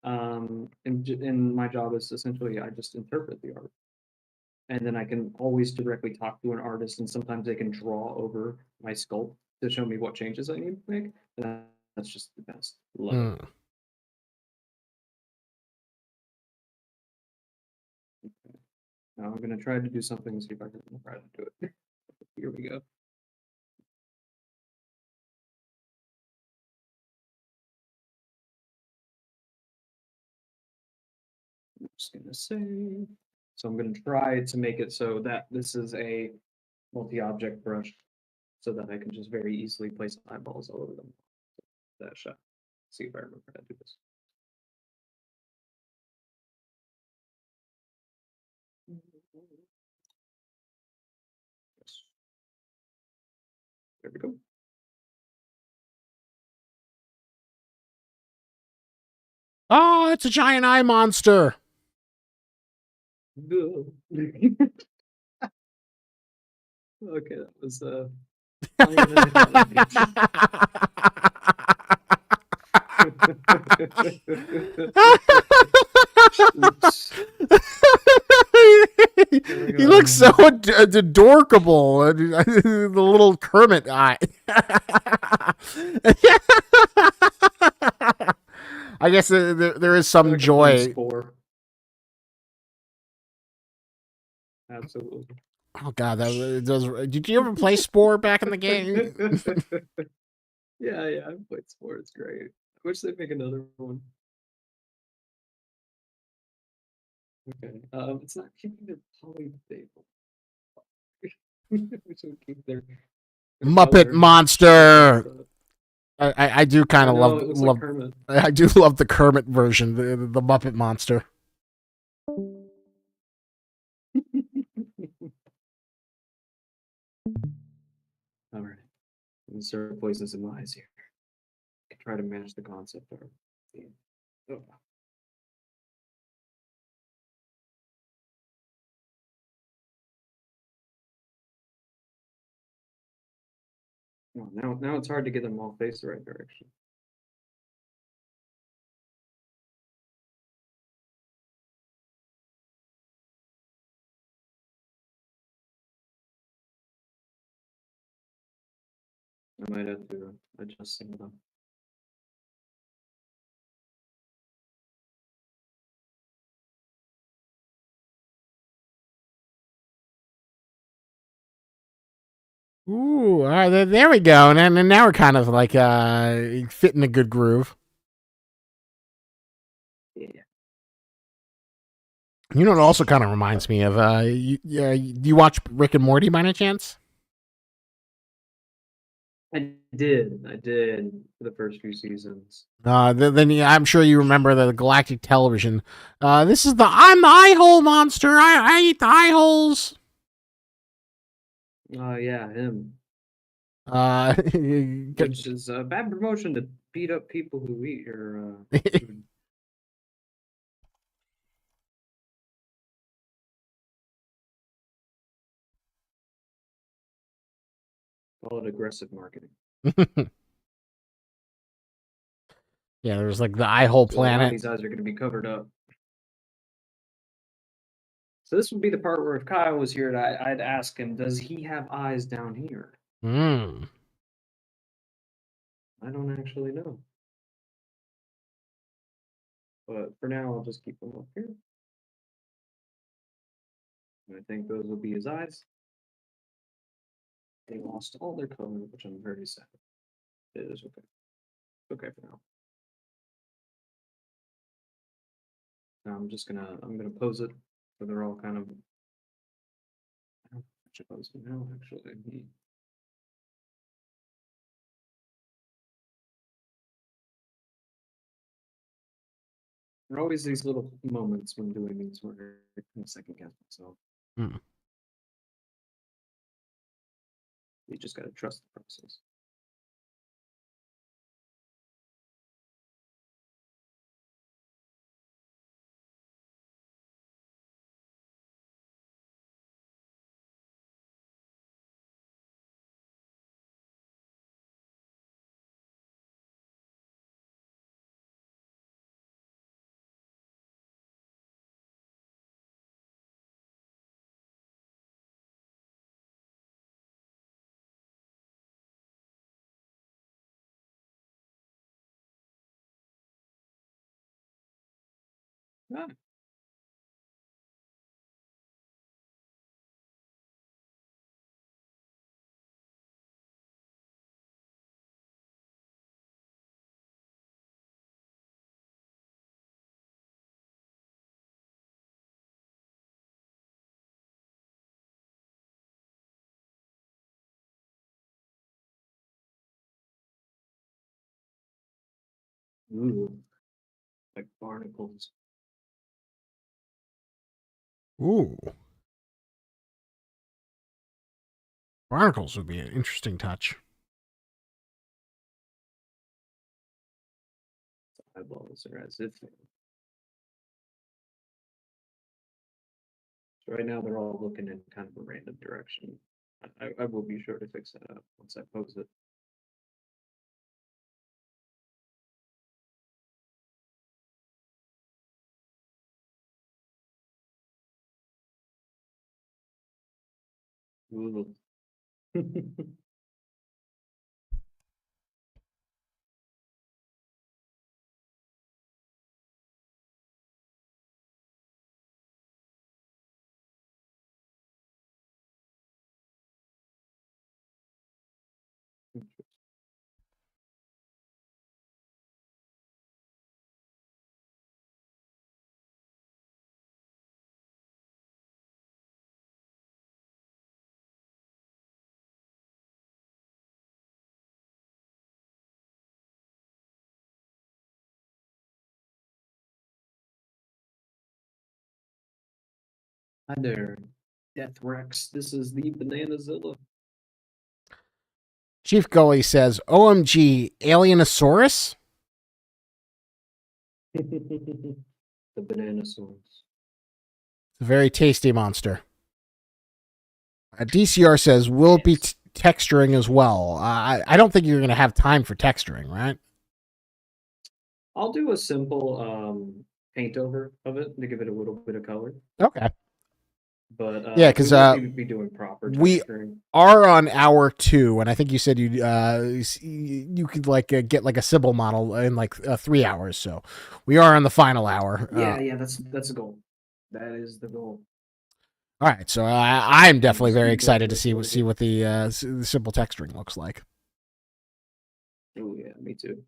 And my job is essentially I just interpret the art, and then I can always directly talk to an artist, and sometimes they can draw over my sculpt to show me what changes I need to make. And that's just the best. Love it. Hmm. Now I'm gonna try to do something and see if I can try to do it. Here we go. I'm just gonna save. So I'm gonna try to make it so that this is a multi-object brush so that I can just very easily place eyeballs all over them. That shot. See if I remember how to do this. Yes. There we go. Oh, it's a giant eye monster. Okay, that was funnier than I thought it'd be. Oops. He looks so adorkable. The little Kermit eye. I guess there is some I could play joy. Spore. Absolutely. Oh god, that really does. Did you ever play Spore back in the game? Yeah, I played Spore. It's great. I wish they'd make another one. Okay. It's not keeping their polystable. We should keep their Muppet color messed Monster. up. I do kind I of know it looks like love. Kermit. I do love the Kermit version, the Muppet Monster. All right. Insert places some eyes here. Try to match the concept art. Oh. Oh, now it's hard to get them all face the right direction. I might have to adjust some of them. Ooh, all right, there we go. And now we're kind of like fitting a good groove. Yeah. You know, it also kind of reminds me of do you watch Rick and Morty by any chance? I did for the first few seasons. I'm sure you remember the Galactic Television. This is I'm the eye hole monster. I eat the eye holes. Oh yeah, him. Uh, Which is a bad promotion to beat up people who eat your food. Call it aggressive marketing. yeah, there's like the eye hole So a lot of planet. these eyes are going to be covered up. So this would be the part where if Kyle was here, I'd ask him, does he have eyes down here? Hmm. I don't actually know. But for now, I'll just keep them up here. And I think those will be his eyes. They lost all their color, which I'm very sad. It is okay. Okay for now. Now I'm gonna pose it so they're all kind of. I should pose it now, actually. There are always these little moments when doing these where I kind of second guess myself. Hmm. You just gotta trust the process. Ah, ooh, like barnacles. Ooh. Barnacles would be an interesting touch. Eyeballs are as if. So right now they're all looking in kind of a random direction. I will be sure to fix that up once I pose it. Ooh. Hi there, Death Rex. This is the Bananazilla. Chief Gully says, OMG, Alienasaurus? The Bananasaurus. It's a very tasty monster. DCR says, will it be texturing as well? I don't think you're going to have time for texturing, right? I'll do a simple paint over of it to give it a little bit of color. Okay. But Yeah, we because won't be doing proper we texturing. are on hour 2, and I think you said you could like get like a Sybil model in like 3 hours. So we are on the final hour. Yeah, that's the goal. That is the goal. All right, so I'm definitely very Speed excited to build see what the simple texturing looks like. Oh yeah, me too.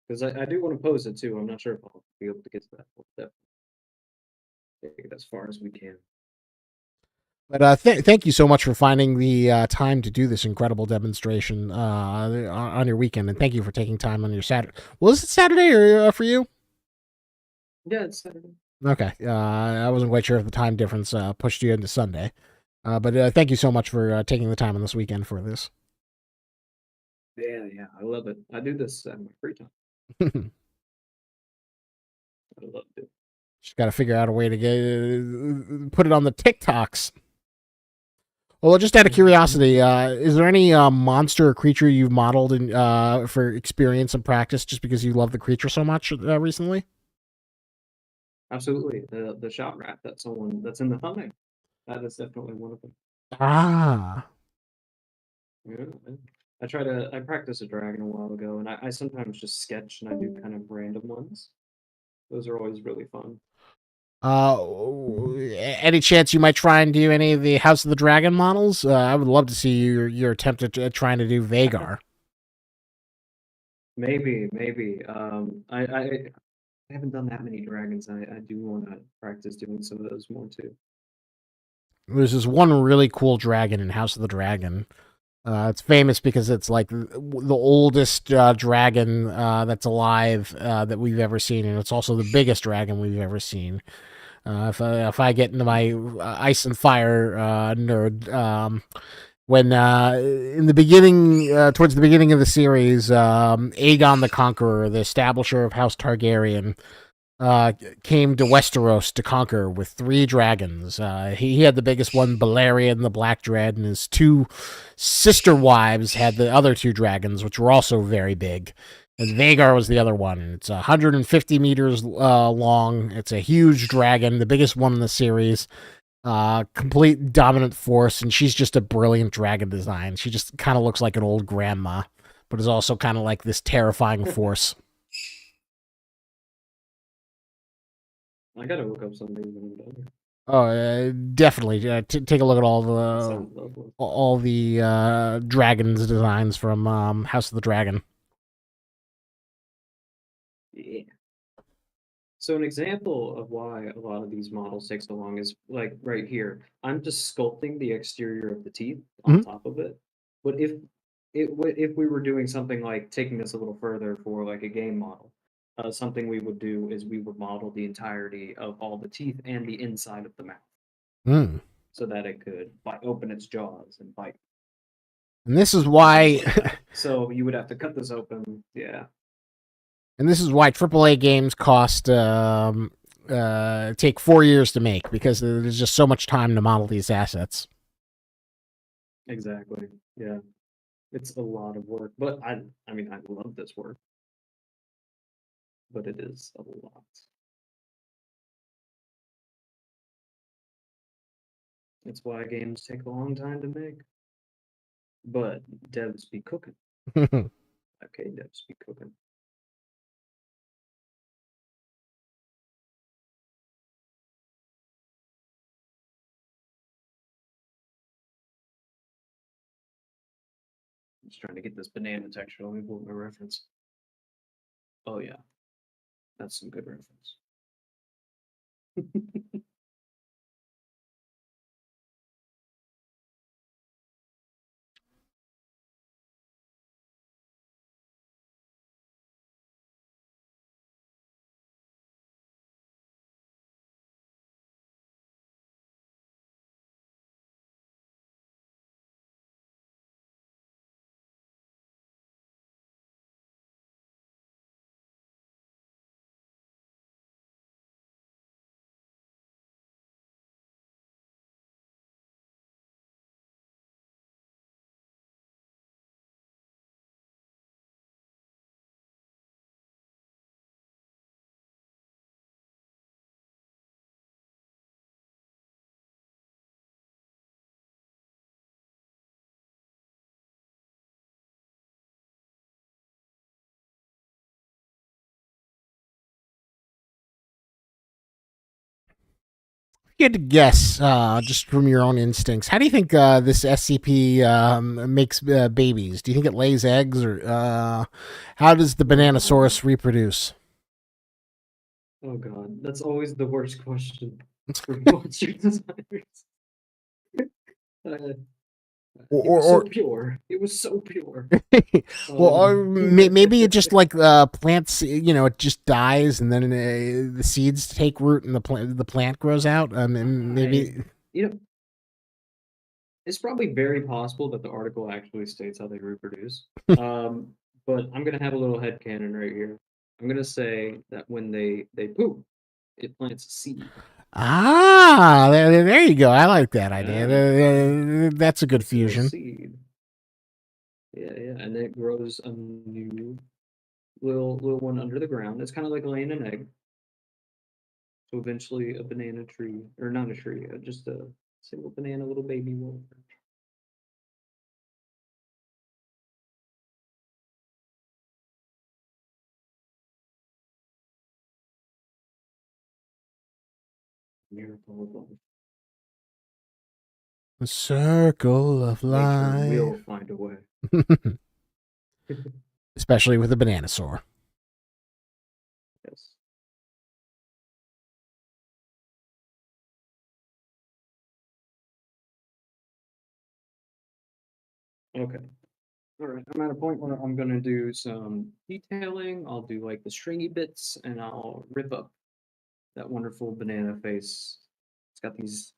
Because I do want to pose it too. I'm not sure if I'll be able to get to that. We'll definitely take it as far as we can. But thank you so much for finding the time to do this incredible demonstration on your weekend, and thank you for taking time on your Saturday. Was it Saturday or for you? Yeah, it's Saturday. Okay, I wasn't quite sure if the time difference pushed you into Sunday, but thank you so much for taking the time on this weekend for this. Yeah, I love it. I do this at my free time. I love it. Just got to figure out a way to get put it on the TikToks. Well, just out of curiosity, is there any monster or creature you've modeled for experience and practice just because you love the creature so much recently? Absolutely. The shot rat that's in the thumbnail. That is definitely one of them. Ah. Yeah. I practiced a dragon a while ago, and I sometimes just sketch and I do kind of random ones. Those are always really fun. Any chance you might try and do any of the House of the Dragon models? I would love to see your attempt at trying to do Vagar. Maybe. I haven't done that many dragons. I do want to practice doing some of those more too. There's this one really cool dragon in House of the Dragon. It's famous because it's like the oldest dragon that's alive that we've ever seen, and it's also the biggest dragon we've ever seen. If I get into my ice and fire nerd, when in the beginning, towards the beginning of the series, Aegon the Conqueror, the establisher of House Targaryen, came to Westeros to conquer with 3 dragons. He had the biggest one, Balerion the Black Dread, and his 2 sister wives had the other 2 dragons, which were also very big. And Vagar was the other one. And it's 150 meters long. It's a huge dragon, the biggest one in the series. Complete dominant force, and she's just a brilliant dragon design. She just kind of looks like an old grandma, but is also kind of like this terrifying force. I gotta look up some of these when I'm done. Oh, definitely. Take a look at Sounds lovely. all the dragons designs from House of the Dragon. Yeah. So an example of why a lot of these models take so long is like right here. I'm just sculpting the exterior of the teeth on top of it. But if we were doing something like taking this a little further for like a game model, something we would do is we would model the entirety of all the teeth and the inside of the mouth Mm. so that it could open its jaws and bite. And this is why. So you would have to cut this open. Yeah. And this is why AAA games cost take 4 years to make, because there's just so much time to model these assets. Exactly. Yeah. It's a lot of work, but I mean, I love this work, but it is a lot. That's why games take a long time to make. But devs be cooking. Okay, devs be cooking. I'm just trying to get this banana texture. Let me pull up my reference. Oh yeah, that's some good reference. You had to guess, just from your own instincts. How do you think this SCP makes babies? Do you think it lays eggs, or how does the Bananosaurus reproduce? Oh god, that's always the worst question for monster designers. Uh, it was so Or pure. It was so pure. well, or Um, maybe it just like plants. It just dies, and then the seeds take root, and the plant grows out. And I, maybe. it's probably very possible that the article actually states how they reproduce. Um, but I'm gonna have a little headcanon right here. I'm gonna say that when they poop, it plants a seed. There you go. I like that idea. That's a good So a fusion. seed. Yeah, yeah, and then it grows a new little one under the ground. It's kind of like laying an egg. So eventually, a banana tree, or not a tree, just a single banana little baby will. Miracle of life. The circle of Nature life. will find a way. Especially with a bananasaur. Yes. Okay. All right. I'm at a point where I'm gonna do some detailing. I'll do like the stringy bits, and I'll rip up that wonderful banana face. It's got these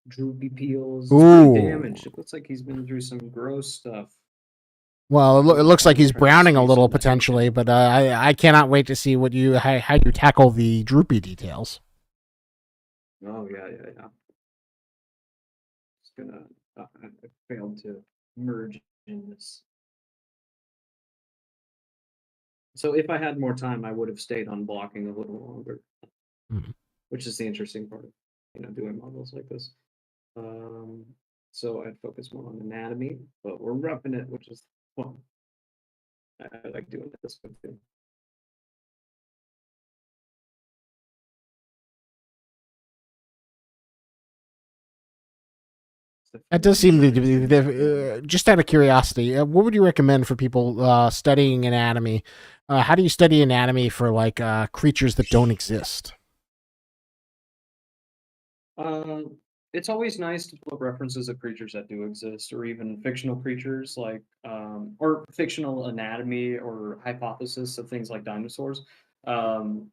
droopy peels. It's pretty Ooh. damaged. It looks like he's been through some gross stuff. Well, it I'm looks like finally he's starting to browning a see some little of that potentially, detail. but I cannot wait to see how you tackle the droopy details. Oh yeah, yeah, yeah. It's gonna. I failed to merge in this. So if I had more time, I would have stayed on blocking a little longer, Mhm. which is the interesting part of doing models like this. Um, so I'd focus more on anatomy, but we're roughing it, which is fun. I like doing this one too. That does seem to be just out of curiosity. What would you recommend for people studying anatomy? How do you study anatomy for like creatures that don't exist? Um, it's always nice to pull up references of creatures that do exist, or even fictional creatures like, or fictional anatomy or hypothesis of things like dinosaurs. Um,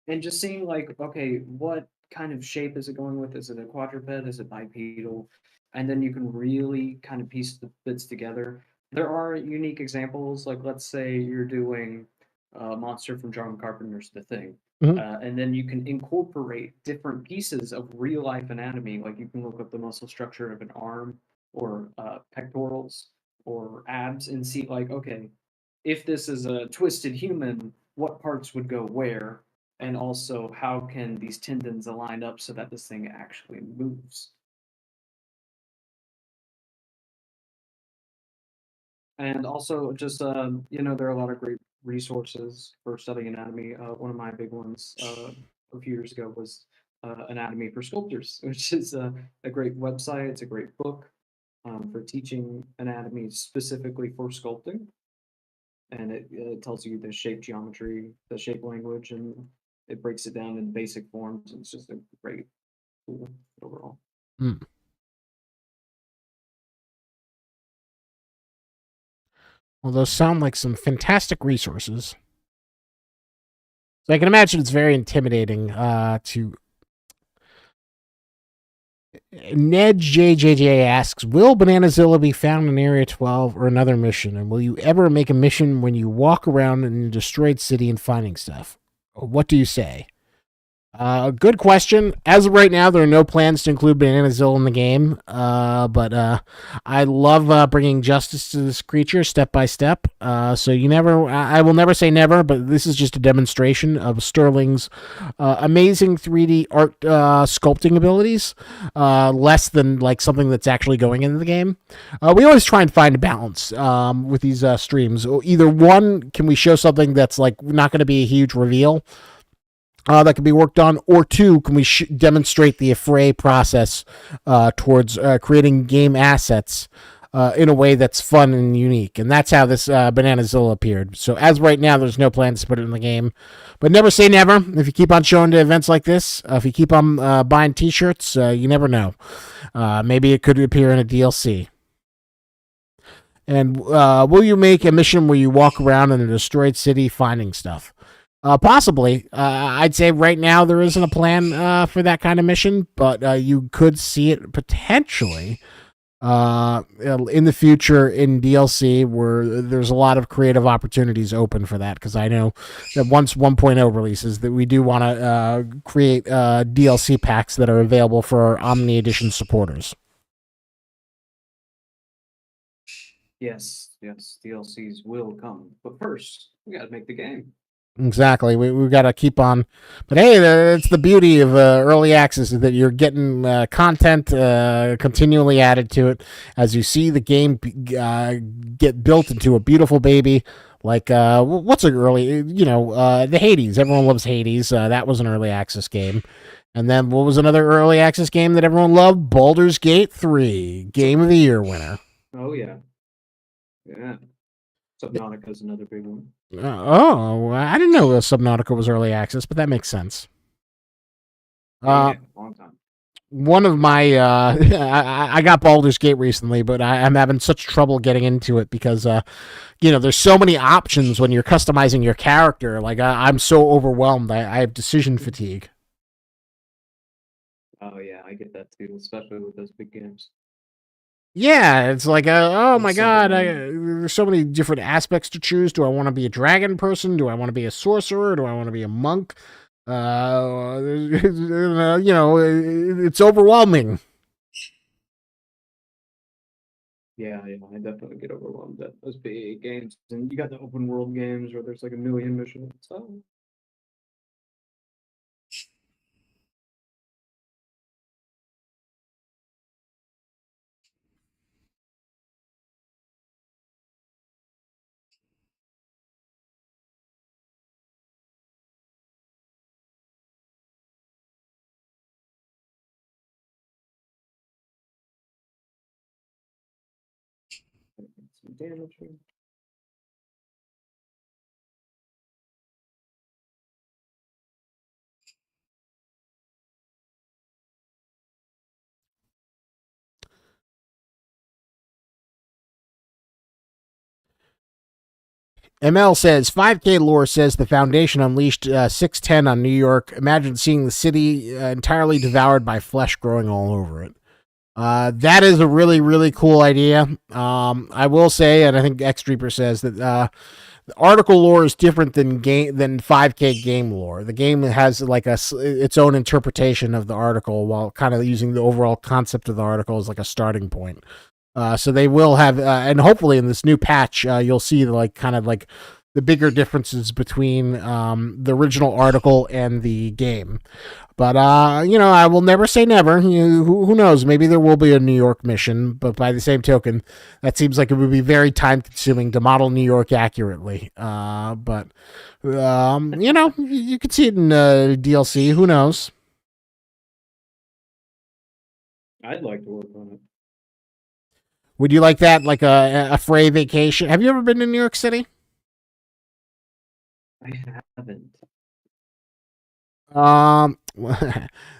and just seeing like, okay, what kind of shape is it going with? Is it a quadruped? Is it bipedal? And then you can really kind of piece the bits together. There are unique examples, like let's say you're doing a monster from John Carpenter's The Thing, Mhm. and then you can incorporate different pieces of real life anatomy. Like you can look up the muscle structure of an arm, or pectorals, or abs, and see, like, okay, if this is a twisted human, what parts would go where? And also, how can these tendons align up so that this thing actually moves? And also, just there are a lot of great resources for studying anatomy. One of my big ones a few years ago was Anatomy for Sculptors, which is a great website. It's a great book for teaching anatomy specifically for sculpting, and it tells you the shape geometry, the shape language, and it breaks it down in basic forms. And it's just a great tool overall. Hmm. Well, those sound like some fantastic resources. So I can imagine it's very intimidating to. Ned JJJ asks, will Bananazilla be found in Area 12 or another mission? And will you ever make a mission when you walk around in a destroyed city and finding stuff? What do you say? Good question. As of right now, there are no plans to include Bananazilla in the game, but I love bringing justice to this creature step by step. So I will never say never, but this is just a demonstration of Sterling's amazing 3D art sculpting abilities, less than like something that's actually going into the game. We always try and find a balance with these streams. Either one, can we show something that's like not going to be a huge reveal? That can be worked on, or two, can we demonstrate the affray process towards creating game assets in a way that's fun and unique? And that's how this Bananazilla appeared. So as right now, there's no plans to put it in the game, but never say never. If you keep on showing to events like this, if you keep on buying T-shirts, you never know. Maybe it could appear in a DLC. And will you make a mission where you walk around in a destroyed city finding stuff? Possibly. I'd say right now there isn't a plan for that kind of mission, but you could see it potentially in the future in DLC, where there's a lot of creative opportunities open for that, because I know that once 1.0 releases, that we do want to create DLC packs that are available for our Omni Edition supporters. Yes, DLCs will come, but first we got to make the game. Exactly. We've got to keep on. But hey, it's the beauty of early access, is that you're getting content continually added to it as you see the game get built into a beautiful baby. Like, what's an early, the Hades. Everyone loves Hades. That was an early access game. And then what was another early access game that everyone loved? Baldur's Gate 3, Game of the Year winner. Oh, yeah. Yeah. Subnautica is another big one. I didn't know Subnautica was early access, but that makes sense. Yeah, long time. One of my I got Baldur's Gate recently, but I'm having such trouble getting into it because there's so many options when you're customizing your character. Like I'm so overwhelmed. I have decision fatigue. Oh yeah, I get that too, especially with those big games. Yeah, it's like, oh my god, there's so many different aspects to choose. Do I want to be a dragon person? Do I want to be a sorcerer? Do I want to be a monk? It's overwhelming. Yeah, I definitely get overwhelmed at those big games. And you got the open world games where there's like a million missions. So some damage. ML says 5K lore says the Foundation unleashed 610 on New York. Imagine seeing the city entirely devoured by flesh growing all over it. That is a really, really cool idea. I will say, and I think Xstreeper says that the article lore is different than 5K game lore. The game has like its own interpretation of the article, while kind of using the overall concept of the article as like a starting point. So they will have, and hopefully in this new patch, you'll see like kind of like the bigger differences between the original article and the game. But I will never say never. Who knows? Maybe there will be a New York mission. But by the same token, that seems like it would be very time consuming to model New York accurately. But you could see it in DLC. Who knows? I'd like to work on it. Would you like that, like a Frey vacation? Have you ever been to New York City? I haven't.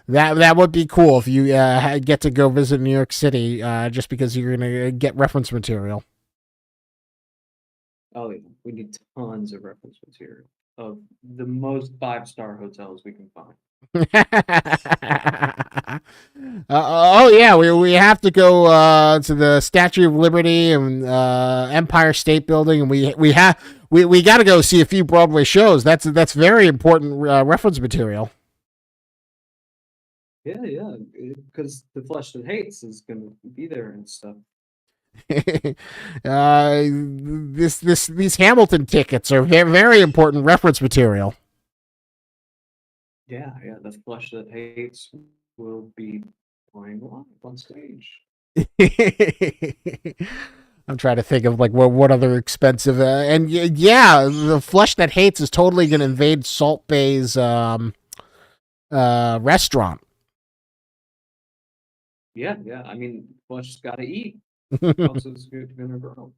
That would be cool if you get to go visit New York City, just because you're gonna get reference material. Oh, yeah. We need tons of reference material of the most 5-star hotels we can find. Oh yeah, we have to go to the Statue of Liberty and Empire State Building, and we got to go see a few Broadway shows. That's very important reference material. Yeah, because the Flesh That Hates is gonna be there and stuff. These Hamilton tickets are very, very important reference material. Yeah, the Flesh That Hates will be playing live on stage. I'm trying to think of like what other expensive and yeah, the Flesh That Hates is totally going to invade Salt Bay's restaurant. Yeah. I mean, Flesh got to eat. Else it's gonna grow.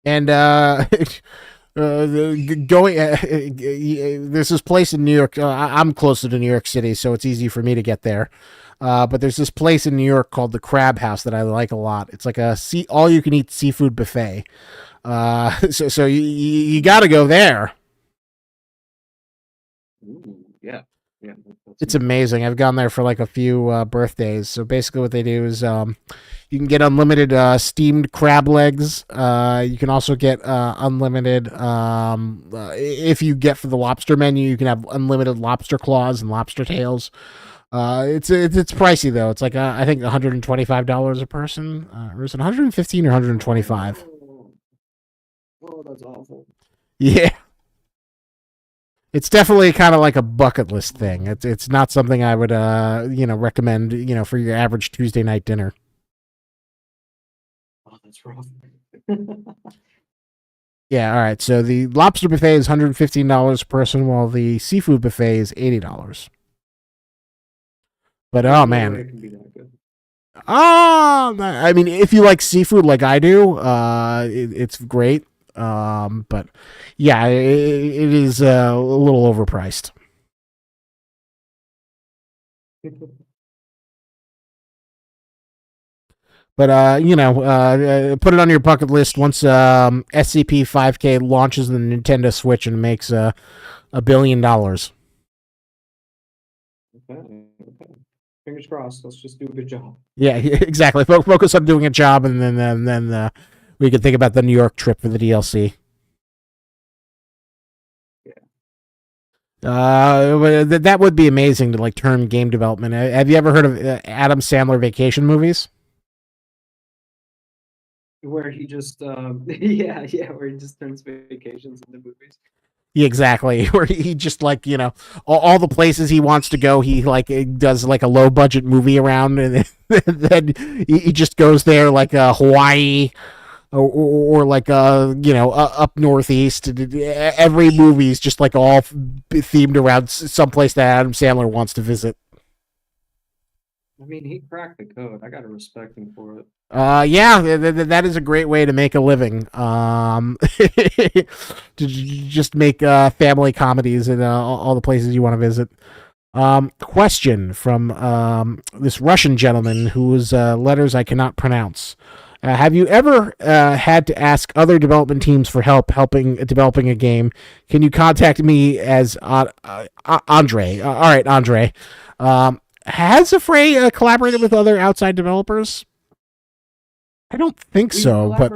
And going there's this place in New York. I'm closer to New York City, so it's easy for me to get there. But there's this place in New York called the Crab House that I like a lot. It's like a all you can eat seafood buffet. So you got to go there. Ooh, yeah. It's amazing. I've gone there for like a few birthdays. So basically, what they do is you can get unlimited steamed crab legs. You can also get unlimited. If you get for the lobster menu, you can have unlimited lobster claws and lobster tails. It's pricey though. It's like I think $125 a person, or is it 115 or 125? Oh, that's awful. Yeah. It's definitely kind of like a bucket list thing. It's not something I would recommend for your average Tuesday night dinner. Oh, that's rough. Yeah, all right. So the lobster buffet is $115 a person, while the seafood buffet is $80. But oh man, it can be that good. I mean, if you like seafood like I do, it's great. But yeah, it is a little overpriced. But put it on your bucket list once SCP-5K launches the Nintendo Switch and makes $1 billion. Okay. Fingers crossed. Let's just do a good job. Yeah, exactly. Focus on doing a job, and then we can think about the New York trip for the DLC. That would be amazing to like turn game development. Have you ever heard of Adam Sandler vacation movies? Where he just where he just turns vacations into movies. Yeah, exactly. Where he just like all the places he wants to go, he like does like a low budget movie around, and then he just goes there like Hawaii or like up northeast. Every movie is just like all themed around someplace that Adam Sandler wants to visit. I mean, he cracked the code. I gotta respect him for it. Yeah, that is a great way to make a living. To just make family comedies in all the places you want to visit. Question from this Russian gentleman whose letters I cannot pronounce. Have you ever had to ask other development teams for helping developing a game? Can you contact me as Andre? All right, Andre. Has Afray collaborated with other outside developers? I don't think so, but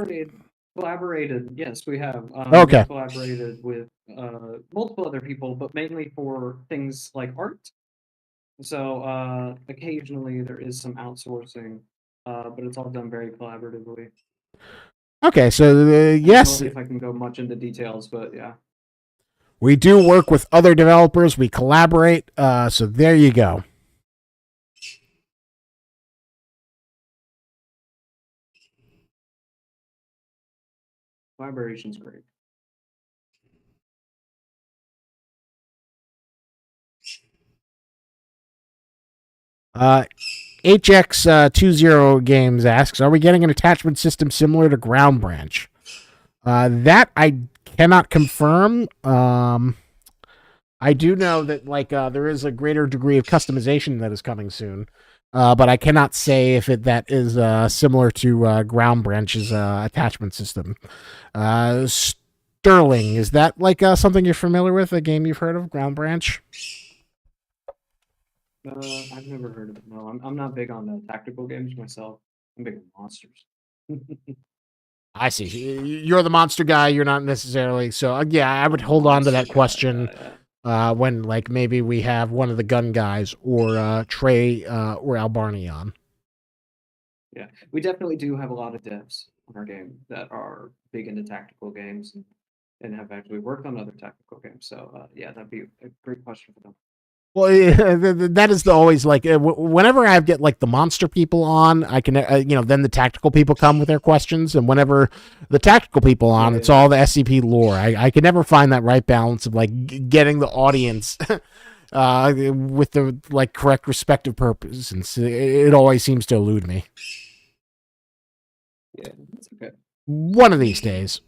collaborated. Yes, we have. Okay. We collaborated with multiple other people, but mainly for things like art. So occasionally there is some outsourcing, but it's all done very collaboratively. Okay, so I don't know yes, if I can go much into details, but yeah. we do work with other developers. We collaborate. So there you go. Collaboration's great. Uh, HX20 Games asks, are we getting an attachment system similar to Ground Branch? That I cannot confirm. I do know that there is a greater degree of customization that is coming soon, but I cannot say if that is similar to Ground Branch's attachment system. Sterling, is that something you're familiar with? A game you've heard of, Ground Branch? I've never heard of it. No, I'm not big on tactical games myself. I'm big on monsters. I see. You're the monster guy. You're not necessarily. So yeah, I would hold on to that question when maybe we have one of the gun guys or Trey or Albarni on. Yeah, we definitely do have a lot of devs on our game that are big into tactical games and have actually worked on other tactical games. So yeah, that'd be a great question for them. Well, that is always whenever I get the monster people on, I can then the tactical people come with their questions, and whenever the tactical people on, it's all the SCP lore. I can never find that right balance of getting the audience with the correct respective purpose, and so it always seems to elude me. Yeah, that's okay. One of these days.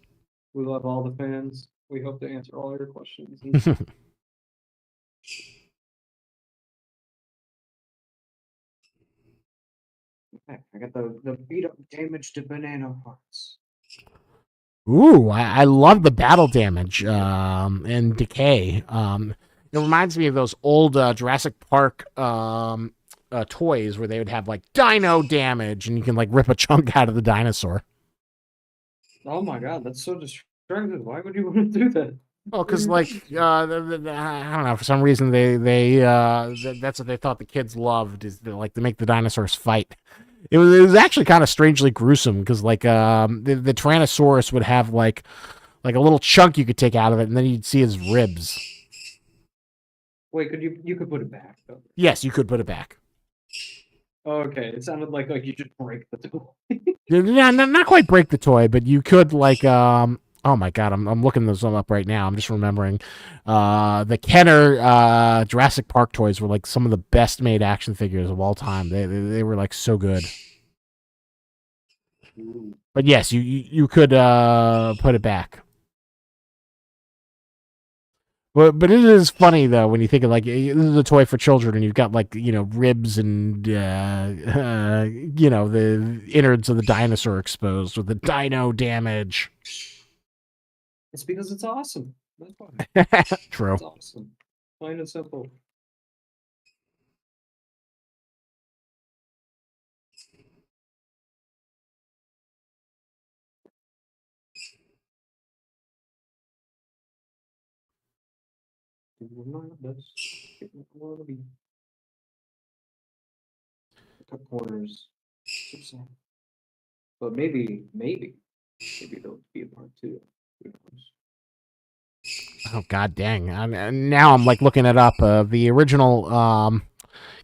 We love all the fans. We hope to answer all your questions. Okay, I got the beat up damaged banana parts. Ooh, I love the battle damage and decay. It reminds me of those old Jurassic Park toys where they would have dino damage, and you can rip a chunk out of the dinosaur. Oh my god, that's so destructive. Why would you want to do that? Well, because I don't know, for some reason that's what they thought the kids loved, is to make the dinosaurs fight. It was actually kind of strangely gruesome because the Tyrannosaurus would have like a little chunk you could take out of it, and then you'd see his ribs. Wait, you could put it back though? Yes, you could put it back. Okay, it sounded like you should break the toy. Yeah, not quite break the toy, but you could oh my god, I'm looking those up right now. I'm just remembering. The Kenner Jurassic Park toys were some of the best made action figures of all time. They were so good. Ooh. But yes, you could put it back. But it is funny though when you think of this is a toy for children, and you've got ribs and the innards of the dinosaur exposed with the dino damage. It's because it's awesome. That's why. True. It's awesome. Plain and simple. Cut corners. But maybe there'll be a part two. Who knows? Oh god dang! Now I'm looking it up. The original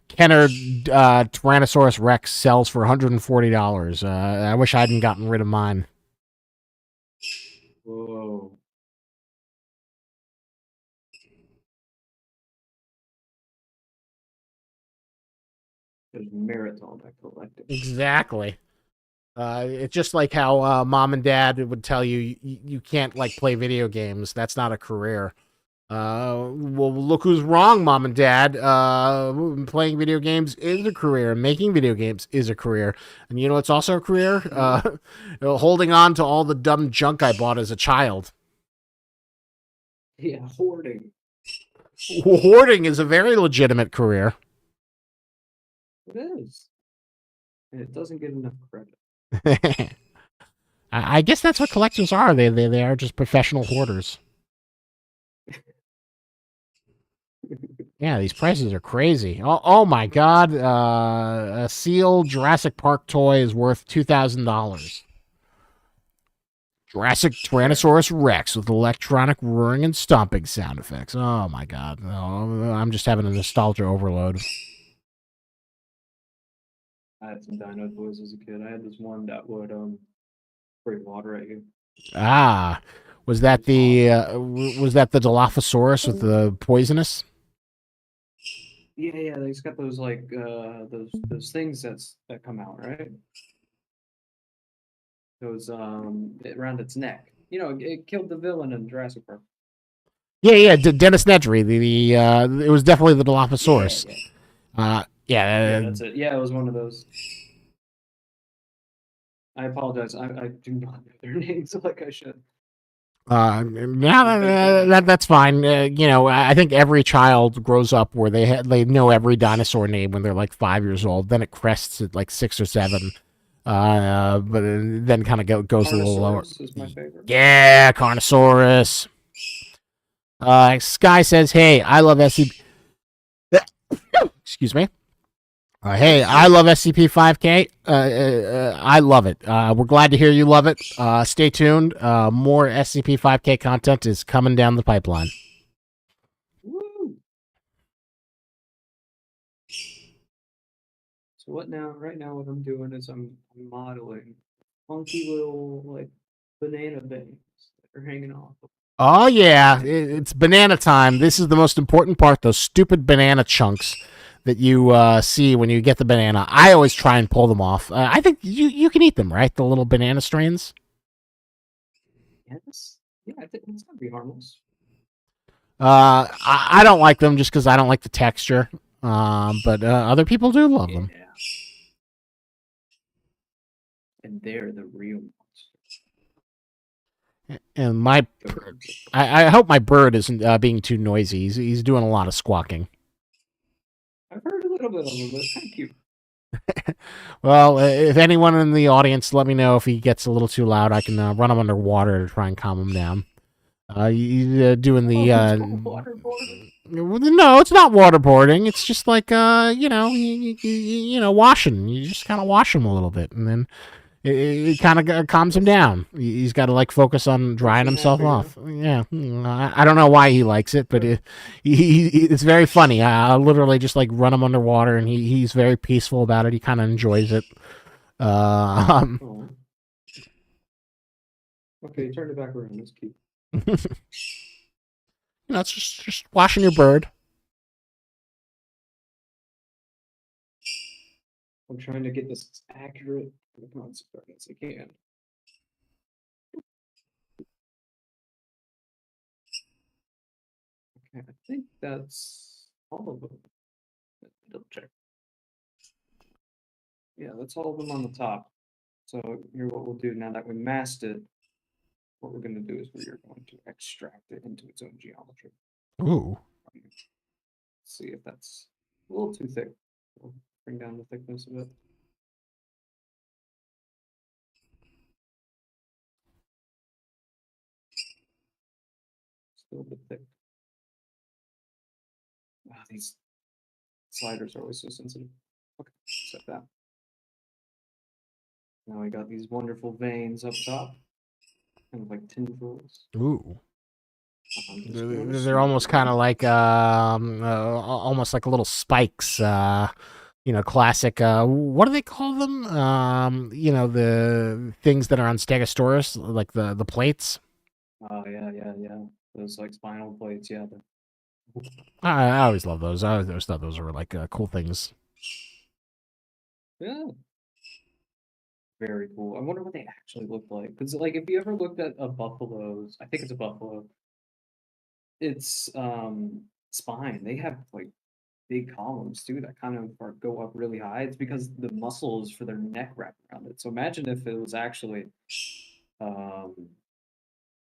Kenner Tyrannosaurus Rex sells for $140. I wish I hadn't gotten rid of mine. Whoa. There's merit to all that collecting. Exactly. It's just like how mom and dad would tell you can't play video games. That's not a career. Well, look who's wrong, mom and dad. Playing video games is a career. Making video games is a career. And you know what's also a career? Holding on to all the dumb junk I bought as a child. Yeah, hoarding. Hoarding is a very legitimate career. It is. And it doesn't get enough credit. I guess that's what collectors are. They are just professional hoarders. Yeah, these prices are crazy. Oh my god, a sealed Jurassic Park toy is worth $2,000. Jurassic Fair. Tyrannosaurus Rex with electronic roaring and stomping sound effects. Oh my god. Oh, I'm just having a nostalgia overload. I had some dino toys as a kid. I had this one that would spray water at you. Ah, was It that was awesome. the Dilophosaurus with the poisonous? Yeah, yeah, they just got those like those things that come out, right? Those around its neck. You know, it killed the villain in Jurassic Park. Yeah, yeah, Dennis Nedry. It was definitely the Yeah, Dilophosaurus. yeah, yeah. Yeah. That's it. Yeah, it was one of those. I apologize. I do not know their names like I should. Yeah, Big fan. that's fine. I think every child grows up where they know every dinosaur name when they're like 5 years old. Then it crests at like 6 or 7. But then kind of goes a little lower. Carnosaurus is my favorite. Yeah, Carnosaurus. Sky says, "Hey, I love SCP." Excuse me. Hey, Bless I you. love SCP-5K. I love it. We're glad to hear you love it. Stay tuned. More SCP-5K content is coming down the pipeline. Woo! So what now? Right now, what I'm doing is I'm modeling funky little like banana veins that are hanging off. Oh yeah, it's banana time. This is the most important part. Those stupid banana chunks that you see when you get the banana. I always try and pull them off. I think you can eat them, right? The little banana strains. Yes. Yeah, I think it's gonna be harmless. I don't like them just because I don't like the texture. But other people do love them. Yeah. And they're the real monsters. And Go. I hope my bird isn't being too noisy. He's doing a lot of squawking. I've heard a little bit of them, but it's kind of cute. Well, if anyone in the audience, let me know if he gets a little too loud. I can run him underwater to try and calm him down. He's doing the. Oh, it's called waterboarding. No, it's not waterboarding. It's just like washing. You just kind of wash him a little bit, and then it kind of calms him down. He's got to like focus on Makes drying him himself happier. off. Yeah, I don't know why he likes it, but it's very funny. I literally just like run him underwater, and he's very peaceful about it. He kind of enjoys it. Um, Oh. Okay, turn it back around. That's cute. it's just washing your bird. I'm trying to get this as accurate for the concept as I can. Okay, I think that's all of them. Double check. Yeah, that's all of them on the top. So here, what we'll do now that we masked it, what we're going to do is we are going to extract it into its own geometry. Ooh. See if that's a little too thick. We'll bring down the thickness of it. Still a bit thick. Wow, these sliders are always so sensitive. Okay, set that. Now we got these wonderful veins up top, kind of like tendrils. Ooh. I'm just going to They're smooth almost kind of them. like almost like little spikes. Classic. What do they call them? The things that are on Stegosaurus, like the plates. Oh yeah, yeah, yeah. Those like spinal plates, yeah. I always love those. I always thought those were like cool things. Yeah, very cool. I wonder what they actually look like. Because like if you ever looked at a buffalo's, I think it's a buffalo, its spine, they have like big columns too that kind of go up really high. It's because the muscles for their neck wrap around it. So imagine if it was actually um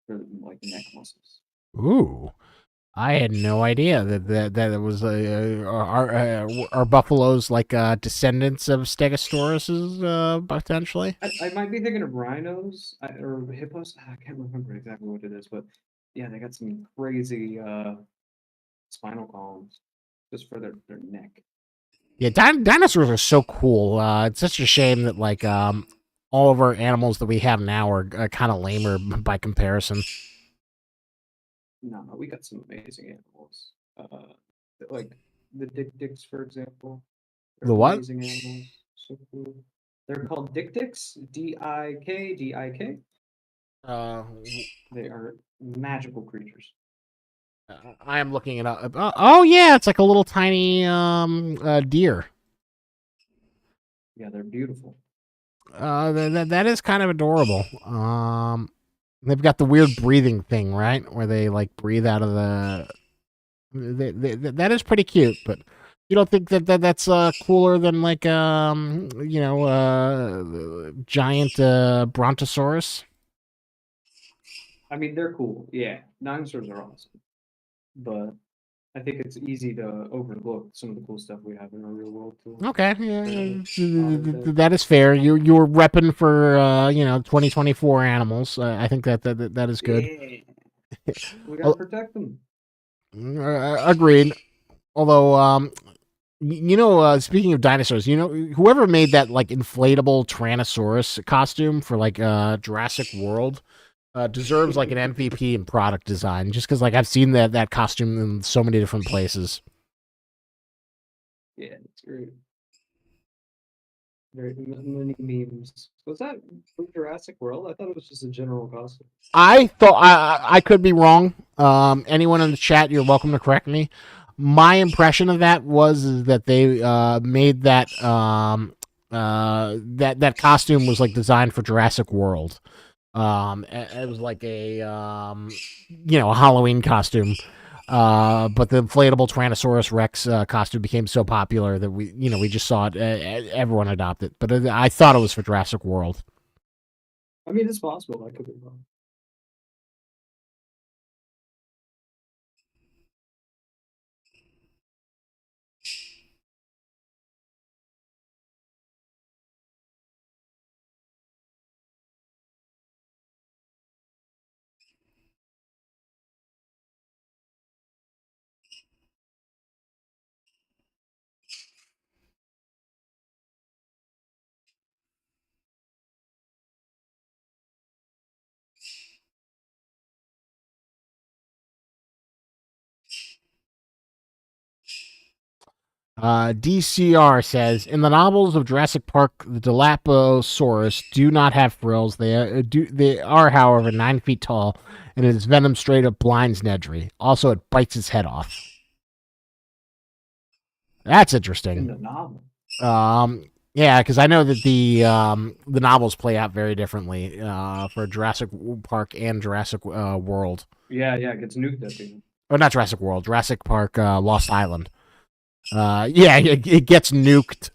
for like neck muscles. Ooh. I had no idea that it was are buffaloes like descendants of Stegosauruses potentially. I might be thinking of rhinos or hippos. I can't remember exactly what it is, but yeah, they got some crazy spinal columns. just for their neck. Yeah, dinosaurs are so cool. It's such a shame that like all of our animals that we have now are kind of lamer by comparison. No, we got some amazing animals. Like the dicks, for example. They're The what? amazing animals. So cool. They're called dicks. Dik. Uh, They are magical creatures. I am looking it up. Oh yeah, it's like a little tiny deer. Yeah, they're beautiful. That is kind of adorable. They've got the weird breathing thing, right, where they like breathe out of the. That is pretty cute, but you don't think that's cooler than like giant brontosaurus? I mean, they're cool. Yeah, dinosaurs are awesome, but I think it's easy to overlook some of the cool stuff we have in our real world too. Okay, Modern day. that is fair. You were repping for 2024 animals. I think that is good. Yeah, we gotta protect them. Agreed. Although speaking of dinosaurs, whoever made that like inflatable Tyrannosaurus costume for like Jurassic World deserves like an MVP in product design, just because like I've seen that costume in so many different places. Yeah, it's great. Very many memes. Was that from Jurassic World? I thought it was just a general costume. I thought I could be wrong. Anyone in the chat, you're welcome to correct me. My impression of that was that they made that that costume was like designed for Jurassic World. It was like a a Halloween costume. But the inflatable Tyrannosaurus Rex costume became so popular that we just saw it. Everyone adopted it. But I thought it was for Jurassic World. I mean, it's possible. I could be wrong. DCR says in the novels of Jurassic Park, the Dilophosaurus do not have frills. They are, however, 9 feet tall, and its venom straight up blinds Nedry. Also, it bites its head off. That's In interesting. the novel. Yeah, because I know that the novels play out very differently for Jurassic Park and Jurassic World. Yeah, it gets nuked at the end. Oh, not Jurassic World. Jurassic Park, Lost Island. Yeah, it gets nuked.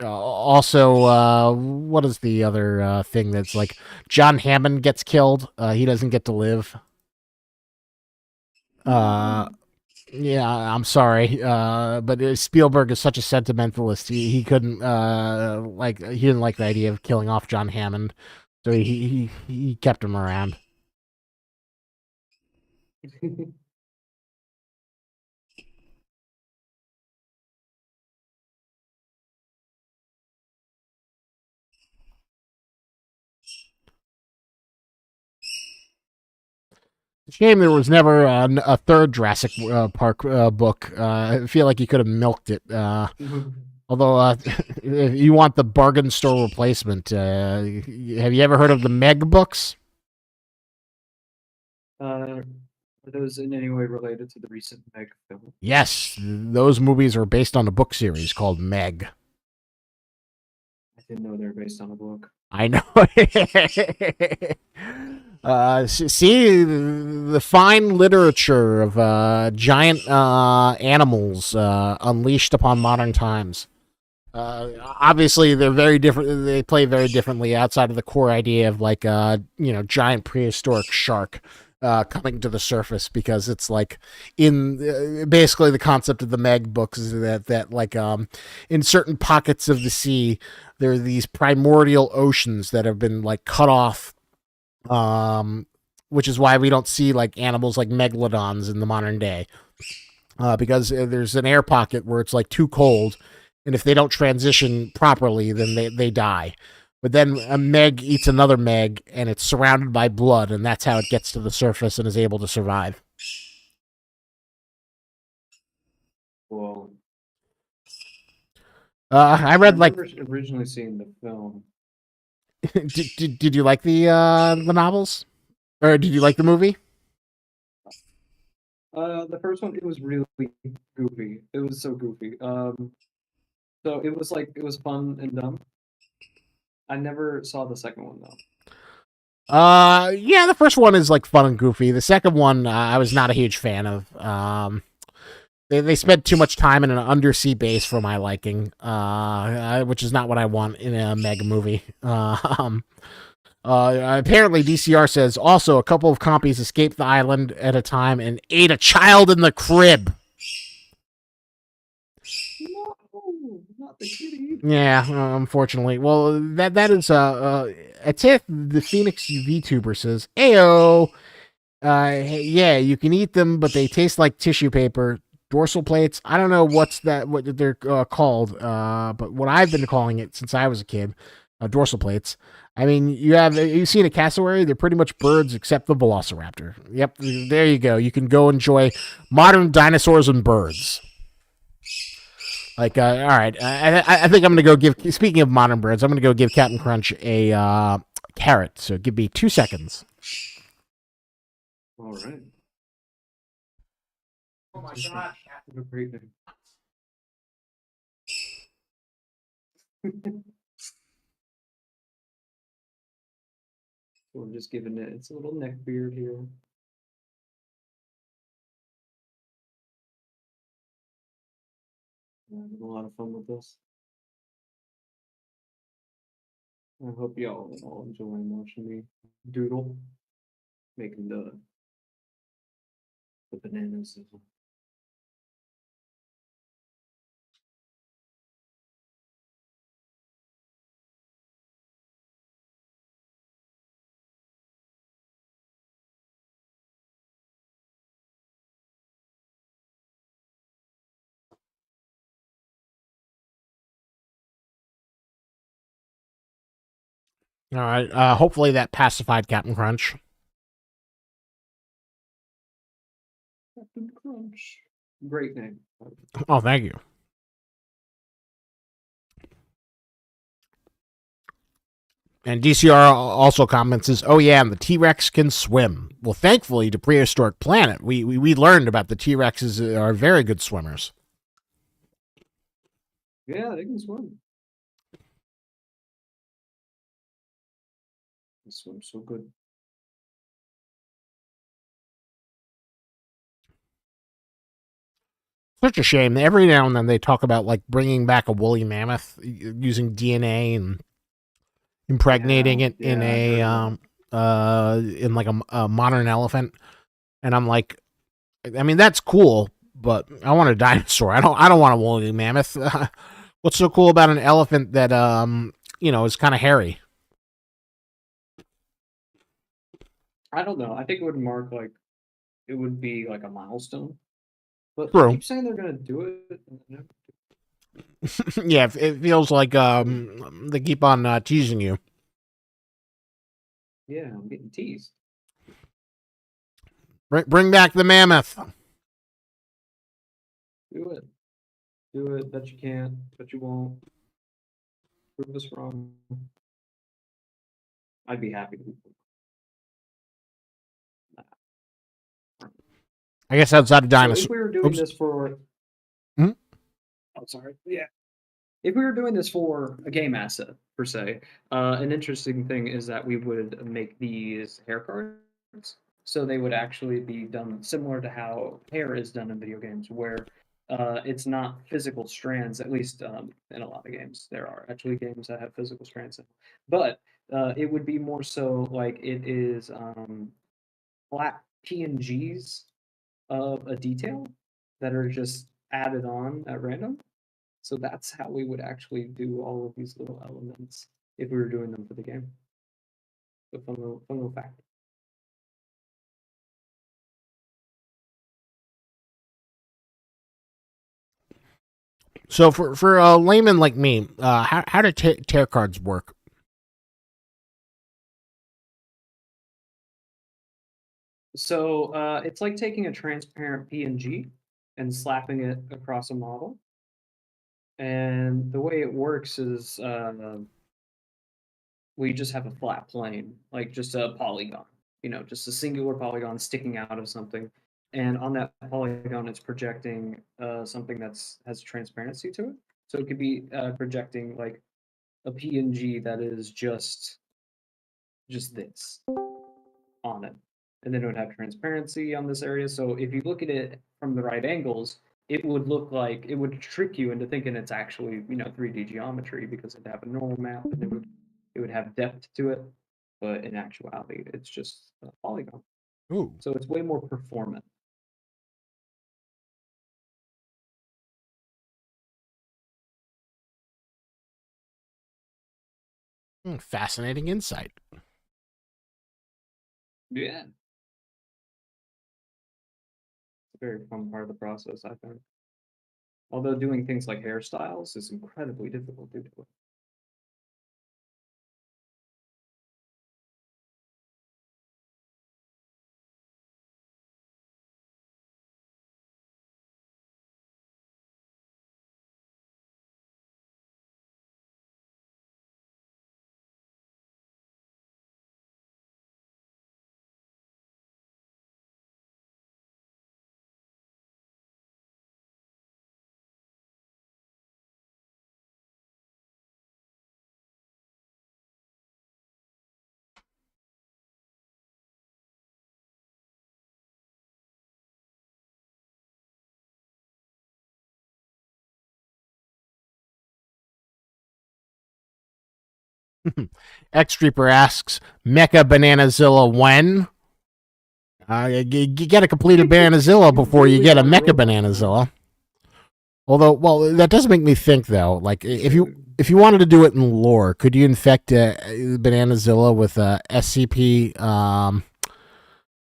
Also, what is the other thing that's like John Hammond gets killed? He doesn't get to live. Yeah, I'm sorry, but Spielberg is such a sentimentalist. He couldn't he didn't like the idea of killing off John Hammond, so he kept him around. Shame there was never a third Jurassic Park book. I feel like you could have milked it. Although, if you want the bargain store replacement, have you ever heard of the Meg books? Are those in any way related to the recent Meg film? Yes, those movies are based on a book series called Meg. I didn't know they were based on a book. I know. See the fine literature of giant animals unleashed upon modern times. Obviously, they're very different. They play very differently outside of the core idea of like giant prehistoric shark coming to the surface, because it's like in basically the concept of the Meg books is that like in certain pockets of the sea there are these primordial oceans that have been like cut off, which is why we don't see like animals like megalodons in the modern day. because there's an air pocket where it's like too cold, and if they don't transition properly, then they die. But then a Meg eats another Meg, and it's surrounded by blood, and that's how it gets to the surface and is able to survive. Well, I I read like, remember originally seeing the film. did you like the novels, or did you like the movie? The first one, it was really goofy. It was so goofy. So it was like it was fun and dumb. I never saw the second one though. Yeah, the first one is like fun and goofy. The second one, I was not a huge fan of. They spent too much time in an undersea base for my liking, which is not what I want in a mega movie. Apparently, DCR says also a couple of compies escaped the island at a time and ate a child in the crib. No, not the kitty. Yeah, unfortunately. Well, that is Atith, the Phoenix VTuber says, "Ayo, hey, yeah, you can eat them, but they taste like tissue paper. Dorsal plates. I don't know what they're called, but what I've been calling it since I was a kid, dorsal plates. I mean, you've seen a cassowary. They're pretty much birds except the velociraptor. Yep, there you go. You can go enjoy modern dinosaurs and birds." Like, all right, I think I'm gonna go give. Speaking of modern birds, I'm gonna go give Captain Crunch a carrot. So give me 2 seconds. All right. Oh my god! What a great name. So we're just giving it its little neck beard here. I'm having a lot of fun with this. I hope y'all all enjoying watching me doodle, making the bananas. All right. Hopefully that pacified Captain Crunch. Captain Crunch. Great name. Oh, thank you. And DCR also comments is, "Oh yeah, and the T-Rex can swim." Well, thankfully, to Prehistoric Planet, we learned about the T-Rexes are very good swimmers. Yeah, they can swim. They swim so good. Such a shame. Every now and then they talk about like bringing back a woolly mammoth using DNA and impregnating it in in like a modern elephant, and I'm like, I mean that's cool, but I want a dinosaur. I don't want a woolly mammoth. What's so cool about an elephant that is kind of hairy? I don't know. I think it would mark like it would be like a milestone. But they True. keep saying they're gonna do it. Yeah, it feels like they keep on teasing you. Yeah, I'm getting teased. Bring back the mammoth. Do it. Do it. Bet you can't. Bet you won't. Prove us wrong. I'd be happy to be. I guess outside of So dinosaur. if we were doing Oops. this for, Hmm? oh sorry, yeah. If we were doing this for a game asset per se, an interesting thing is that we would make these hair cards, so they would actually be done similar to how hair is done in video games, where it's not physical strands. At least in a lot of games, there are actually games that have physical strands, but it would be more so like it is flat PNGs of a detail that are just added on at random. So that's how we would actually do all of these little elements if we were doing them for the game. So fun little fact. So for a layman like me, how do tear cards work? So it's like taking a transparent PNG and slapping it across a model. And the way it works is we just have a flat plane, like just a polygon, just a singular polygon sticking out of something. And on that polygon, it's projecting something has transparency to it. So it could be projecting like a PNG that is just this on it. And then it would have transparency on this area. So if you look at it from the right angles, it would look like it would trick you into thinking it's actually 3D geometry because it'd have a normal map and it would have depth to it, but in actuality, it's just a polygon. Ooh, So it's way more performant. fascinating insight. Yeah, it's a very fun part of the process, I think. Although doing things like hairstyles is incredibly difficult due to it. X Reaper asks, Mecha Bananazilla when? You get a completed Bananazilla before you Really get a want Mecha robots, man. Bananazilla. Although, well, that does make me think though. Like, So, if you wanted to do it in lore, could you infect Bananazilla with SCP 21?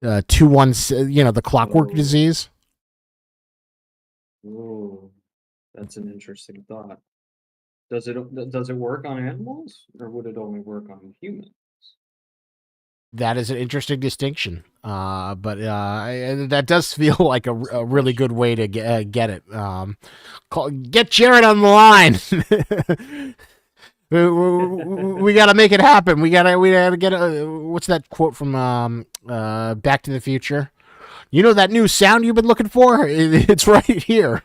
The clockwork oh, disease. oh, that's an interesting thought. Does it work on animals, or would it only work on humans? That is an interesting distinction. But that does feel like That's a the really good question. way to get it. Get Jared on the line. We got to make it happen. We gotta get what's that quote from Back to the Future? You know that new sound you've been looking for? It's right here.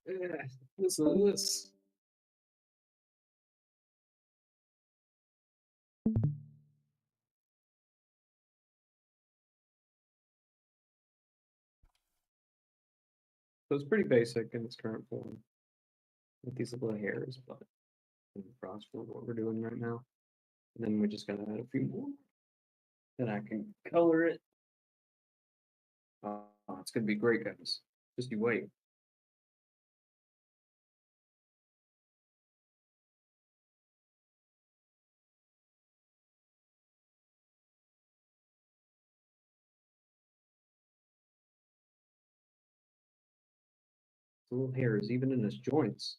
Yeah, listen to this. So it's pretty basic in its current form with these little hairs, but in the cross for what we're doing right now. And then we just gotta add a few more. Then I can color it. Oh, it's gonna be great, guys. Just you wait. The little hairs, even in his joints.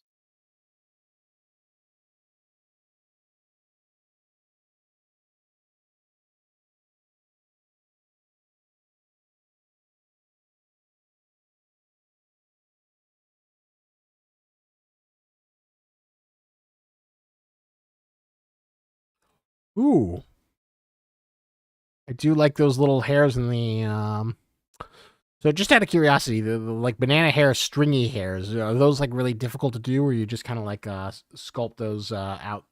Ooh, I do like those little hairs in the. So just out of curiosity, like banana hair, stringy hairs, are those like really difficult to do, or you just kind of like sculpt those out?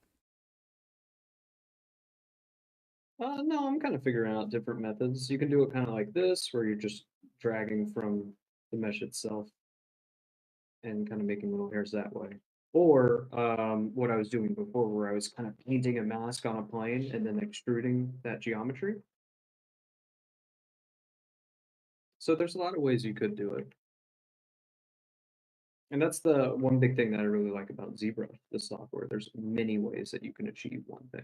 No, I'm kind of figuring out different methods. You can do it kind of like this, where you're just dragging from the mesh itself and kind of making little hairs that way. Or what I was doing before, where I was kind of painting a mask on a plane and then extruding that geometry. So there's a lot of ways you could do it. And that's the one big thing that I really like about ZBrush, the software. There's many ways that you can achieve one thing,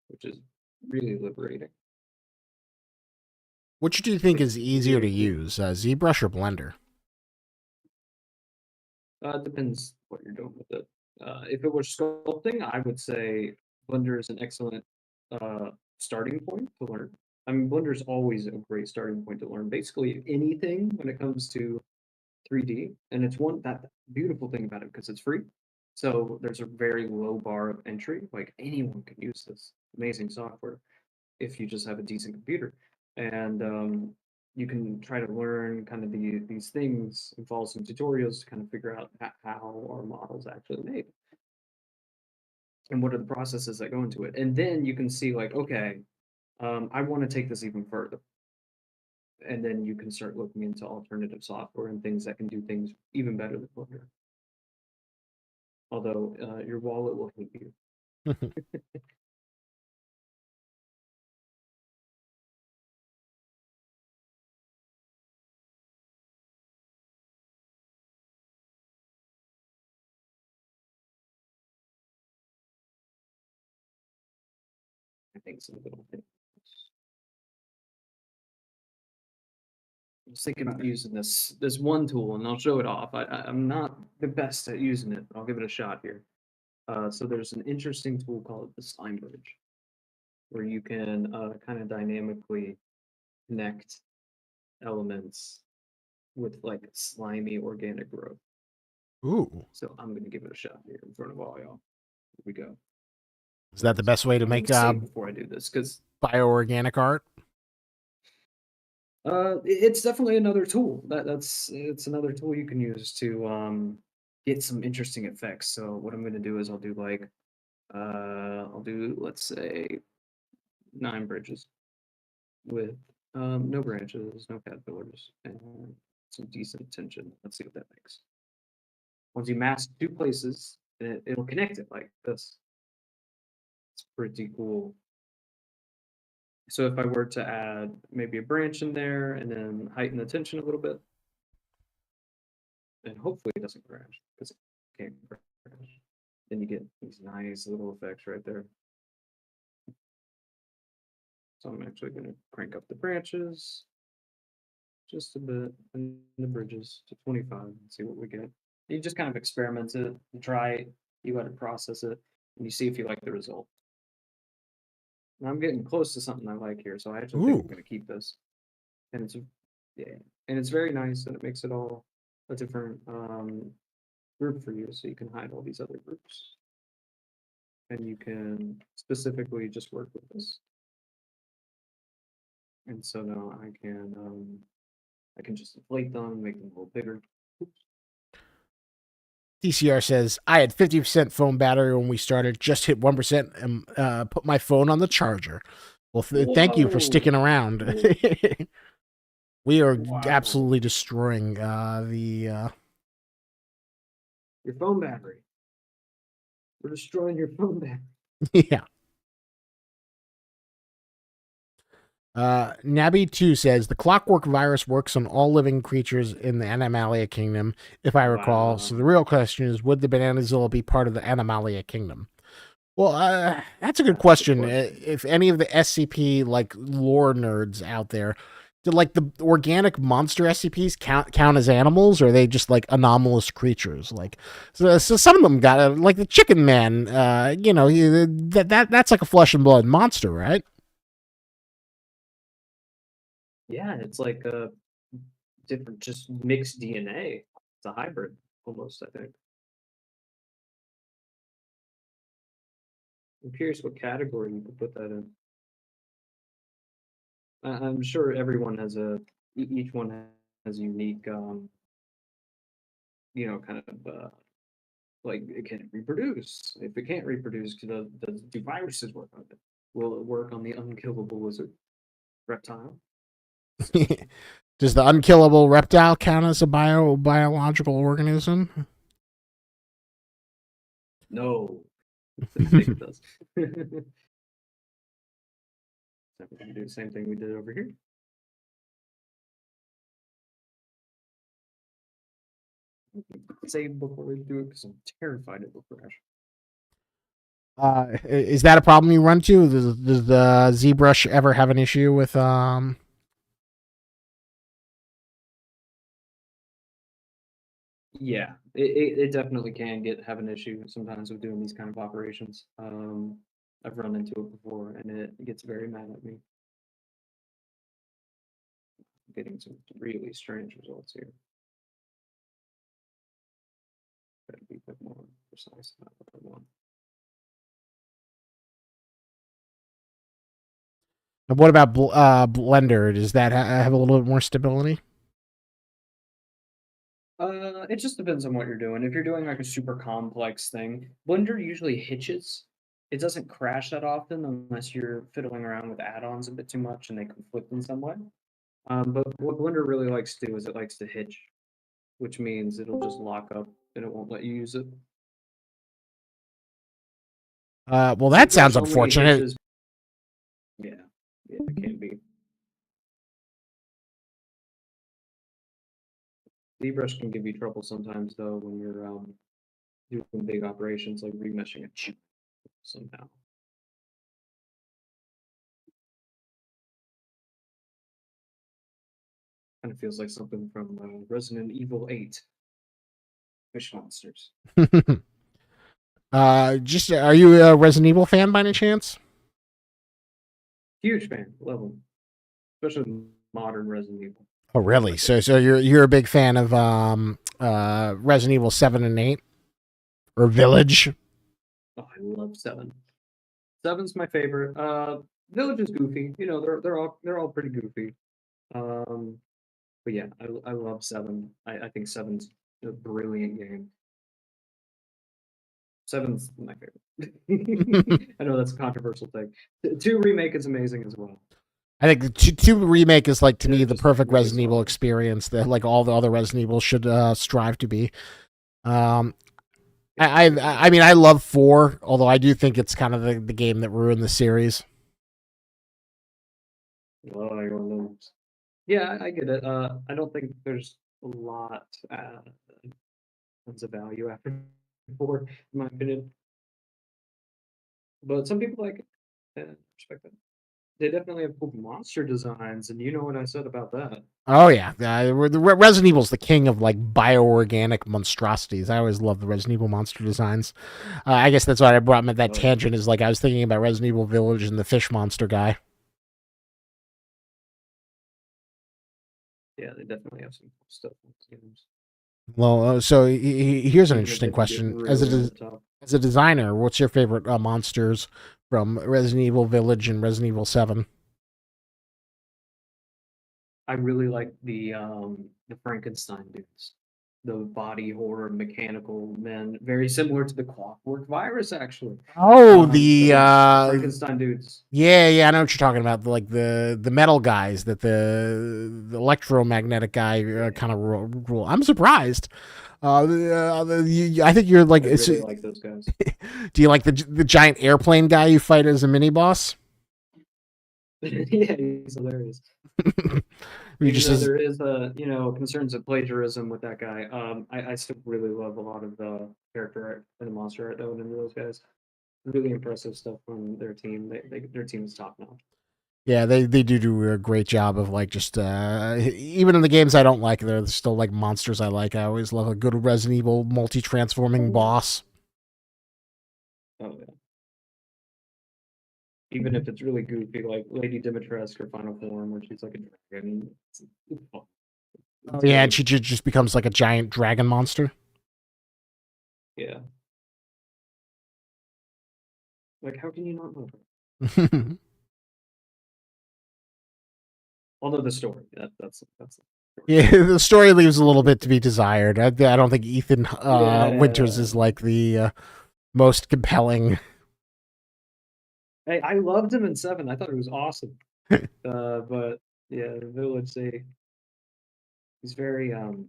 which is really liberating. Which do you think Like is easier to really cool. use, ZBrush or Blender? It depends what you're doing with it. If it was sculpting, I would say Blender is an excellent starting point to learn. I mean, Blender is always a great starting point to learn basically anything when it comes to 3D, and it's one that beautiful thing about it because it's free. So there's a very low bar of entry. Like anyone can use this amazing software if you just have a decent computer, and you can try to learn kind of these things and follow some tutorials to kind of figure out how our models actually made and what are the processes that go into it. And then you can see like, okay, I want to take this even further. And then you can start looking into alternative software and things that can do things even better than Blender. Although your wallet will hate you. I think some little things. I was thinking of using this one tool, and I'll show it off. I'm not the best at using it, but I'll give it a shot here. So there's an interesting tool called the Slime Bridge, where you can kind of dynamically connect elements with like slimy organic growth. Ooh, So I'm gonna give it a shot here in front of all y'all. Here we go. is that the best way to I'm make gonna save before I do this because bioorganic art? it's definitely another tool. It's another tool you can use to get some interesting effects. So what I'm gonna do is I'll do like I'll do let's say 9 bridges with no branches, no caterpillars, and some decent tension. Let's see what that makes. Once you mask 2 places, it'll connect it like this. It's pretty cool. So if I were to add maybe a branch in there and then heighten the tension a little bit, and hopefully it doesn't crash because it can't crash. Then you get these nice little effects right there. So I'm actually going to crank up the branches just a bit and the bridges to 25 and see what we get. You just kind of experiment it, you try it, you let it process it, and you see if you like the result. Now I'm getting close to something I like here, so I actually think I'm going to keep this. And it's yeah, and it's very nice, and it makes it all a different group for you, so you can hide all these other groups, and you can specifically just work with this. And so now I can just inflate them, make them a little bigger. DCR says, I had 50% phone battery when we started, just hit 1% and put my phone on the charger. Well, thank you for sticking around. We are absolutely destroying the... Your phone battery. We're destroying your phone battery. Yeah. Nabby2 says, the clockwork virus works on all living creatures in the Animalia Kingdom, if I recall. Wow. So the real question is, would the Bananazilla be part of the Animalia Kingdom? Well, that's a good question. If any of the SCP, like, lore nerds out there, do, like, the organic monster SCPs count as animals, or are they just, like, anomalous creatures? Like, so some of them got, like, the Chicken Man, you know, that's like a flesh and blood monster, right? Yeah, it's like a different, just mixed DNA. It's a hybrid, almost, I think. I'm curious what category you could put that in. I'm sure everyone has each one has a unique, you know, kind of, like, it can reproduce. If it can't reproduce, do viruses work on it? Will it work on the unkillable lizard reptile? Does the unkillable reptile count as a biological organism? No. I think it does. So we're going to do the same thing we did over here. Save before we do it because I'm terrified it will crash. Is that a problem you run into? Does the ZBrush ever have an issue with Yeah, it definitely can have an issue sometimes with doing these kind of operations. I've run into it before, and it gets very mad at me. Getting some really strange results here. Gotta be a bit more precise about what I want. And what about Blender? Does that have a little bit more stability? It just depends on what you're doing. If you're doing like a super complex thing, Blender usually hitches. It doesn't crash that often unless you're fiddling around with add-ons a bit too much and they conflict in some way. But what Blender really likes to do is it likes to hitch, which means it'll just lock up and it won't let you use it. Well, that sounds unfortunate. Hitches... Yeah, it can be. ZBrush can give you trouble sometimes, though, when you're doing big operations like remeshing a chip somehow. Kind of feels like something from Resident Evil 8. Fish monsters. Are you a Resident Evil fan by any chance? Huge fan, love them, especially modern Resident Evil. Oh, really? So you're a big fan of Resident Evil 7 and 8 or Village? Oh, I love 7. 7's my favorite. Village is goofy. You know, they're all pretty goofy. But yeah, I love 7. I think 7's a brilliant game. 7's my favorite. I know that's a controversial thing. 2 remake is amazing as well. I think the 2 remake is like to me the perfect really Resident Evil experience that like all the other Resident Evil should strive to be. I mean I love 4, although I do think it's kind of the game that ruined the series. Oh, yeah, I get it. I don't think there's a lot tons of value after 4, in my opinion. But some people like it. Respect that. They definitely have cool monster designs, and you know what I said about that. Oh yeah, Resident Evil's the king of like bioorganic monstrosities. I always love the Resident Evil monster designs. I guess that's why I brought me that tangent. Is like I was thinking about Resident Evil Village and the fish monster guy. Yeah, they definitely have some cool stuff in these games. Well, so here's an interesting question. Really as a designer, what's your favorite monsters from Resident Evil Village and Resident Evil 7? I really like the Frankenstein dudes. The body horror mechanical men, very similar to the Clockwork Virus, actually. Oh, the Frankenstein dudes. Yeah, I know what you're talking about. Like the metal guys that the electromagnetic guy kind of rule. I'm surprised. I think you're like. I really like those guys. Do you like the giant airplane guy you fight as a mini boss? Yeah, he's hilarious. There is concerns of plagiarism with that guy. I still really love a lot of the character art and the monster art that went into those guys. Really impressive stuff from their team. Their team is top notch. Yeah, they do a great job of like just even in the games I don't like, they're still like monsters I like. I always love a good Resident Evil multi-transforming boss. Oh yeah. Even if it's really goofy, like Lady Dimitrescu or Final Form, where she's like a dragon. Yeah, and she just becomes like a giant dragon monster. Yeah. Like, how can you not love her? Although the story, that's yeah, the story leaves a little bit to be desired. I don't think Ethan Winters is like the most compelling. Hey, I loved him in 7. I thought it was awesome. But yeah, the Village, he's very the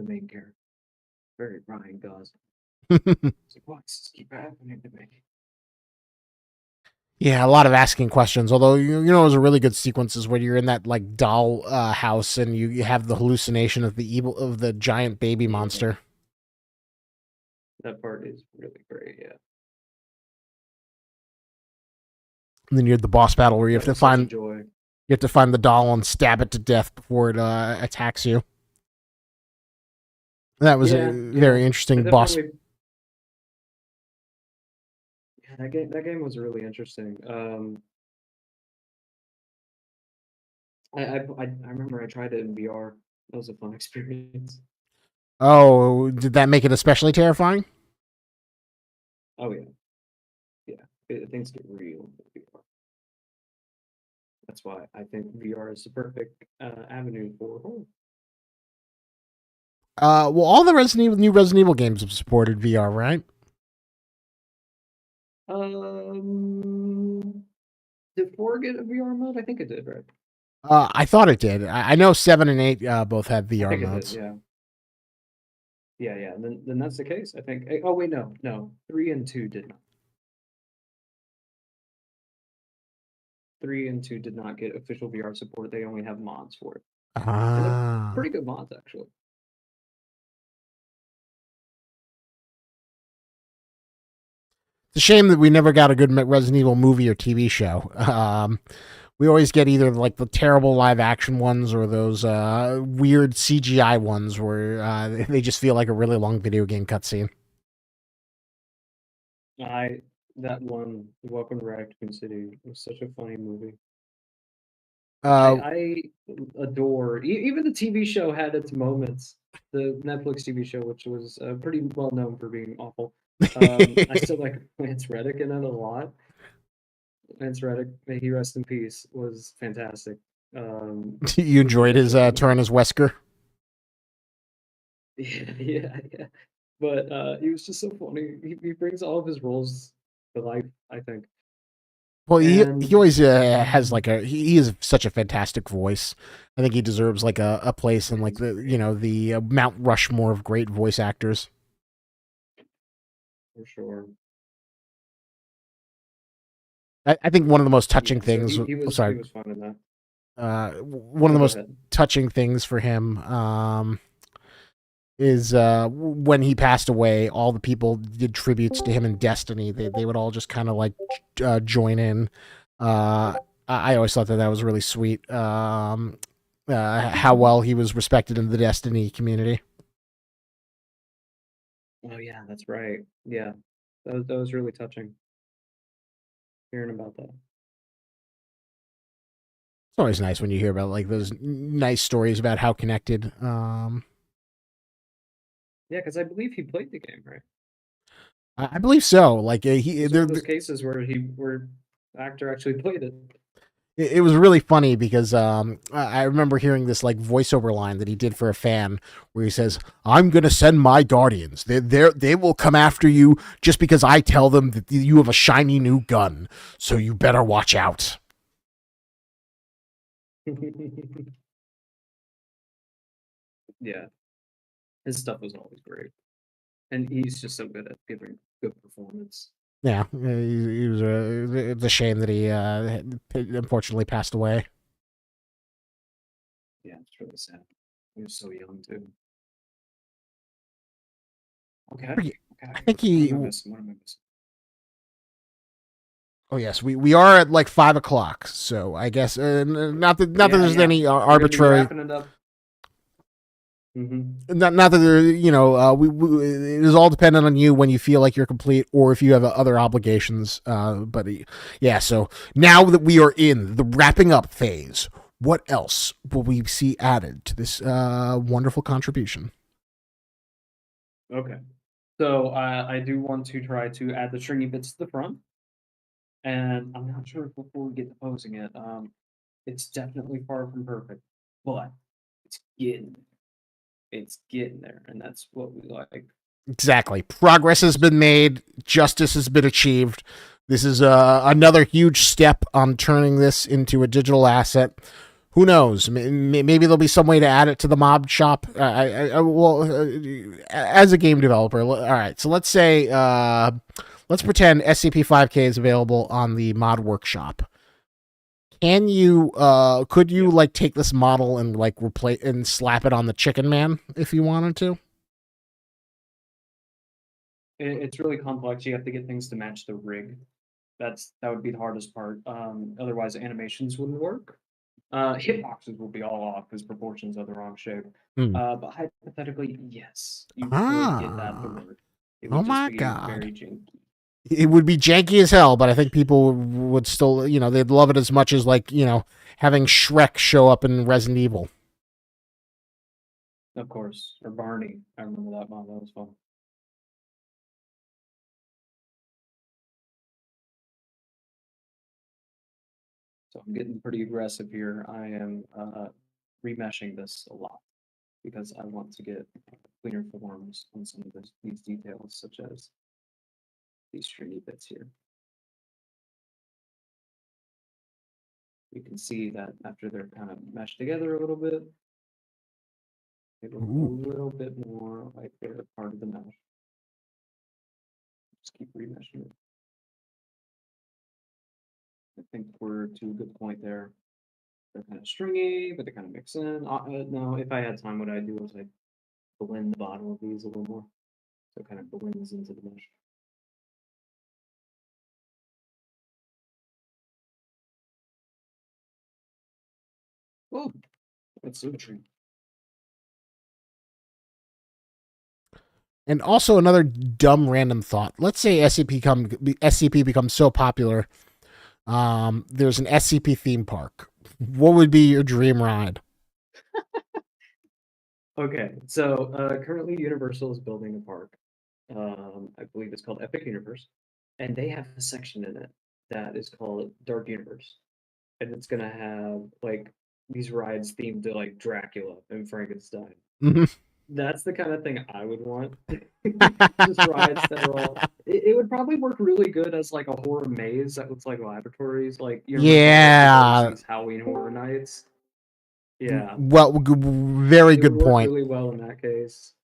main character, very Ryan Gosling. It's like, why does this keep happening to me? Yeah, a lot of asking questions. Although you know, it was a really good sequences where you're in that like doll house and you have the hallucination of the giant baby monster. That part is really great. Yeah. And then you have the boss battle where you have to find the doll and stab it to death before it attacks you. That was a Yeah, very I interesting boss. definitely. Yeah, that game was really interesting. I remember I tried it in VR. That was a fun experience. Oh, did that make it especially terrifying? Oh yeah, yeah. Things get real in VR. That's why I think VR is the perfect avenue for horror. Well, all the new Resident Evil games have supported VR, right? Um, did 4 get a VR mode? I think it did, right? I thought it did. I know 7 and 8 both have I VR think it did. modes. Yeah, yeah. Then that's the case. I think. Oh wait, no. 3 and 2 did not. 3 and 2 did not get official VR support. They only have mods for it, and they're Ah, pretty good mods actually. it's a shame that we never got a good Resident Evil movie or TV show. We always get either like the terrible live action ones or those weird CGI ones where they just feel like a really long video game cutscene. I that one, Welcome to Raccoon City, was such a funny movie. Uh, I adore even the TV show had its moments. The Netflix TV show, which was pretty well known for being awful. I still like Lance Reddick in it a lot. Lance Reddick, may he rest in peace, was fantastic. you He was enjoyed such his a funny. turn as Wesker? Yeah. But he was just so funny. He brings all of his roles to life, I think. Well, he And always has like he is such a fantastic voice. I think he deserves like a place in like he's the great the Mount Rushmore of great voice actors. for sure. I think one of the most touching Yeah, so things. he Oh, was he sorry. was fun in that. One of Oh, the go most ahead. touching things for him is when he passed away. All the people did tributes to him in Destiny. They would all just kind of like join in. I always thought that that was really sweet. How well he was respected in the Destiny community. Oh yeah, that's right. Yeah, that was really touching hearing about that. It's always nice when you hear about like those nice stories about how connected. Yeah, because I believe he played the game, right? I believe so. Like It he, was one there, of those cases where the actor actually played it. it was really funny because I remember hearing this like voiceover line that he did for a fan where he says, "I'm gonna send my guardians. They will come after you just because I tell them that you have a shiny new gun. So you better watch out." Yeah, his stuff was always great, and he's just so good at giving good performance. Yeah, he was. It's a shame that he unfortunately passed away. Yeah, it's really sad. He was so young too. Okay, I think what he. am I missing? What am I missing? Oh yes, we are at like 5 o'clock. So I guess not that Yeah, there's yeah, any we're gonna be arbitrary. wrapping it up. Not that there, we it is all dependent on you when you feel like you're complete or if you have other obligations. But yeah, so now that we are in the wrapping up phase, what else will we see added to this wonderful contribution? Okay. So I do want to try to add the stringy bits to the front, and I'm not sure if before we get to posing it, it's definitely far from perfect, but it's getting there, and that's what we like. Exactly. Progress has been made. Justice has been achieved. This is another huge step on turning this into a digital asset. Who knows? Maybe there'll be some way to add it to the mob shop. As a game developer, all right. So let's say, let's pretend SCP-5K is available on the mod workshop. Could you Yeah, like take this model and like replace and slap it on the Chicken Man if you wanted to? it's really complex. You have to get things to match the rig. That would be the hardest part. Otherwise, animations wouldn't work. Hitboxes will be all off because proportions are the wrong shape. Hmm. But hypothetically, yes, you could get that to Ah. work. It Oh would just my be god. very janky. It would be janky as hell, but I think people would still, they'd love it as much as like, having Shrek show up in Resident Evil. Of course, or Barney. I remember that one. That was fun. So I'm getting pretty aggressive here. I am remeshing this a lot because I want to get cleaner forms on some of these details, such as these stringy bits here. You can see that after they're kind of meshed together a little bit, they look a Ooh. little bit more like they're part of the mesh. Just keep remeshing it. I think we're to a good point there. They're kind of stringy, but they kind of mix in. Now, if I had time, what I'd do is I'd blend the bottom of these a little more, so it kind of blends into the mesh. Oh, that's so true. And also another dumb random thought. Let's say SCP becomes so popular. There's an SCP theme park. What would be your dream ride? Okay, so currently Universal is building a park. I believe it's called Epic Universe, and they have a section in it that is called Dark Universe, and it's gonna have like these rides themed to like Dracula and Frankenstein. Mhm. That's the kind of thing I would want. Just rides that are all. It would probably work really good as like a horror maze that looks like laboratories. Like you remember Yeah. Multiversity's Halloween Horror Nights? Yeah, Well, very it would good work point. really well in that case.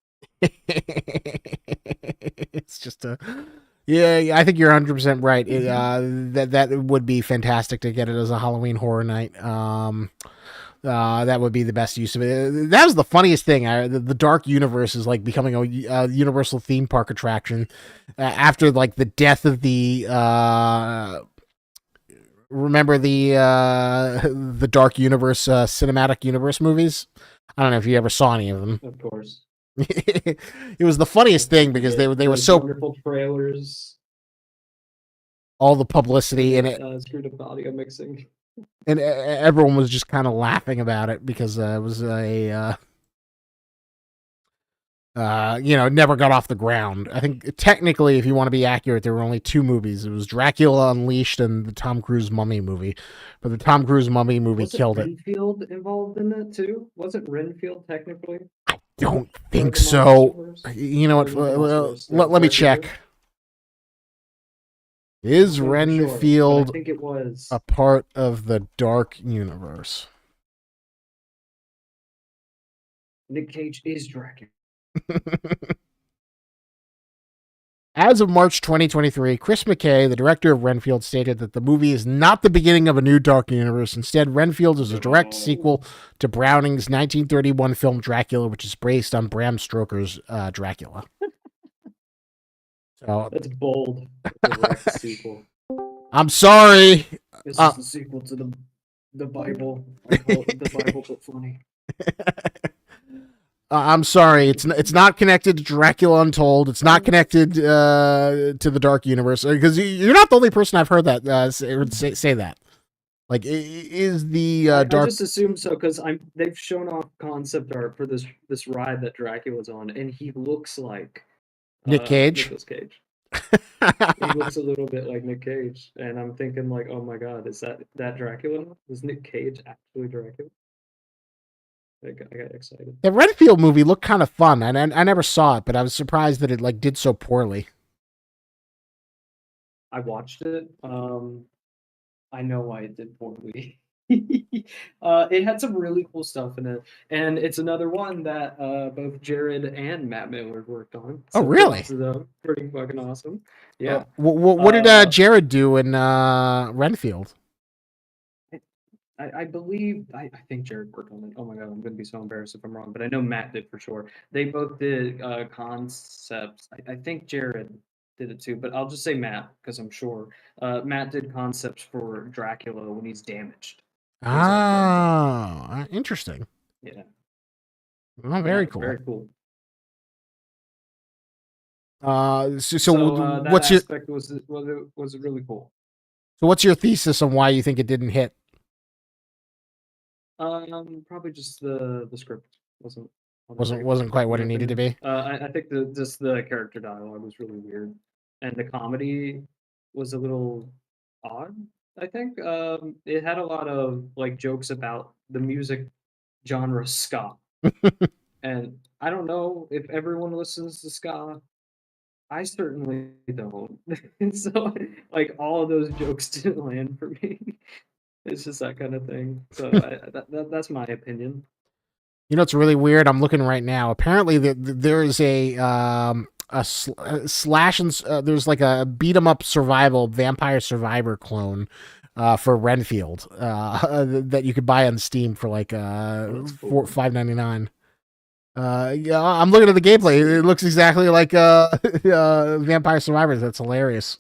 It's just a. Yeah, I think you're 100% right. That would be fantastic to get it as a Halloween horror night. That would be the best use of it. That was the funniest thing. The Dark Universe is like becoming a Universal theme park attraction after like the death of the. Remember the Dark Universe cinematic universe movies? I don't know if you ever saw any of them. Of course. It was the funniest thing because they were Those so wonderful trailers all the for publicity in the it, screwed up audio mixing. and everyone was just kind of laughing about it because it was it never got off the ground. I think technically, if you want to be accurate, there were only two movies. It was Dracula Unleashed and the Tom Cruise Mummy movie, but the Tom Cruise Mummy movie Wasn't killed it. Renfield involved in it too? Wasn't Renfield technically Don't part of think the so. Monsterverse? You know Or what? was it the Monsterverse that Let me Dracula check. did? I Is don't know for sure, but I Renfield think it was. a part of the Dark Universe? Nick Cage is Dracula. As of March 2023, Chris McKay, the director of Renfield, stated that the movie is not the beginning of a new Dark Universe. Instead, Renfield is a direct sequel to Browning's 1931 film Dracula, which is based on Bram Stoker's Dracula. So, That's bold. Direct sequel. I'm sorry. This is the sequel to the Bible. I call it the Bible, but funny. I'm sorry. It's not connected to Dracula Untold. It's not connected to the Dark Universe because you're not the only person I've heard that say that. Like, is the I Dark just assumed so because they've shown off concept art for this ride that Dracula's on, and he looks like Nick Cage? Nicolas Cage. He looks a little bit like Nick Cage, and I'm thinking like, oh my god, is that Dracula? Is Nick Cage actually Dracula? I got excited. The Renfield movie looked kind of fun, and I never saw it, but I was surprised that it like did so poorly. I watched it. I know why it did poorly. It had some really cool stuff in it, and it's another one that both Jared and Matt Miller worked on. Oh, So really? props to them. Pretty fucking awesome. Yeah. What did Jared do in Renfield? I believe I think Jared worked on it. Oh my god, I'm gonna be so embarrassed if I'm wrong, but I know Matt did for sure. They both did concepts. I think Jared did it too, but I'll just say Matt because I'm sure. Matt did concepts for Dracula when he's damaged. inside the game. Ah, interesting. Yeah, Oh, yeah, very it's cool. very cool. So So that what's your aspect was really cool. what's your thesis on why you think it didn't hit? Probably just the script wasn't Wasn't very good, wasn't quite in what my it needed to opinion. be. I think just the character dialogue was really weird, and the comedy was a little odd. I think it had a lot of like jokes about the music genre ska, and I don't know if everyone listens to ska. I certainly don't. And so like all of those jokes didn't land for me. It's just that kind of thing. So that's my opinion. You know, it's really weird. I'm looking right now. Apparently, there is a slash and there's like a beat 'em up survival vampire survivor clone for Renfield that you could buy on Steam for like Oh, that's cool. $5.99. Yeah, I'm looking at the gameplay. It looks exactly like Vampire Survivors. That's hilarious.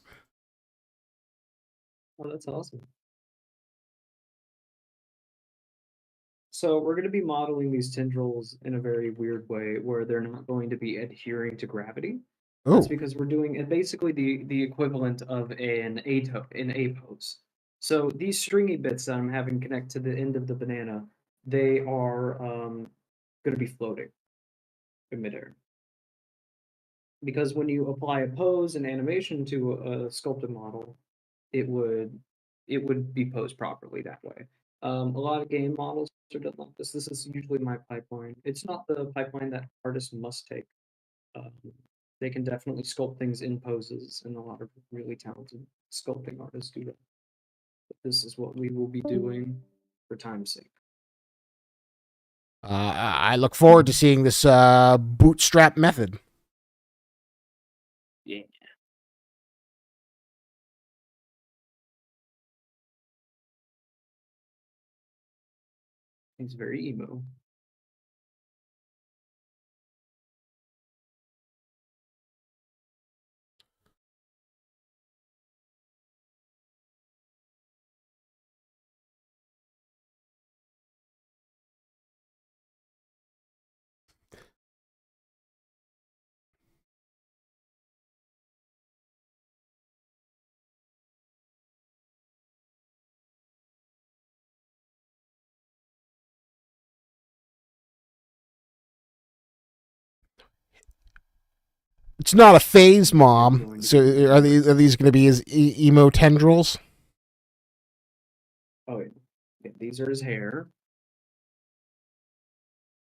Oh, that's awesome. So we're going to be modeling these tendrils in a very weird way where they're not going to be adhering to gravity. That's Oh, because we're doing it basically the equivalent of an A pose. So these stringy bits that I'm having connect to the end of the banana, they are going to be floating in midair. Because when you apply a pose and animation to a sculpted model, it would it would be posed properly that way. A lot of game models are done like this. This is usually my pipeline. It's not the pipeline that artists must take. Um, they can definitely sculpt things in poses, and a lot of really talented sculpting artists do that. But this is what we will be doing for time's sake. I look forward to seeing this bootstrap method. Yeah, it's very emo. It's not a phase, This is Mom. going to So be are interesting. these going to be his emo tendrils? Oh, yeah. Yeah, these are his hair.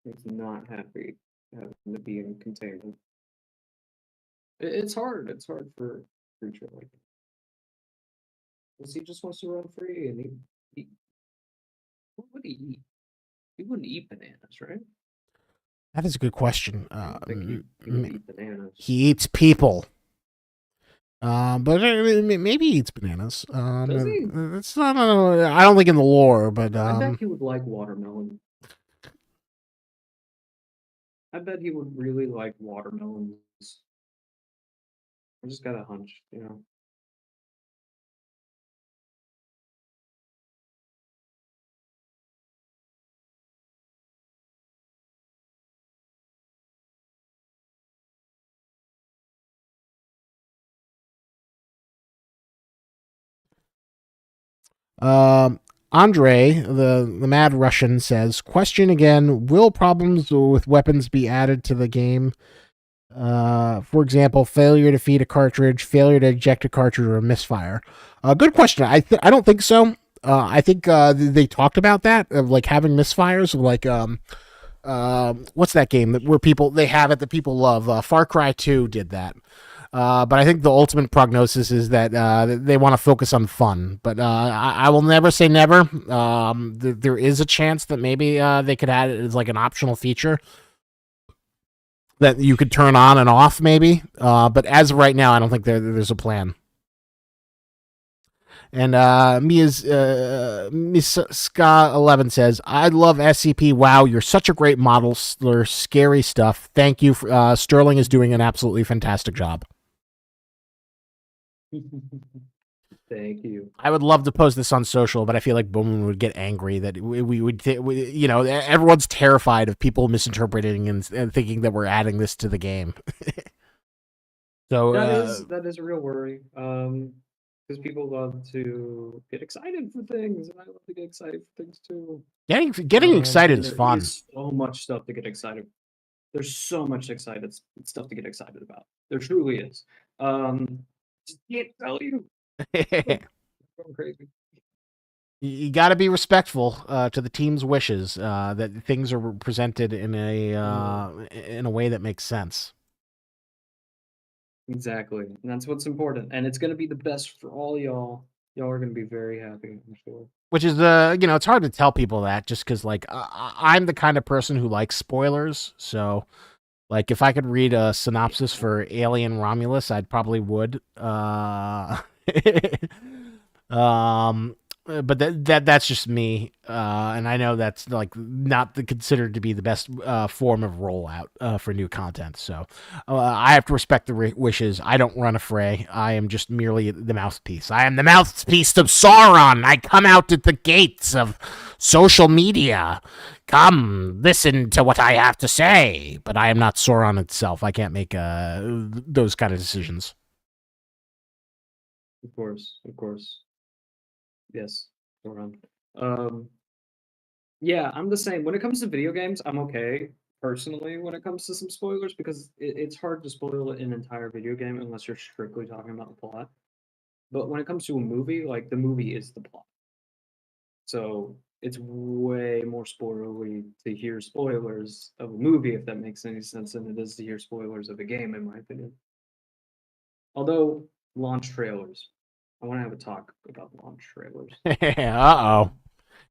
He's not happy having to be in containment. It's hard. It's hard for a creature like that. Because he just wants to run free and he what would he eat? He wouldn't eat bananas, right? That is a good question. I don't think he would eat bananas. He eats people. But maybe he eats bananas. Does he? It's not. I don't think in the lore, but I bet he would like watermelon. I bet he would really like watermelons. I just got a hunch, you know. um, Andre, the mad Russian, says, "Question again: will problems with weapons be added to the game? For example, failure to feed a cartridge, failure to eject a cartridge, or a misfire." Good question. I don't think so. I think they talked about that of like having misfires, like what's that game where people they have it that people love? Far Cry 2 did that. But I think the ultimate prognosis is that they want to focus on fun. But I will never say never. There is a chance that maybe they could add it as like an optional feature that you could turn on and off, maybe. But as of right now, I don't think there's a plan. And Miss Ska 11 says, "I love SCP. Wow, you're such a great modeler. Scary stuff. Thank you. Sterling is doing an absolutely fantastic job." Thank you. I would love to post this on social, but I feel like Bowman would get angry that we would, everyone's terrified of people misinterpreting and thinking that we're adding this to the game. So, That is a real worry. Because people love to get excited for things, and I love to get excited for things too. getting excited And is there fun. is so much stuff to get excited. There's so much excited stuff to get excited about. There truly is. Just can't tell you. You Going crazy. got to be respectful to the team's wishes. That things are presented in a way that makes sense. Exactly. And that's what's important. And it's gonna be the best for all y'all. Y'all are gonna be very happy, I'm sure. Which is it's hard to tell people that just because like I'm the kind of person who likes spoilers. So like if I could read a synopsis for Alien Romulus, I'd probably would. Um, but that's just me, and I know that's like not considered to be the best form of rollout for new content. So I have to respect the wishes. I don't run a fray. I am just merely the mouthpiece. I am the mouthpiece of Sauron. I come out at the gates of social media. Come, listen to what I have to say. But I am not Sauron itself. I can't make those kind of decisions. Of course, of course. Yes. Hold on. Um, yeah, I'm the same. When it comes to video games, I'm okay personally when it comes to some spoilers because it's hard to spoil an entire video game unless you're strictly talking about the plot. But when it comes to a movie, like the movie is the plot. So it's way more spoilery to hear spoilers of a movie, if that makes any sense, than it is to hear spoilers of a game, in my opinion. Although launch trailers, I want to have a talk about launch trailers. Uh-oh.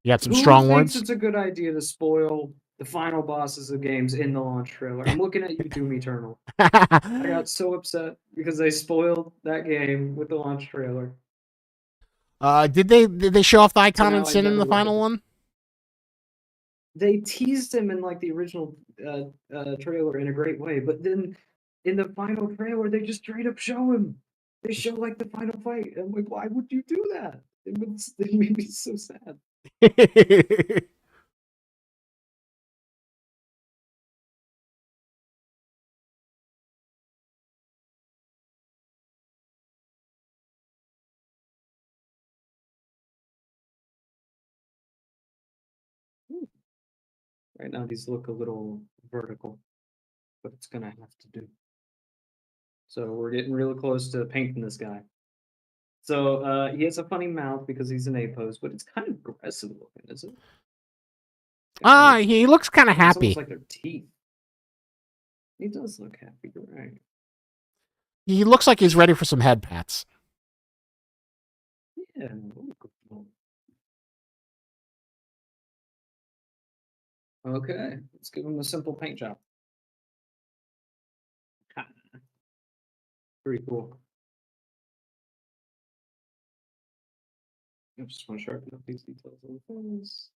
You got some Who strong thinks words? it's a good idea to spoil the final bosses of games in the launch trailer? I'm looking at you, Doom Eternal. I got so upset because they spoiled that game with the launch trailer. Did they show off the So icon now and I sin in never the look at final it. one? They teased him in like the original trailer in a great way, but then in the final trailer, they just straight up show him. They show like the final fight. I'm like, why would you do that? It made me so sad. Right now, these look a little vertical, but it's gonna have to do. So we're getting really close to painting this guy. So he has a funny mouth because he's an A pose, but it's kind of aggressive looking, isn't it? He looks kind of It's almost happy. like their teeth. He does look happy, you're right. He looks like he's ready for some head pats. Yeah. Ooh, good one. Okay, let's give him a simple paint job. Ha, pretty cool. I just want to sharpen up these details on the face.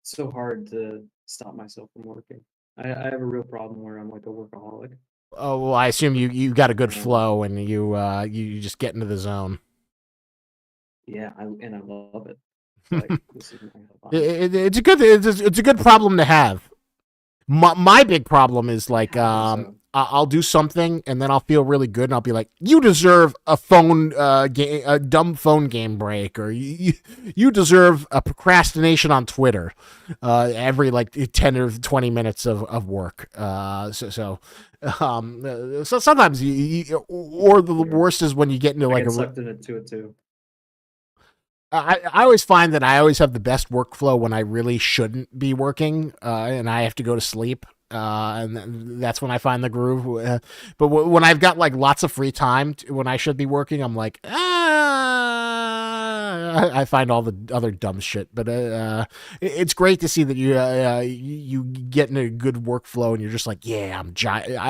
It's so hard to stop myself from working. I have a real problem where I'm like a workaholic. Oh, well, I assume you got a good Um, flow and you just get into the zone. yeah, and I love it. Like this is my hobby. It's a good problem to have. My big problem is like Happily so. I'll do something and then I'll feel really good and I'll be like, you deserve a a dumb phone game break, or you deserve a procrastination on Twitter every like 10 or 20 minutes of work. So sometimes or the Weird. worst is when you get into I like get sucked into it too. I always find that I always have the best workflow when I really shouldn't be working, and I have to go to sleep. And that's when I find the groove. But when I've got like lots of free time when I should be working, I'm like, I find all the other dumb shit. But it's great to see that you get in a good workflow and you're just like, yeah,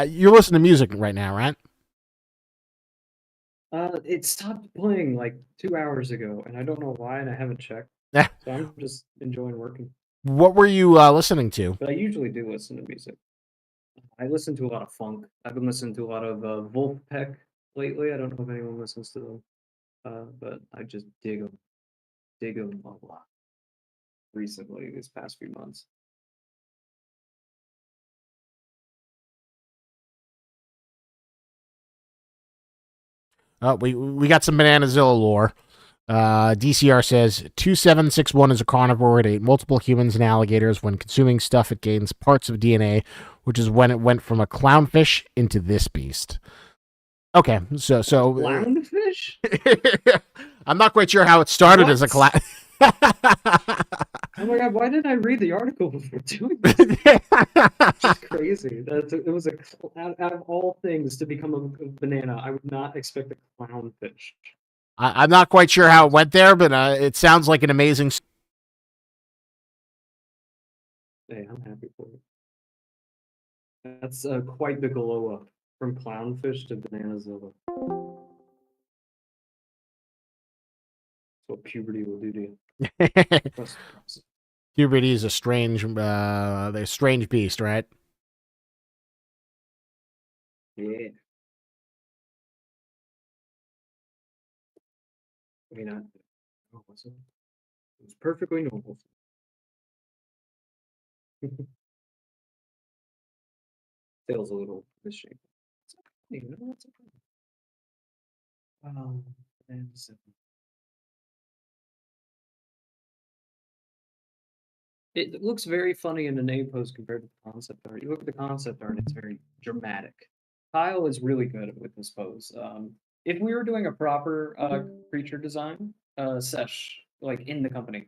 you're listening to music right now, right? It stopped playing like 2 hours ago, and I don't know why, and I haven't checked. So I'm just enjoying working. What were you listening to? But I usually do listen to music. I listen to a lot of funk. I've been listening to a lot of Wolfpack lately. I don't know if anyone listens to them, but I just dig them a lot recently these past few months. We got some Bananazilla lore. DCR says 2761 is a carnivore. It ate multiple humans and alligators. When consuming stuff, it gains parts of DNA, which is when it went from a clownfish into this beast. Okay, so Clownfish? I'm not quite sure how it started as a clown. Oh my god, why didn't I read the article before doing this? It's just crazy. It was out of all things to become a banana, I would not expect a clownfish. I'm not quite sure how it went there, but it sounds like an amazing. Hey, I'm happy for it. That's quite the glow up from clownfish to Bananazilla. That's what puberty will do to you. Puberty is a strange beast, right? Yeah. I mean, oh, what's it? It was perfectly normal. Tail's a little misshapen. You know, that's okay. And it looks very funny in the name pose compared to the concept art. You look at the concept art, it's very dramatic. Kyle is really good with this pose. If we were doing a proper creature design sesh, like in the company,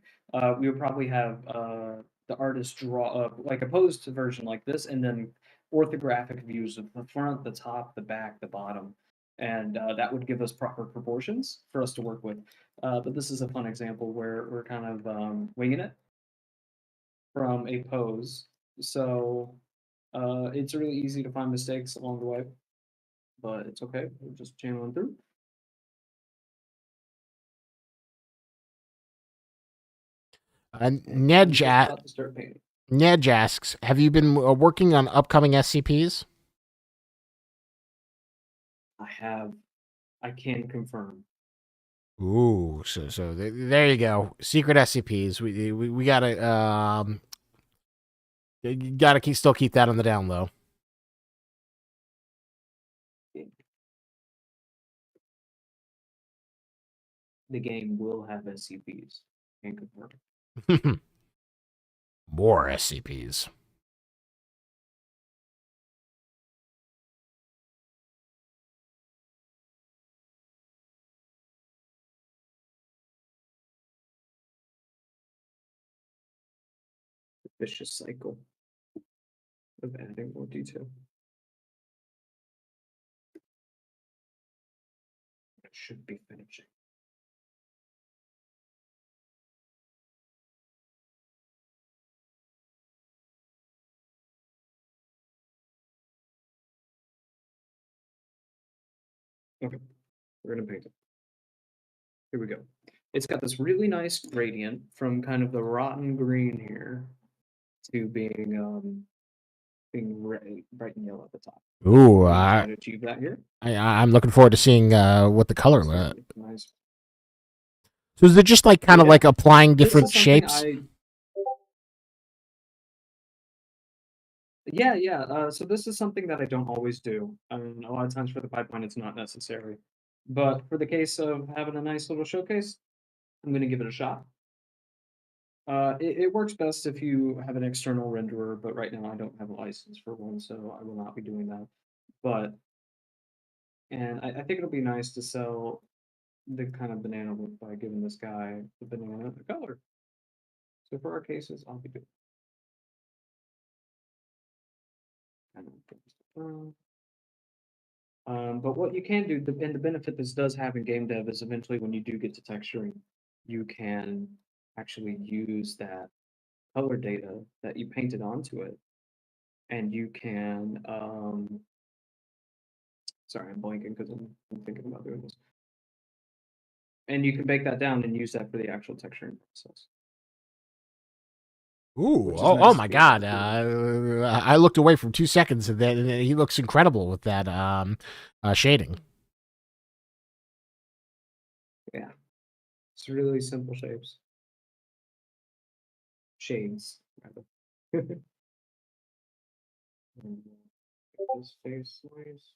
we would probably have the artist draw like a posed version like this, and then orthographic views of the front, the top, the back, the bottom, and that would give us proper proportions for us to work with. But this is a fun example where we're kind of winging it from a pose. So it's really easy to find mistakes along the way, but it's okay. We're just channeling through. Nedge asks, have you been working on upcoming SCPs? I have. I can confirm. Ooh, so there you go. Secret SCPs. We gotta still keep that on the down low. The game will have SCPs. Can confirm. More SCPs. Vicious cycle of adding more detail. It should be finishing. Okay, we're gonna paint it. Here we go. It's got this really nice gradient from kind of the rotten green here to being bright and yellow at the top. Ooh, try to achieve that here. I'm looking forward to seeing what the color looks. Nice. So is it just like kind of like applying different shapes? Yeah. So this is something that I don't always do. A lot of times for the pipeline, it's not necessary. But for the case of having a nice little showcase, I'm going to give it a shot. It works best if you have an external renderer, but right now I don't have a license for one, so I will not be doing that. But, and I think it'll be nice to sell the kind of banana look by giving this guy the banana color. So for our cases, I'll be doing. But what you can do, and the benefit this does have in game dev is eventually when you do get to texturing, you can actually use that color data that you painted onto it, and you can, sorry, I'm blanking because I'm thinking about doing this. And you can bake that down and use that for the actual texturing process. Ooh! Oh my God! I looked away for 2 seconds, and then he looks incredible with that shading. It's really simple shapes. Shades, rather. And, get this face nice.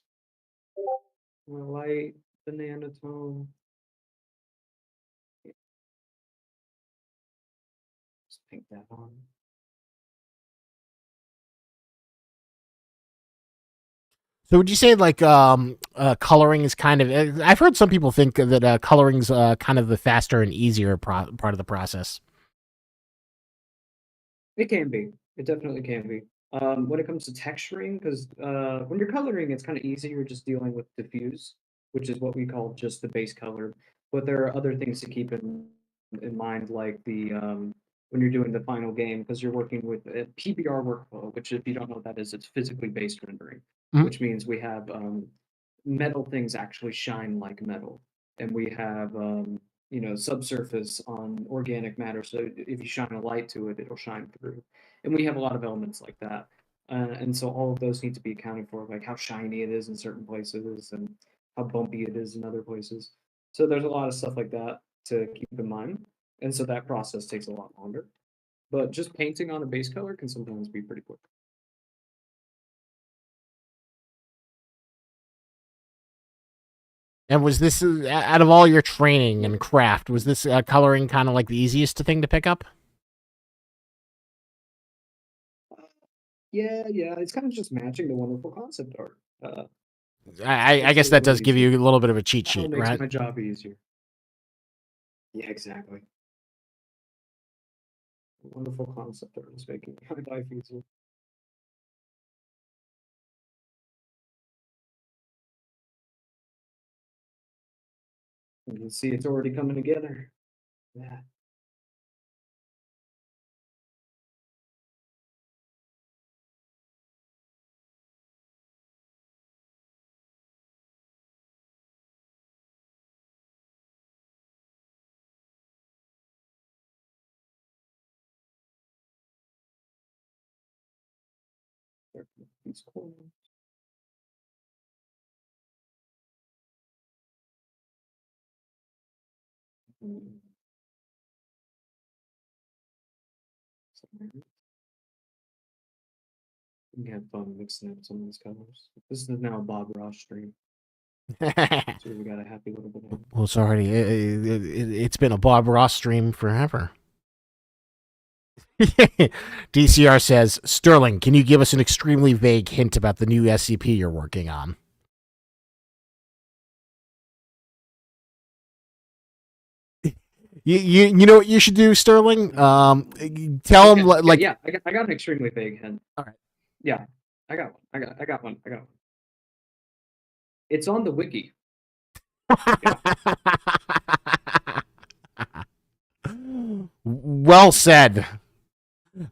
A light banana tone. Just paint that on. So would you say like coloring is kind of? I've heard some people think that coloring's kind of the faster and easier part of the process. It can be. It definitely can be. When it comes to texturing, because when you're coloring, it's kind of easy. You're just dealing with diffuse, which is what we call just the base color. But there are other things to keep in mind, like the when you're doing the final game, because you're working with a PBR workflow, which if you don't know what that is, it's physically based rendering, Mhm. which means we have metal things actually shine like metal, and we have subsurface on organic matter. So if you shine a light to it, it'll shine through. And we have a lot of elements like that. And so all of those need to be accounted for, like how shiny it is in certain places and how bumpy it is in other places. So there's a lot of stuff like that to keep in mind. And so that process takes a lot longer. But just painting on a base color can sometimes be pretty quick. And was this out of all your training Yeah. and craft, was this coloring kind of like the easiest thing to pick up? Yeah. It's kind of just matching the wonderful concept art. I Makes it guess a that little does give easier. you a little bit of a cheat Oh, sheet, makes right? my job easier. Yeah, exactly. Wonderful concept art is making my life easier. You can see it's already coming together. Yeah. These corners. Mm, we can have fun mixing up some of these colors. This is now a Bob Ross stream, so we got a happy little banana. Well, it's already it's been a Bob Ross stream forever. DCR says, Sterling, can you give us an extremely vague hint about the new SCP you're working on? You know what you should do, Sterling? Tell him Okay, okay, like yeah, I got an extremely vague hint. all right. Yeah, I got one. It's on the wiki. Yeah, Well said.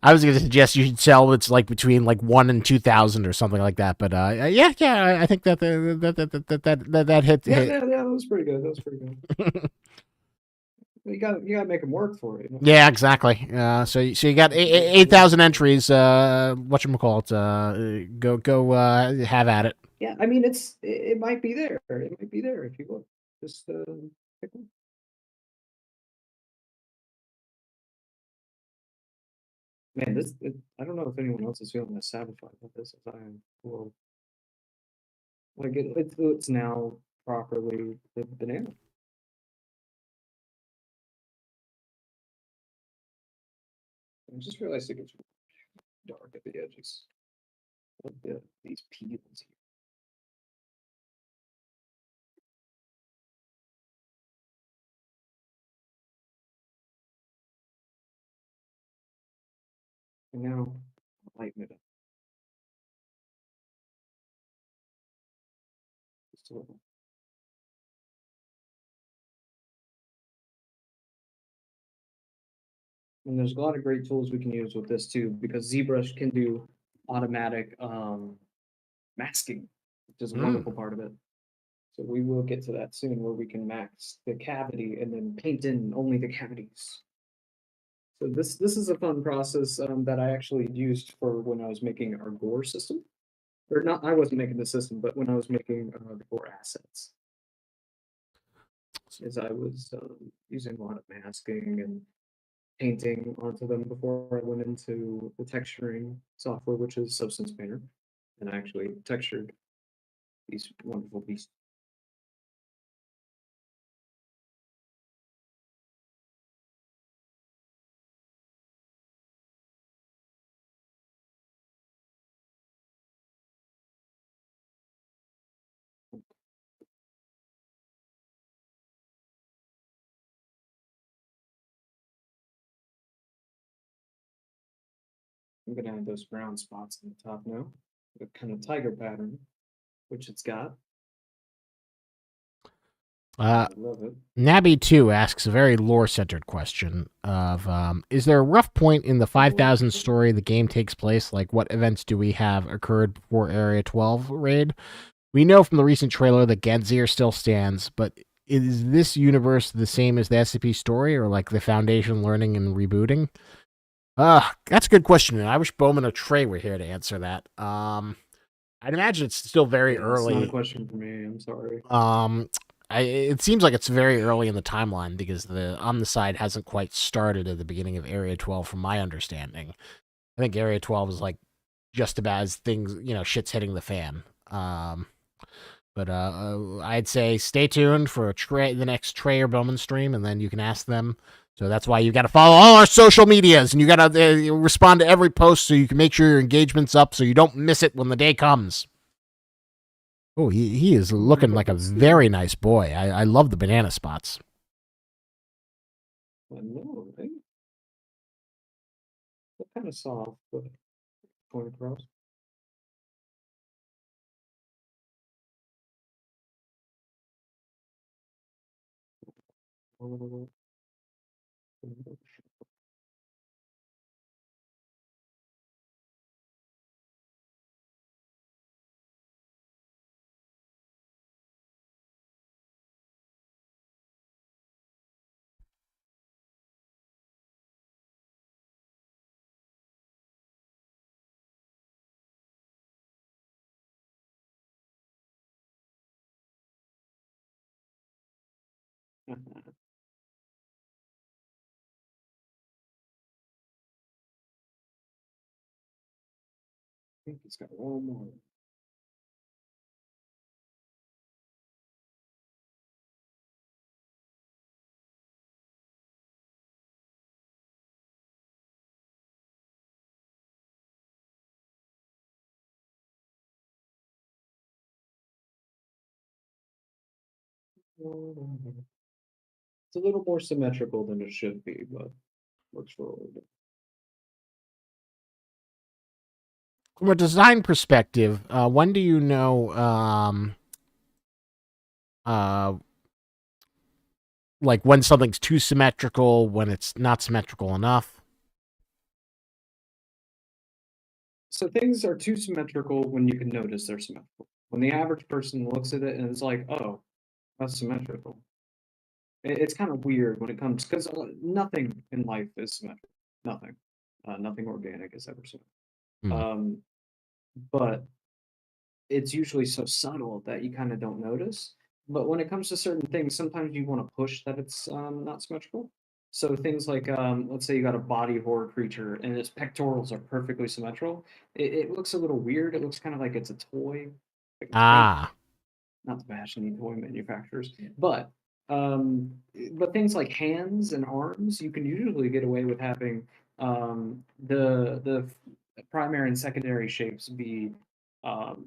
I was going to suggest you should tell it's like between like 1 and 2,000 or something like that, but yeah, I think that hit. that was pretty good. That was pretty good. You gotta make them work for it. Yeah, exactly. So you got 8,000 entries. Whatchamacallit, go have at it. Yeah, I mean it might be there. It might be there if you look. Just pick one. Man, I don't know if anyone else is feeling as satisfied with this as I am. Well, like it's now properly the banana. I just realized it gets dark at the edges. Like these peels here. And now lighten it up just a little. And there's a lot of great tools we can use with this too, because ZBrush can do automatic masking, which is a Mm. wonderful part of it. So we will get to that soon where we can max the cavity and then paint in only the cavities. So this is a fun process that I actually used for when I was making our gore system. Or not, I wasn't making the system, but when I was making the gore assets. is I was using a lot of masking and painting onto them before I went into the texturing software, which is Substance Painter, and I actually textured these wonderful beasts. I'm gonna add those brown spots on the top now, the kind of tiger pattern, which it's got. Uh, I love it. Nabby2 asks a very lore-centered question of, is there a rough point in the 5,000 story the game takes place? Like, what events do we have occurred before Area 12 raid? We know from the recent trailer that Ganzir still stands, but is this universe the same as the SCP story, or like the Foundation learning and rebooting? That's a good question, and I wish Bowman or Trey were here to answer that. I'd imagine it's still very Yeah, it's not a early. question for me. I'm sorry. It seems like it's very early in the timeline because the Omnicide hasn't quite started at the beginning of Area 12, from my understanding. I think Area 12 is like just about as things, shit's hitting the fan. But I'd say stay tuned for the next Trey or Bowman stream, and then you can ask them. So that's why you got to follow all our social medias, and you got to respond to every post so you can make sure your engagement's up so you don't miss it when the day comes. Oh, he is looking like a very nice boy. I love the banana spots. I know, right? They're kind of soft, but going across. I think it's got one more. It's a little more symmetrical than it should be, but works for what we do. From a design perspective, when do you know, uh, like when something's too symmetrical, when it's not symmetrical enough? So things are too symmetrical when you can notice they're symmetrical. When the average person looks at it and is like, "Oh, that's symmetrical." It's kind of weird when it comes because nothing in life is symmetrical. Nothing, nothing organic is ever symmetrical. Hmm. But it's usually so subtle that you kind of don't notice. But when it comes to certain things, sometimes you want to push that it's not symmetrical. So things like, let's say you got a body horror creature and its pectorals are perfectly symmetrical. It looks a little weird. It looks kind of like it's a toy, like a fake. Ah, Not to bash any toy manufacturers, but things like hands and arms, you can usually get away with having the primary and secondary shapes be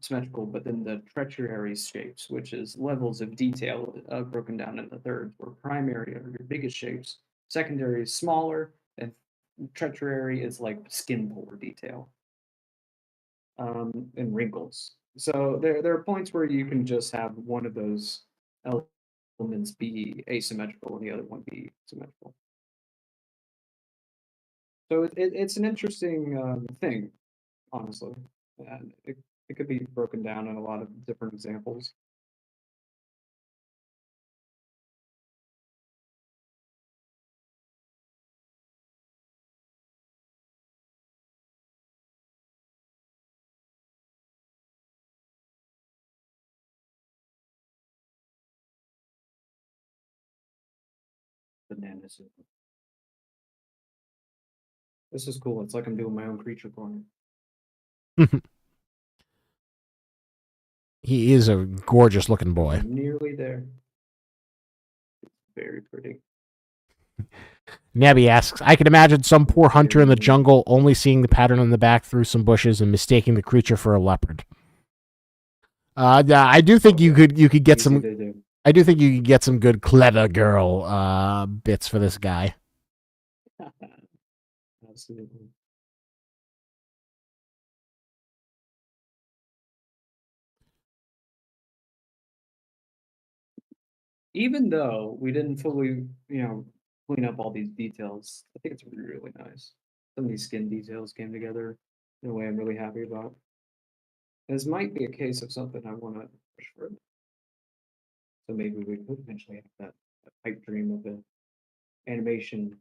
symmetrical, but then the tertiary shapes, which is levels of detail broken down into thirds, where primary are your biggest shapes, secondary is smaller, and tertiary is like skin pore detail and wrinkles. So there are points where you can just have one of those elements be asymmetrical and the other one be symmetrical. So it's an interesting thing, honestly. And it could be broken down in a lot of different examples. Bananas. This is cool. It's like I'm doing my own creature corner. He is a gorgeous looking boy. I'm nearly there. It's very pretty. Nabby asks, I can imagine some poor hunter in the jungle only seeing the pattern on the back through some bushes and mistaking the creature for a leopard. I do think you could get some. I do think you could get some good clever girl bits for this guy. Absolutely. Even though we didn't fully, clean up all these details, I think it's really nice. Some of these skin details came together in a way I'm really happy about. This might be a case of something I want to push further. So maybe we could eventually have that pipe dream of an animation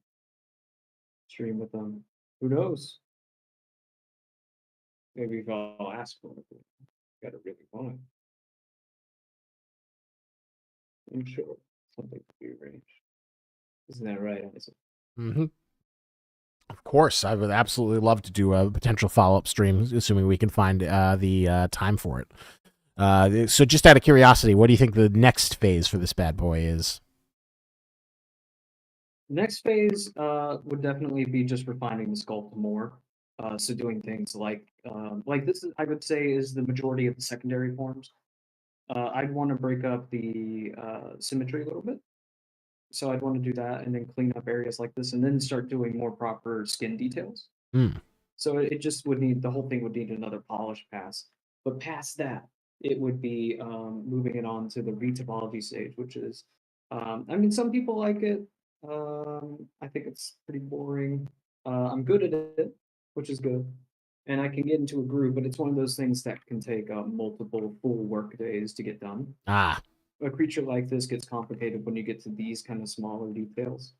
stream with them. Who knows? Maybe if I'll ask for it, gotta really want it. I'm sure something could be arranged. Isn't that right, Isaac? Mm-hmm. Of course, I would absolutely love to do a potential follow-up stream, assuming we can find the time for it. So just out of curiosity, what do you think the next phase for this bad boy is? Next phase would definitely be just refining the sculpt more. So doing things like this is, I would say, is the majority of the secondary forms. I'd want to break up the symmetry a little bit. So I'd want to do that and then clean up areas like this and then start doing more proper skin details. Mm. So it just would need, the whole thing would need another polish pass. But past that, it would be moving it on to the retopology stage, which is, I mean, some people like it. I think it's pretty boring. I'm good at it, which is good. And I can get into a groove, but it's one of those things that can take multiple full work days to get done. Ah. A creature like this gets complicated when you get to these kind of smaller details.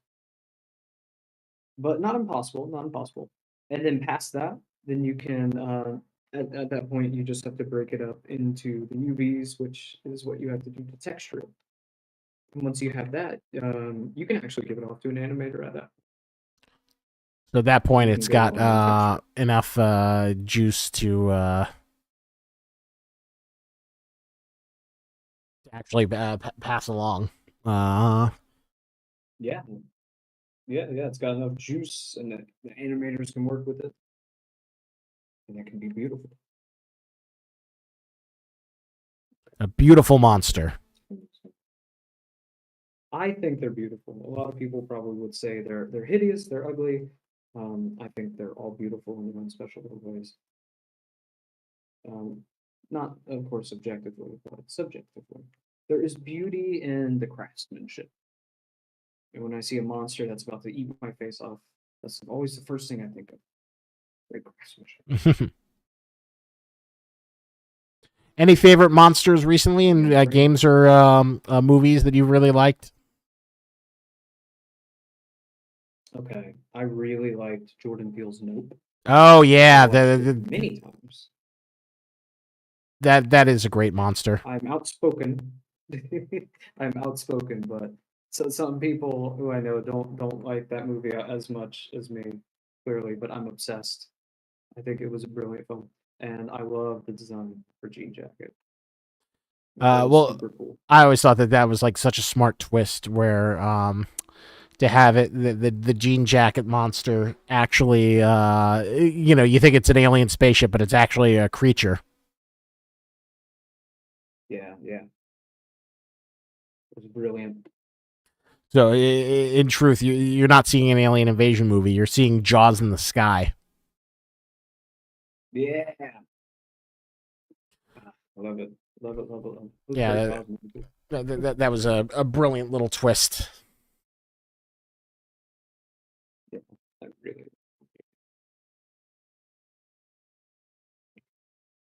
But not impossible, not impossible. And then past that, then you can, at that point, you just have to break it up into the UVs, which is what you have to do to texture it. And once you have that, you can actually give it off to an animator at that. So at that point, You it's can go got on enough juice to actually pass along. Yeah, yeah. It's got enough juice, and the animators can work with it, and it can be beautiful. A beautiful monster. I think they're beautiful. A lot of people probably would say they're hideous, they're ugly. I think they're all beautiful in their own special little ways. Not, of course, objectively, but subjectively. There is beauty in the craftsmanship. And when I see a monster that's about to eat my face off, that's always the first thing I think of. Great craftsmanship. Any favorite monsters recently in games or movies that you really liked? Okay, I really liked Jordan Peele's Nope. Oh yeah, many times. That is a great monster. I'm outspoken. I'm outspoken, but so some people who I know don't like that movie as much as me, clearly, but I'm obsessed. I think it was a brilliant film, and I love the design for Jean Jacket. Well, super cool. I always thought that was like such a smart twist where to have it the jean jacket monster actually you think it's an alien spaceship, but it's actually a creature. Yeah. It was brilliant. So in truth, you're not seeing an alien invasion movie. You're seeing Jaws in the sky. Yeah. I love it. Love it. Yeah, that was a brilliant little twist. Yeah, I really.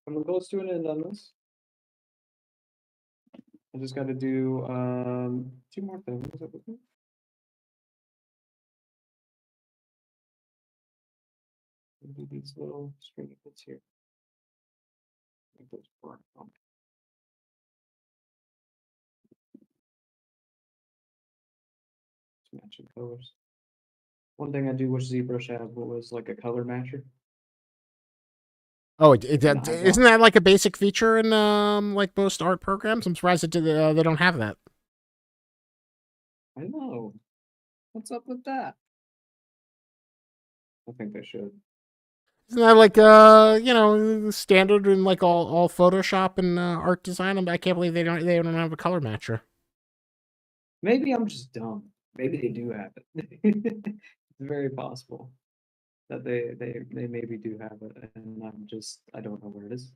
I'm close to an end on this. I just got to do 2 more things. Do these little stringy bits here. Make those burn on. Matching colors. One thing I do wish ZBrush had was like a color matcher. Oh, Not have isn't that like a basic feature in like most art programs? I'm surprised they don't have that. I know. What's up with that? I think they should. Isn't that like standard in like all Photoshop and art design? I can't believe they don't have a color matcher. Maybe I'm just dumb. Maybe they do have it. It's very possible that they maybe do have it, and I don't know where it is.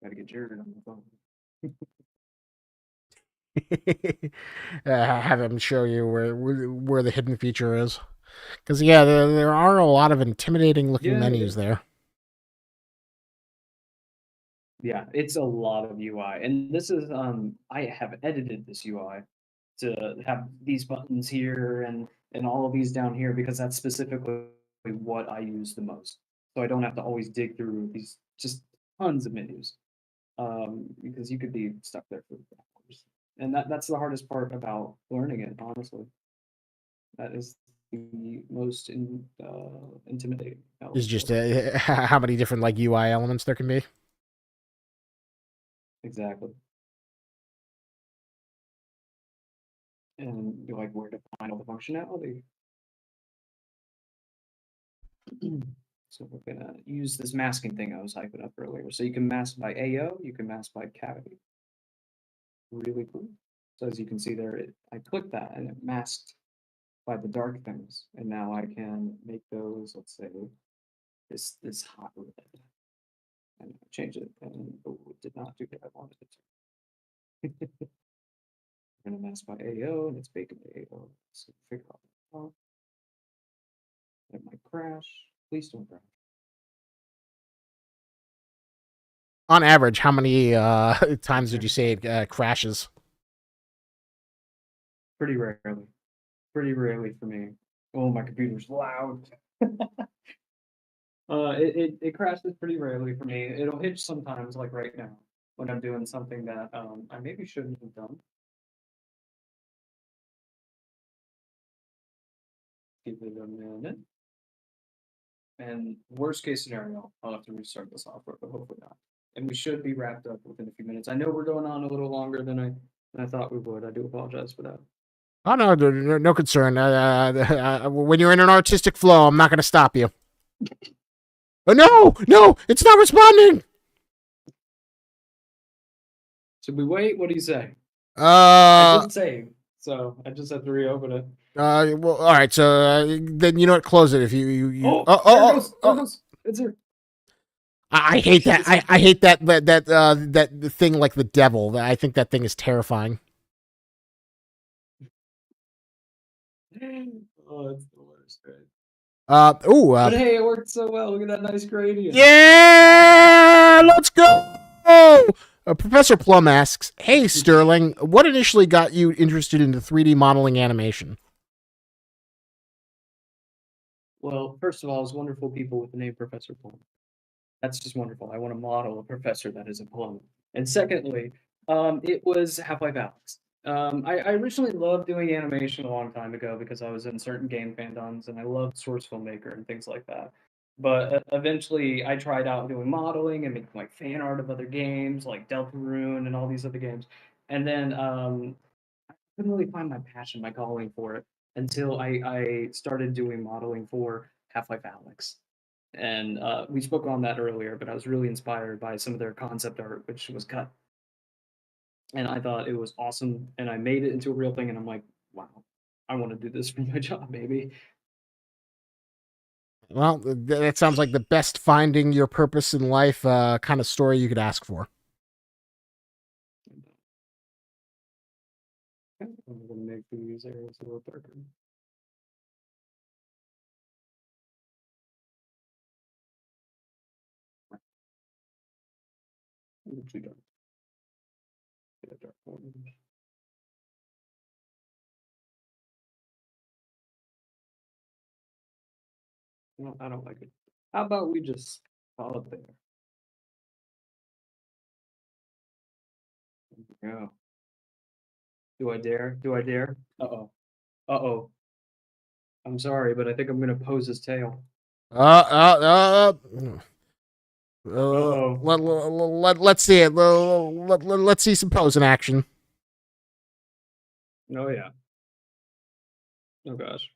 Gotta get Jared on the phone. Have him show you where the hidden feature is, because yeah, there are a lot of intimidating looking menus there. Yeah, it's a lot of UI, and this is I have edited this UI to have these buttons here and all of these down here because that's specifically what I use the most. So I don't have to always dig through these just tons of menus. Because you could be stuck there for hours. And that's the hardest part about learning it, honestly. That is the most intimidating Is element just of it. how many different like UI elements there can be. Exactly. And you're like, where to find all the functionality? So we're gonna use this masking thing I was hyping up earlier. So you can mask by AO, you can mask by cavity. Really cool. So as you can see there, I clicked that and it masked by the dark things. And now I can make those, let's say, this hot red. And change it, and oh, it did not do what I wanted it to. I'm gonna mask by AO, and it's baked into AO. So figure out the font. It might crash. Please don't crash. On average, how many times did you say it crashes? Pretty rarely. Pretty rarely for me. Oh, my computer's loud. It crashes pretty rarely for me. It'll hitch sometimes, like right now, when I'm doing something that I maybe shouldn't have done. Give it a minute. And worst case scenario, I'll have to restart the software, but hopefully not. And we should be wrapped up within a few minutes. I know we're going on a little longer than I thought we would. I do apologize for that. Oh no concern. When you're in an artistic flow, I'm not going to stop you. No, it's not responding. Should we wait? What do you say? I did save, so I just have to reopen it. Well, all right. So then you know what? Close it if you. There it goes. It's here. I hate that. I hate that thing like the devil. I think that thing is terrifying. Oh, it's the worst, right? But hey, it worked so well. Look at that nice gradient. Yeah, let's go. Professor Plum asks, "Hey Sterling, what initially got you interested into 3D modeling animation?" Well, first of all, it's wonderful people with the name Professor Plum. That's just wonderful. I want to model a professor that is a plum. And secondly, it was Half-Life Alyx. I originally loved doing animation a long time ago because I was in certain game fandoms and I loved Source Filmmaker and things like that. But eventually, I tried out doing modeling and making like fan art of other games like Deltarune and all these other games. And then I couldn't really find my passion, my calling for it until I started doing modeling for Half-Life Alyx. And we spoke on that earlier, but I was really inspired by some of their concept art, which was cut. And I thought it was awesome. And I made it into a real thing. And I'm like, wow, I want to do this for my job, maybe. Well, that sounds like the best finding your purpose in life kind of story you could ask for. I'm going to make these areas a little darker. Too dark. Get a dark orange. No, I don't like it. How about we just call it there? There we go. Do I dare? Do I dare? Uh-oh. Uh-oh. I'm sorry, but I think I'm gonna pose his tail. Uh-oh. Let's see it. Let's see some posing action. Oh yeah. Oh gosh.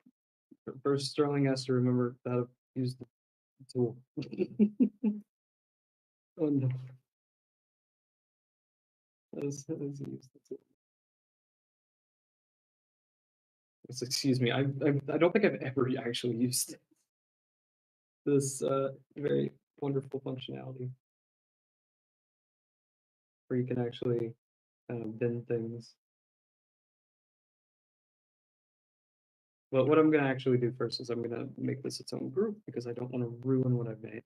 First, Sterling has to remember how to use the tool. Oh no. Let's use the tool. Excuse me. I don't think I've ever actually used this very wonderful functionality where you can actually bend things. But what I'm gonna actually do first is I'm gonna make this its own group because I don't want to ruin what I've made.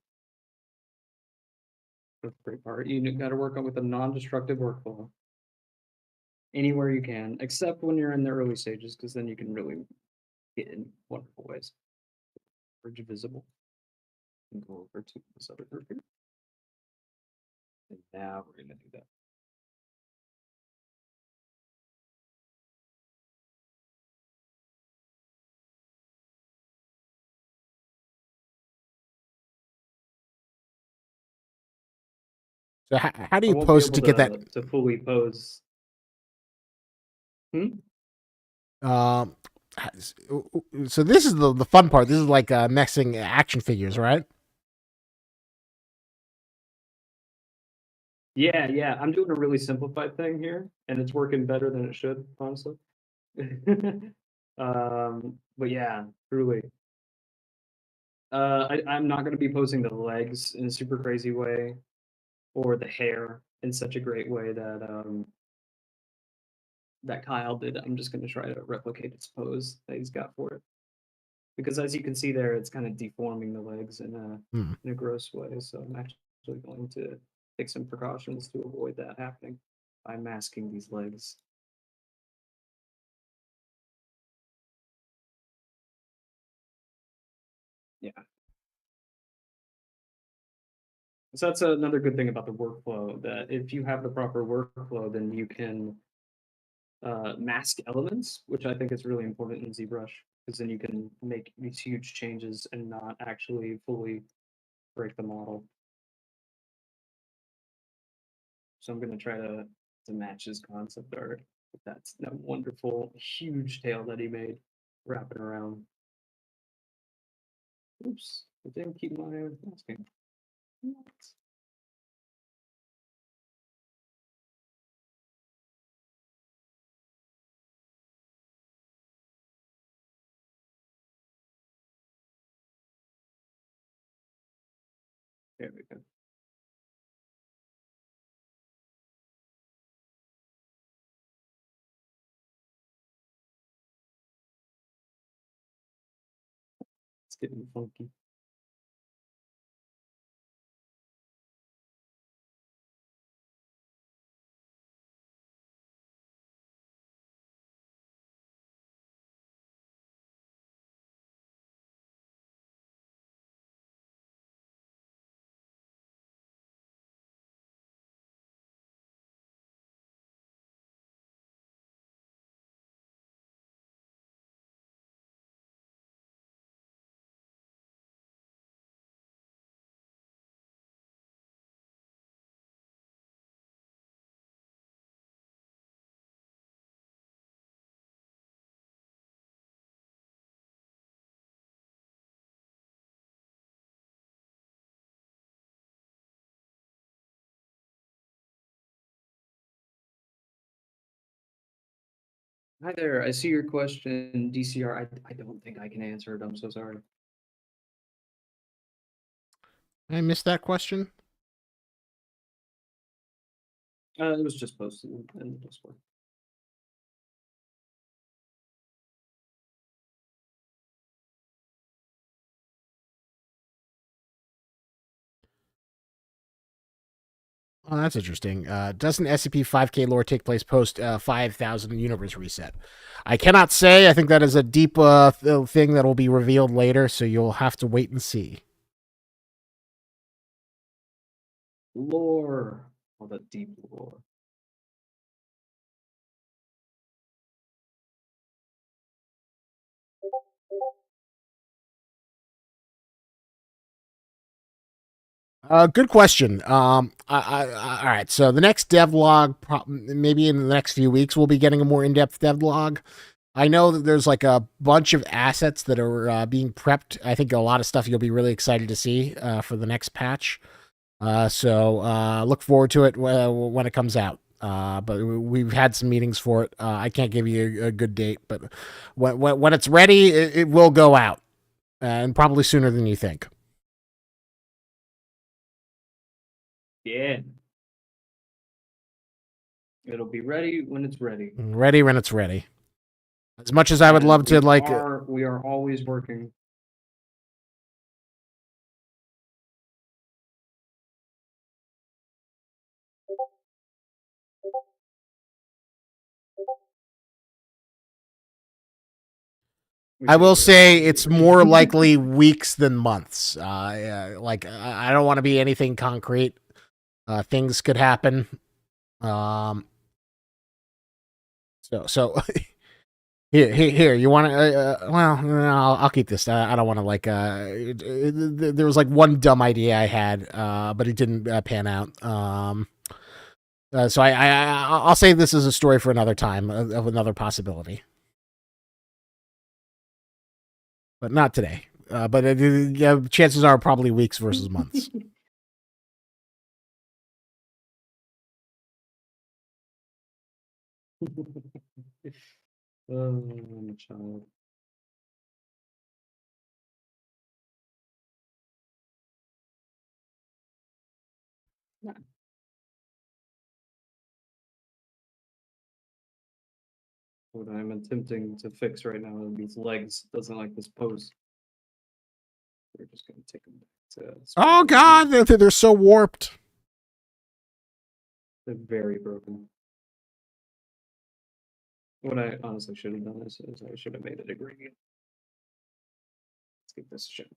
That's the great part. You got to work on with a non-destructive workflow anywhere you can, except when you're in the early stages, because then you can really get in wonderful ways. Bridge visible. And go over to this other group here. And now we're gonna do that. So how do I you won't be pose able to get that? to fully pose. Um, so this is the fun part. This is like mixing action figures, right? Yeah, yeah. I'm doing a really simplified thing here, and it's working better than it should, honestly. But yeah, truly. I'm not going to be posing the legs in a super crazy way or the hair in such a great way that Kyle did. I'm just going to try to replicate its pose that he's got for it. Because as you can see there, it's kind of deforming the legs Hmm. in a gross way. So I'm actually going to take some precautions to avoid that happening by masking these legs. Yeah. So that's another good thing about the workflow, that if you have the proper workflow, then you can mask elements, which I think is really important in ZBrush, because then you can make these huge changes and not actually fully break the model. So I'm going to try to match his concept art. That's that wonderful huge tail that he made wrapping around. Oops, I didn't keep my masking. There we go. It's getting funky. Hi there, I see your question, DCR. I don't think I can answer it. I'm so sorry. I missed that question. It was just posted in the Discord. Oh, that's interesting. Doesn't SCP-5K lore take place post 5,000 universe reset? I cannot say. I think that is a deep thing that will be revealed later, so you'll have to wait and see. Lore. All the deep lore. Good question. All right. So the next devlog, maybe in the next few weeks, we'll be getting a more in-depth devlog. I know that there's like a bunch of assets that are being prepped. I think a lot of stuff you'll be really excited to see for the next patch. So look forward to it when it comes out. But we've had some meetings for it. I can't give you a good date, but when it's ready, it will go out, and probably sooner than you think. Yeah. It'll be ready when it's ready. Ready when it's ready. As much as I would And love to, like, we are always working. I will say it's more likely weeks than months. Like I don't want to be anything concrete. Things could happen. Um, so here. You want to? Well, no, I'll keep this. I don't want to like. There was like one dumb idea I had, but it didn't pan out. So I'll save this as a story for another time of another possibility, but not today. But yeah, chances are probably weeks versus months. I'm a child. What I'm attempting to fix right now are these legs. Doesn't like this pose. We're just gonna take them back to square Oh one God, here. they're so warped. They're very broken. What I honestly should have done is I should have made it a gradient. Let's give this a shot.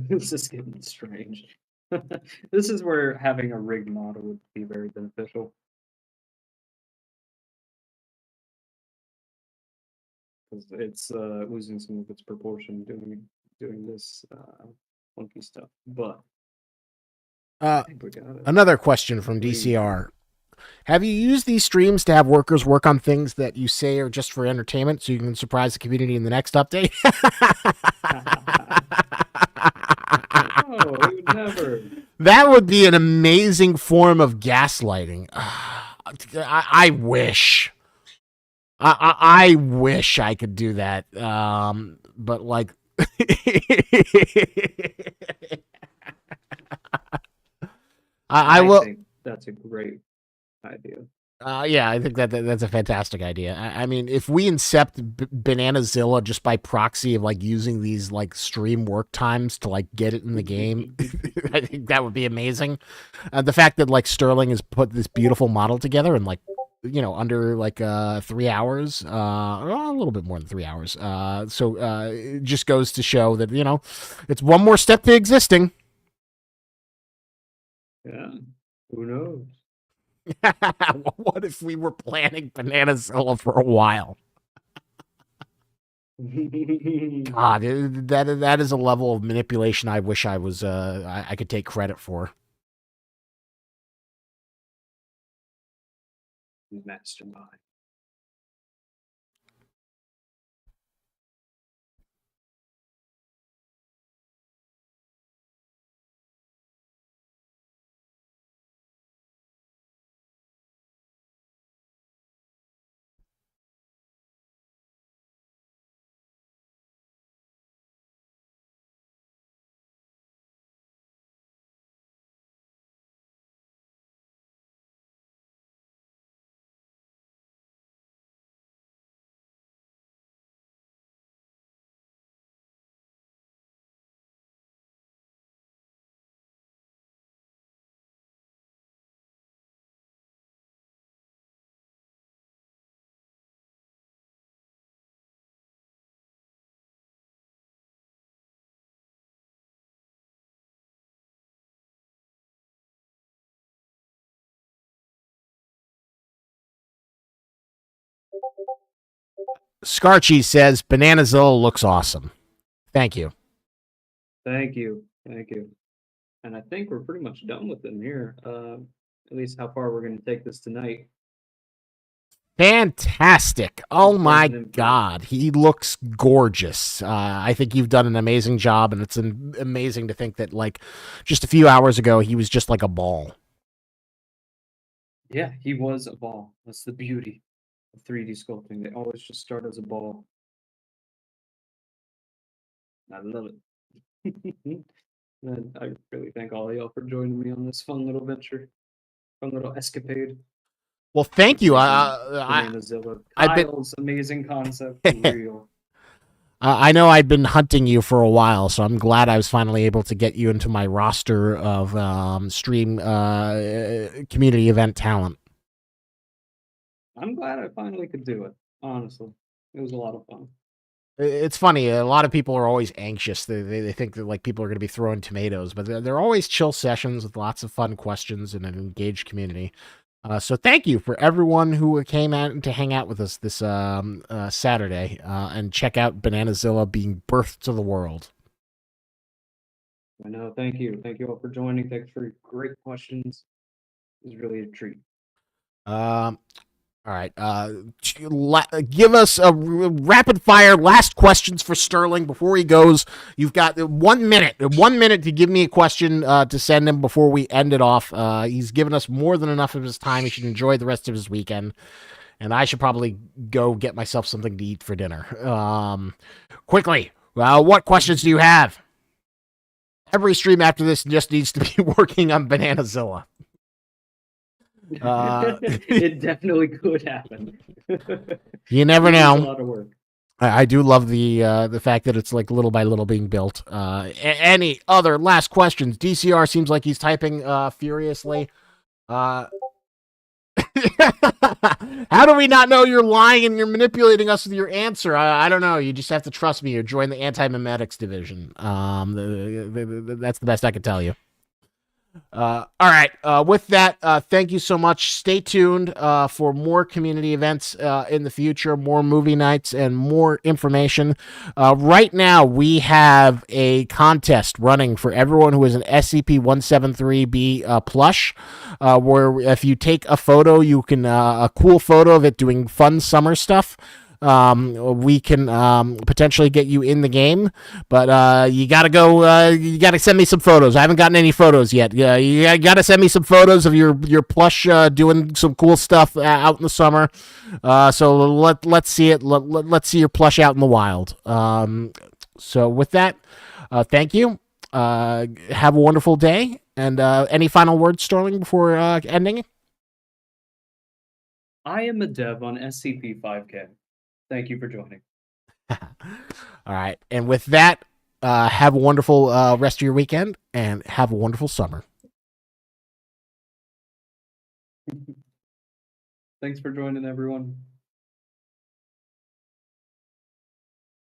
This is getting strange. This is where having a rigged model would be very beneficial because it's losing some of its proportion doing this funky stuff. But I Uh, think we got it. Another question from DCR. Have you used these streams to have workers work on things that you say are just for entertainment so you can surprise the community in the next update? Oh, we would never. That would be an amazing form of gaslighting. I wish. I wish I could do that. But like, I will. think that's a great idea. Yeah, I think that's a fantastic idea. I mean, if we incept Bananazilla just by proxy of like using these like stream work times to like get it in the game, I think that would be amazing. The fact that like Sterling has put this beautiful model together in like under like 3 hours, well, a little bit more than 3 hours. So it just goes to show that it's one more step to existing. Yeah. Who knows? What if we were planning Bananazilla for a while? God, that is a level of manipulation I wish I was I could take credit for. Mastermind. Scarchy says Bananazilla looks awesome. Thank you. Thank you. Thank you. And I think we're pretty much done with them here. At least how far we're going to take this tonight. Fantastic. Oh my Closing in for- God. He looks gorgeous. I think you've done an amazing job, and it's amazing to think that, like, just a few hours ago, he was just like a ball. Yeah, he was a ball. That's the beauty of 3D sculpting. They always just start as a ball. I love it. And I really thank all of y'all for joining me on this fun little venture, fun little escapade. Well, thank you. Bananazilla. I've been. Kyle's amazing concept for real. I know I've been hunting you for a while, so I'm glad I was finally able to get you into my roster of stream community event talent. I'm glad I finally could do it. Honestly, it was a lot of fun. It's funny. A lot of people are always anxious. They think that like people are going to be throwing tomatoes, but they're always chill sessions with lots of fun questions and an engaged community. So thank you for everyone who came out to hang out with us this Saturday and check out Bananazilla being birthed to the world. I know. Thank you. Thank you all for joining. Thanks for your great questions. It was really a treat. All right. Give us a rapid fire last questions for Sterling before he goes. You've got 1 minute. 1 minute to give me a question to send him before we end it off. He's given us more than enough of his time. He should enjoy the rest of his weekend. And I should probably go get myself something to eat for dinner. Quickly, what questions do you have? Every stream after this just needs to be working on Bananazilla. It definitely could happen. You never know. A lot of work. I do love the fact that it's like little by little being built. Any other last questions? DCR seems like he's typing furiously. How do we not know you're lying and you're manipulating us with your answer? I don't know. You just have to trust me or join the anti-memetics division. That's the best I can tell you. All right. With that, thank you so much. Stay tuned for more community events in the future, more movie nights, and more information. Right now, we have a contest running for everyone who is an SCP-173B plush, where if you take a photo, you can a cool photo of it doing fun summer stuff. We can potentially get you in the game, but you gotta go. You gotta send me some photos. I haven't gotten any photos yet. You gotta send me some photos of your plush doing some cool stuff out in the summer. So let's see it. Let's see your plush out in the wild. So with that, thank you. Have a wonderful day. And any final words, Sterling, before ending? I am a dev on SCP-5K. Thank you for joining. All right. And with that, have a wonderful rest of your weekend and have a wonderful summer. Thanks for joining, everyone.